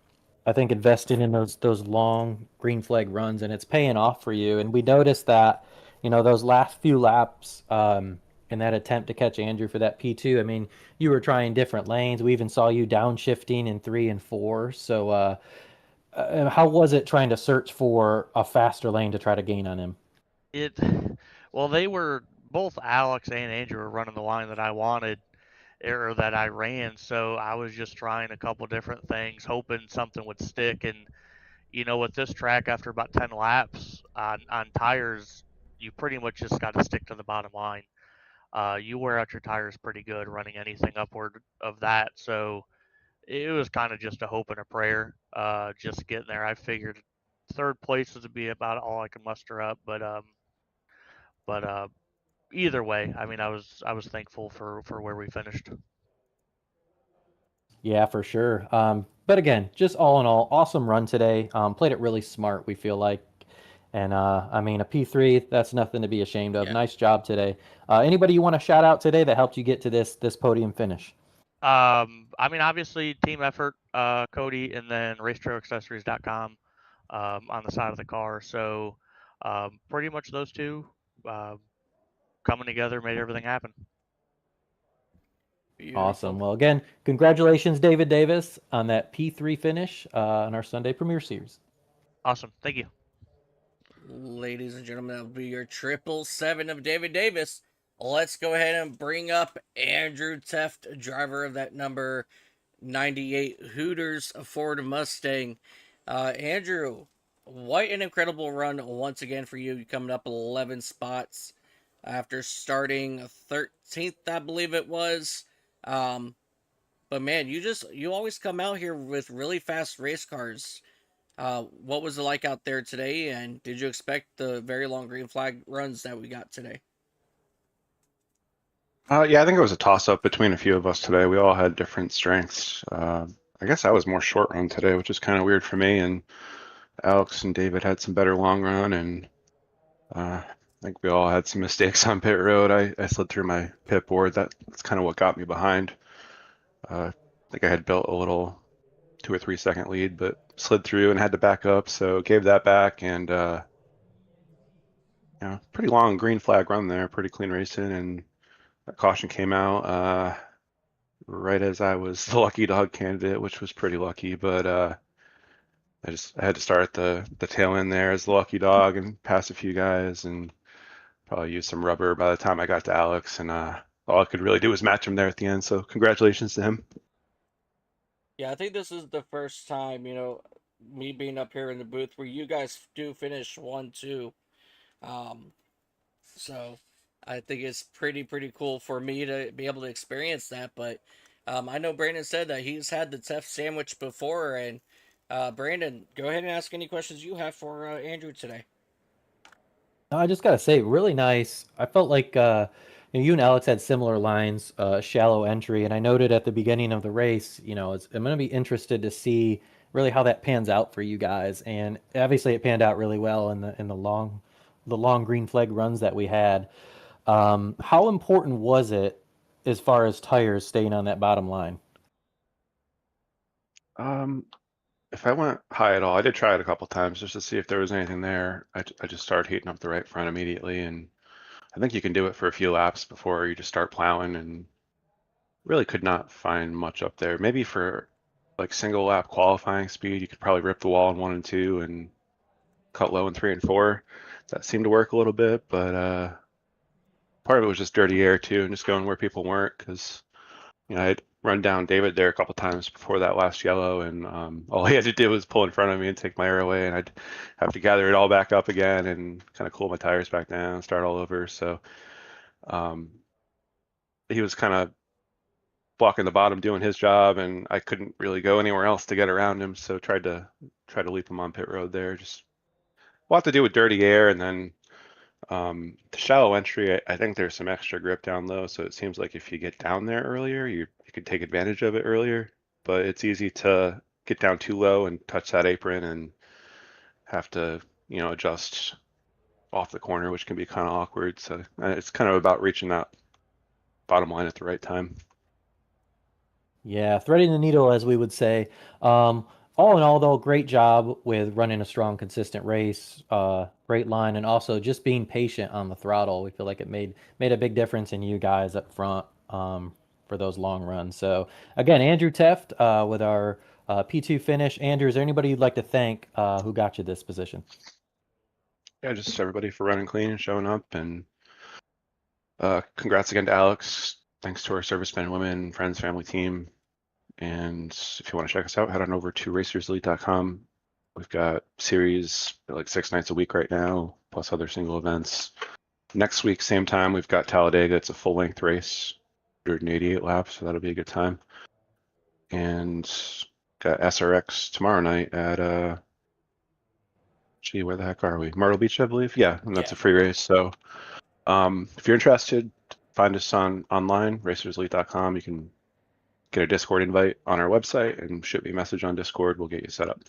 I think investing in those long green flag runs, and it's paying off for you. And we noticed that, those last few laps, in that attempt to catch Andrew for that P2. I mean, you were trying different lanes. We even saw you downshifting in 3 and 4. So, how was it trying to search for a faster lane to try to gain on him? It well, they were both Alex and Andrew were running the line that I wanted or that I ran, so I was just trying a couple different things, hoping something would stick. And with this track, after about 10 laps on tires, you pretty much just got to stick to the bottom line. You wear out your tires pretty good running anything upward of that, so it was kind of just a hope and a prayer, just getting there. I figured third place would be about all I could muster up, but either way, I mean, I was thankful for where we finished. Yeah, for sure. But again, just all in all, awesome run today. Played it really smart, we feel like. And I mean, a P3, that's nothing to be ashamed of. Yeah. Nice job today. Anybody you want to shout out today that helped you get to this podium finish? I mean, obviously, team effort, Cody, and then racetrailaccessories.com on the side of the car. So pretty much those two uh, coming together made everything happen. Awesome. Beautiful. Well, again, congratulations, David Davis, on that P3 finish on our Sunday Premiere Series. Awesome. Thank you. Ladies and gentlemen, that will be your 777 of David Davis. Let's go ahead and bring up Andrew Teft, driver of that number 98 Hooters Ford Mustang. Andrew, what an incredible run once again for you. You're coming up 11 spots after starting 13th, I believe it was. But man, you always come out here with really fast race cars. What was it like out there today, and did you expect the very long green flag runs that we got today? Yeah, I think it was a toss-up between a few of us today. We all had different strengths. I guess I was more short run today, which is kind of weird for me. And Alex and David had some better long run, and I think we all had some mistakes on pit road. I slid through my pit board. That's kind of what got me behind. I think I had built a little 2 or 3 second lead, but slid through and had to back up, so gave that back. And pretty long green flag run there, pretty clean racing, and that caution came out right as I was the lucky dog candidate, which was pretty lucky. But I had to start at the tail end there as the lucky dog and pass a few guys, and probably use some rubber by the time I got to Alex. And all I could really do was match him there at the end. So congratulations to him. Yeah, I think this is the first time, me being up here in the booth where you guys do finish 1-2. Um, so I think it's pretty cool for me to be able to experience that. But I know Brandon said that he's had the Tef sandwich before. And Brandon, go ahead and ask any questions you have for Andrew today. No, I just gotta say, really nice. I felt like you and Alex had similar lines, shallow entry, and I noted at the beginning of the race, I'm gonna be interested to see really how that pans out for you guys. And obviously, it panned out really well in the long green flag runs that we had. How important was it as far as tires staying on that bottom line? If I went high at all, I did try it a couple times just to see if there was anything there. I just started heating up the right front immediately, and I think you can do it for a few laps before you just start plowing, and really could not find much up there. Maybe for like single lap qualifying speed, you could probably rip the wall in 1 and 2 and cut low in 3 and 4. That seemed to work a little bit, but part of it was just dirty air too, and just going where people weren't, because run down David there a couple times before that last yellow, and all he had to do was pull in front of me and take my air away, and I'd have to gather it all back up again and kind of cool my tires back down, start all over. So um, he was kind of blocking the bottom, doing his job, and I couldn't really go anywhere else to get around him. So tried to leap him on pit road there. Just a lot to do with dirty air, and then the shallow entry. I think there's some extra grip down low, so it seems like if you get down there earlier, you could take advantage of it earlier. But it's easy to get down too low and touch that apron and have to, adjust off the corner, which can be kind of awkward. So it's kind of about reaching that bottom line at the right time. Yeah, threading the needle, as we would say. All in all, though, great job with running a strong, consistent race. Great line, and also just being patient on the throttle. We feel like it made a big difference in you guys up front for those long runs. So again, Andrew Teft with our P2 finish. Andrew, is there anybody you'd like to thank who got you this position? Yeah, just everybody for running clean and showing up, and congrats again to Alex. Thanks to our servicemen, women, friends, family, team. And if you want to check us out, head on over to racerselite.com. We've got series like 6 nights a week right now, plus other single events. Next week, same time, we've got Talladega. It's a full-length race, 188 laps, so that'll be a good time. And got SRX tomorrow night at where the heck are we? Myrtle Beach, I believe. Yeah, and that's a free race. So if you're interested, find us online, racerselite.com. You can get a Discord invite on our website and shoot me a message on Discord. We'll get you set up.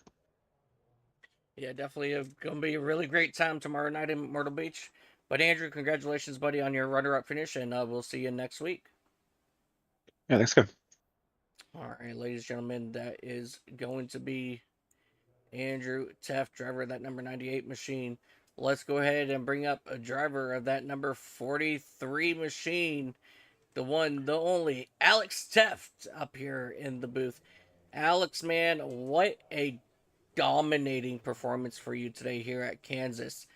Yeah, definitely going to be a really great time tomorrow night in Myrtle Beach. But Andrew, congratulations, buddy, on your runner-up finish, and we'll see you next week. Yeah, thanks, guys. All right, ladies and gentlemen, that is going to be Andrew Teft, driver of that number 98 machine. Let's go ahead and bring up a driver of that number 43 machine. The one, the only, Alex Teft up here in the booth. Alex, man, what a dominating performance for you today here at Kansas.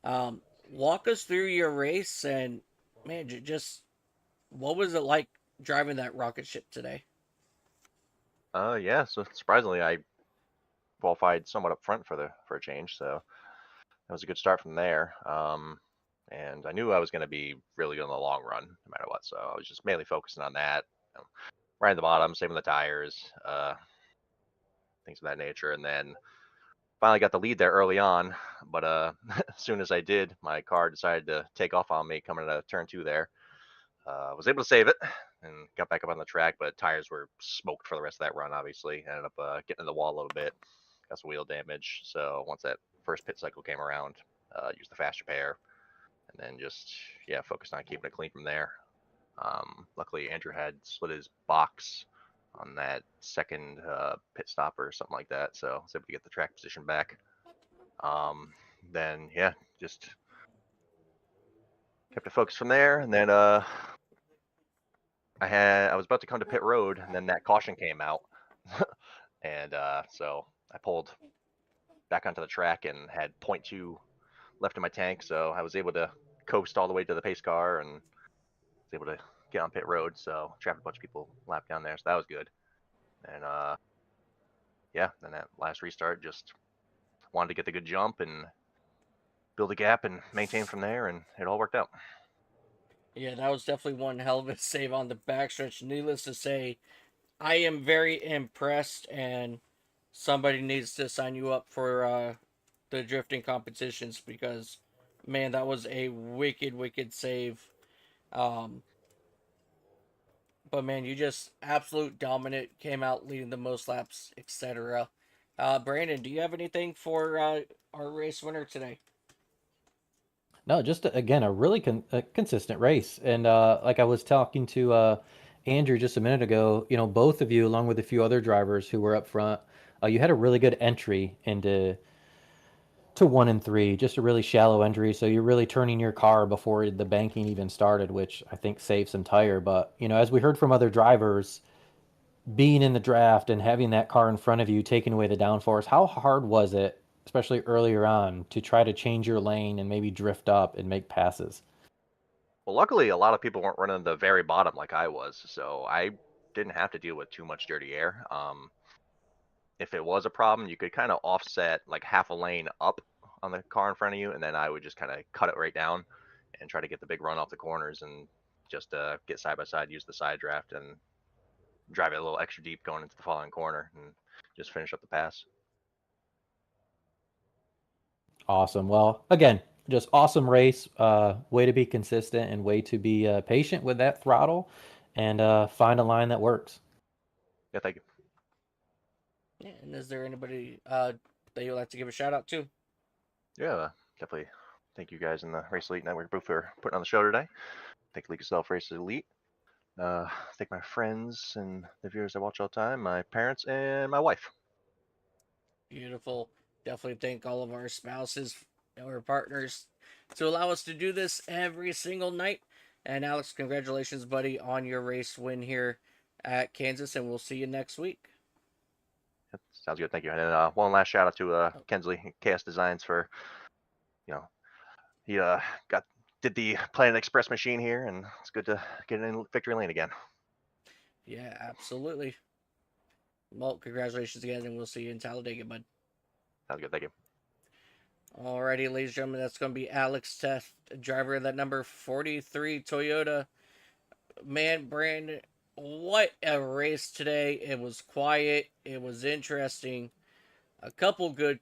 Walk us through your race and, man, just what was it like driving that rocket ship today? Yeah. So surprisingly, I qualified somewhat up front for a change, so that was a good start from there. And I knew I was going to be really good in the long run, no matter what. So I was just mainly focusing on that, right at the bottom, saving the tires, things of that nature, and then finally got the lead there early on. But as soon as I did, my car decided to take off on me coming to turn 2 there. Was able to save it and got back up on the track, but tires were smoked for the rest of that run. Obviously, ended up getting in the wall a little bit, got some wheel damage. So once that first pit cycle came around, used the fast repair, and then just focused on keeping it clean from there. Luckily, Andrew had split his box on that second pit stop or something like that, so I was able to get the track position back. Then just kept it focused from there, and then I was about to come to pit road, and then that caution came out, and so I pulled back onto the track and had 0.2 left in my tank, so I was able to coast all the way to the pace car and was able to get on pit road. So trapped a bunch of people lap down there, so that was good. And then that last restart, just wanted to get the good jump and build a gap and maintain from there, and it all worked out. Yeah, that was definitely one hell of a save on the backstretch. Needless to say, I am very impressed, and somebody needs to sign you up for the drifting competitions because, man, that was a wicked, wicked save. But man, you just absolute dominant, came out leading the most laps, etc. Brandon, do you have anything for our race winner today? No, just again a really consistent race, and like I was talking to Andrew just a minute ago, both of you, along with a few other drivers who were up front, you had a really good entry into 1 and 3, just a really shallow entry. So you're really turning your car before the banking even started, which I think saved some tire. But as we heard from other drivers, being in the draft and having that car in front of you taking away the downforce, how hard was it, especially earlier on, to try to change your lane and maybe drift up and make passes? Well, luckily, a lot of people weren't running the very bottom like I was, so I didn't have to deal with too much dirty air. If it was a problem, you could kind of offset like half a lane up on the car in front of you, and then I would just kind of cut it right down and try to get the big run off the corners and just get side by side, use the side draft, and drive it a little extra deep going into the following corner and just finish up the pass. Awesome. Well, again, just awesome race. Way to be consistent and way to be patient with that throttle and find a line that works. Yeah, thank you. Yeah, and is there anybody that you'd like to give a shout out to? Yeah, definitely. Thank you guys in the Race Elite Network booth for putting on the show today. Thank League Yourself Race Elite. Thank my friends and the viewers I watch all the time, my parents, and my wife. Beautiful. Definitely thank all of our spouses or partners to allow us to do this every single night. And Alex, congratulations, buddy, on your race win here at Kansas, and we'll see you next week. Yep, sounds good. Thank you. And then one last shout out to Kensley Chaos Designs for, he did the Planet Express machine here, and it's good to get in victory lane again. Yeah, absolutely. Well, congratulations again, and we'll see you in Talladega, bud. Sounds good. Thank you. Alrighty, ladies and gentlemen, that's going to be Alex Teft, driver of that number 43 Toyota. Man, Brandon, what a race today. It was quiet. It was interesting. A couple good,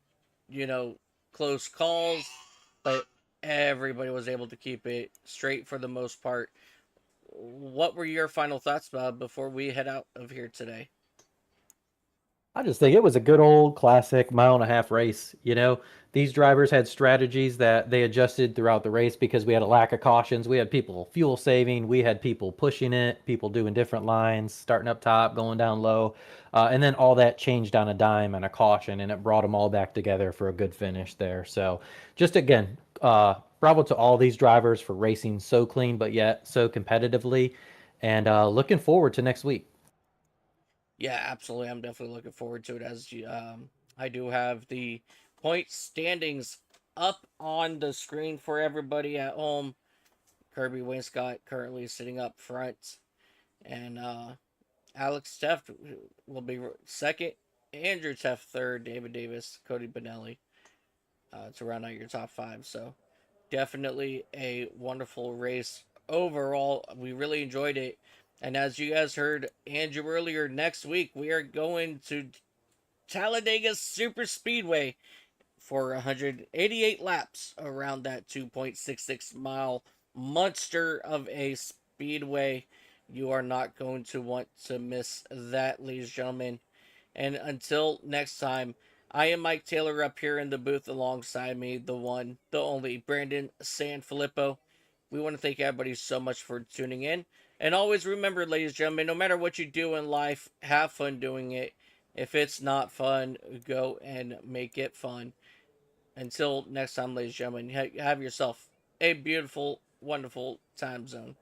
close calls, but everybody was able to keep it straight for the most part. What were your final thoughts, Bob, before we head out of here today? I just think it was a good old classic mile-and-a-half race. These drivers had strategies that they adjusted throughout the race because we had a lack of cautions. We had people fuel saving. We had people pushing it, people doing different lines, starting up top, going down low. And then all that changed on a dime and a caution, and it brought them all back together for a good finish there. So just again, bravo to all these drivers for racing so clean, but yet so competitively. And looking forward to next week. Yeah, absolutely. I'm definitely looking forward to it. As I do have the point standings up on the screen for everybody at home. Kirby Wainscott currently sitting up front, and Alex Teft will be second. Andrew Teft third. David Davis, Cody Benelli to round out your top five. So definitely a wonderful race overall. We really enjoyed it. And as you guys heard Andrew earlier, next week we are going to Talladega Super Speedway for 188 laps around that 2.66 mile monster of a speedway. You are not going to want to miss that, ladies and gentlemen. And until next time, I am Mike Taylor up here in the booth alongside me, the one, the only, Brandon Sanfilippo. We want to thank everybody so much for tuning in. And always remember, ladies and gentlemen, no matter what you do in life, have fun doing it. If it's not fun, go and make it fun. Until next time, ladies and gentlemen, have yourself a beautiful, wonderful time zone.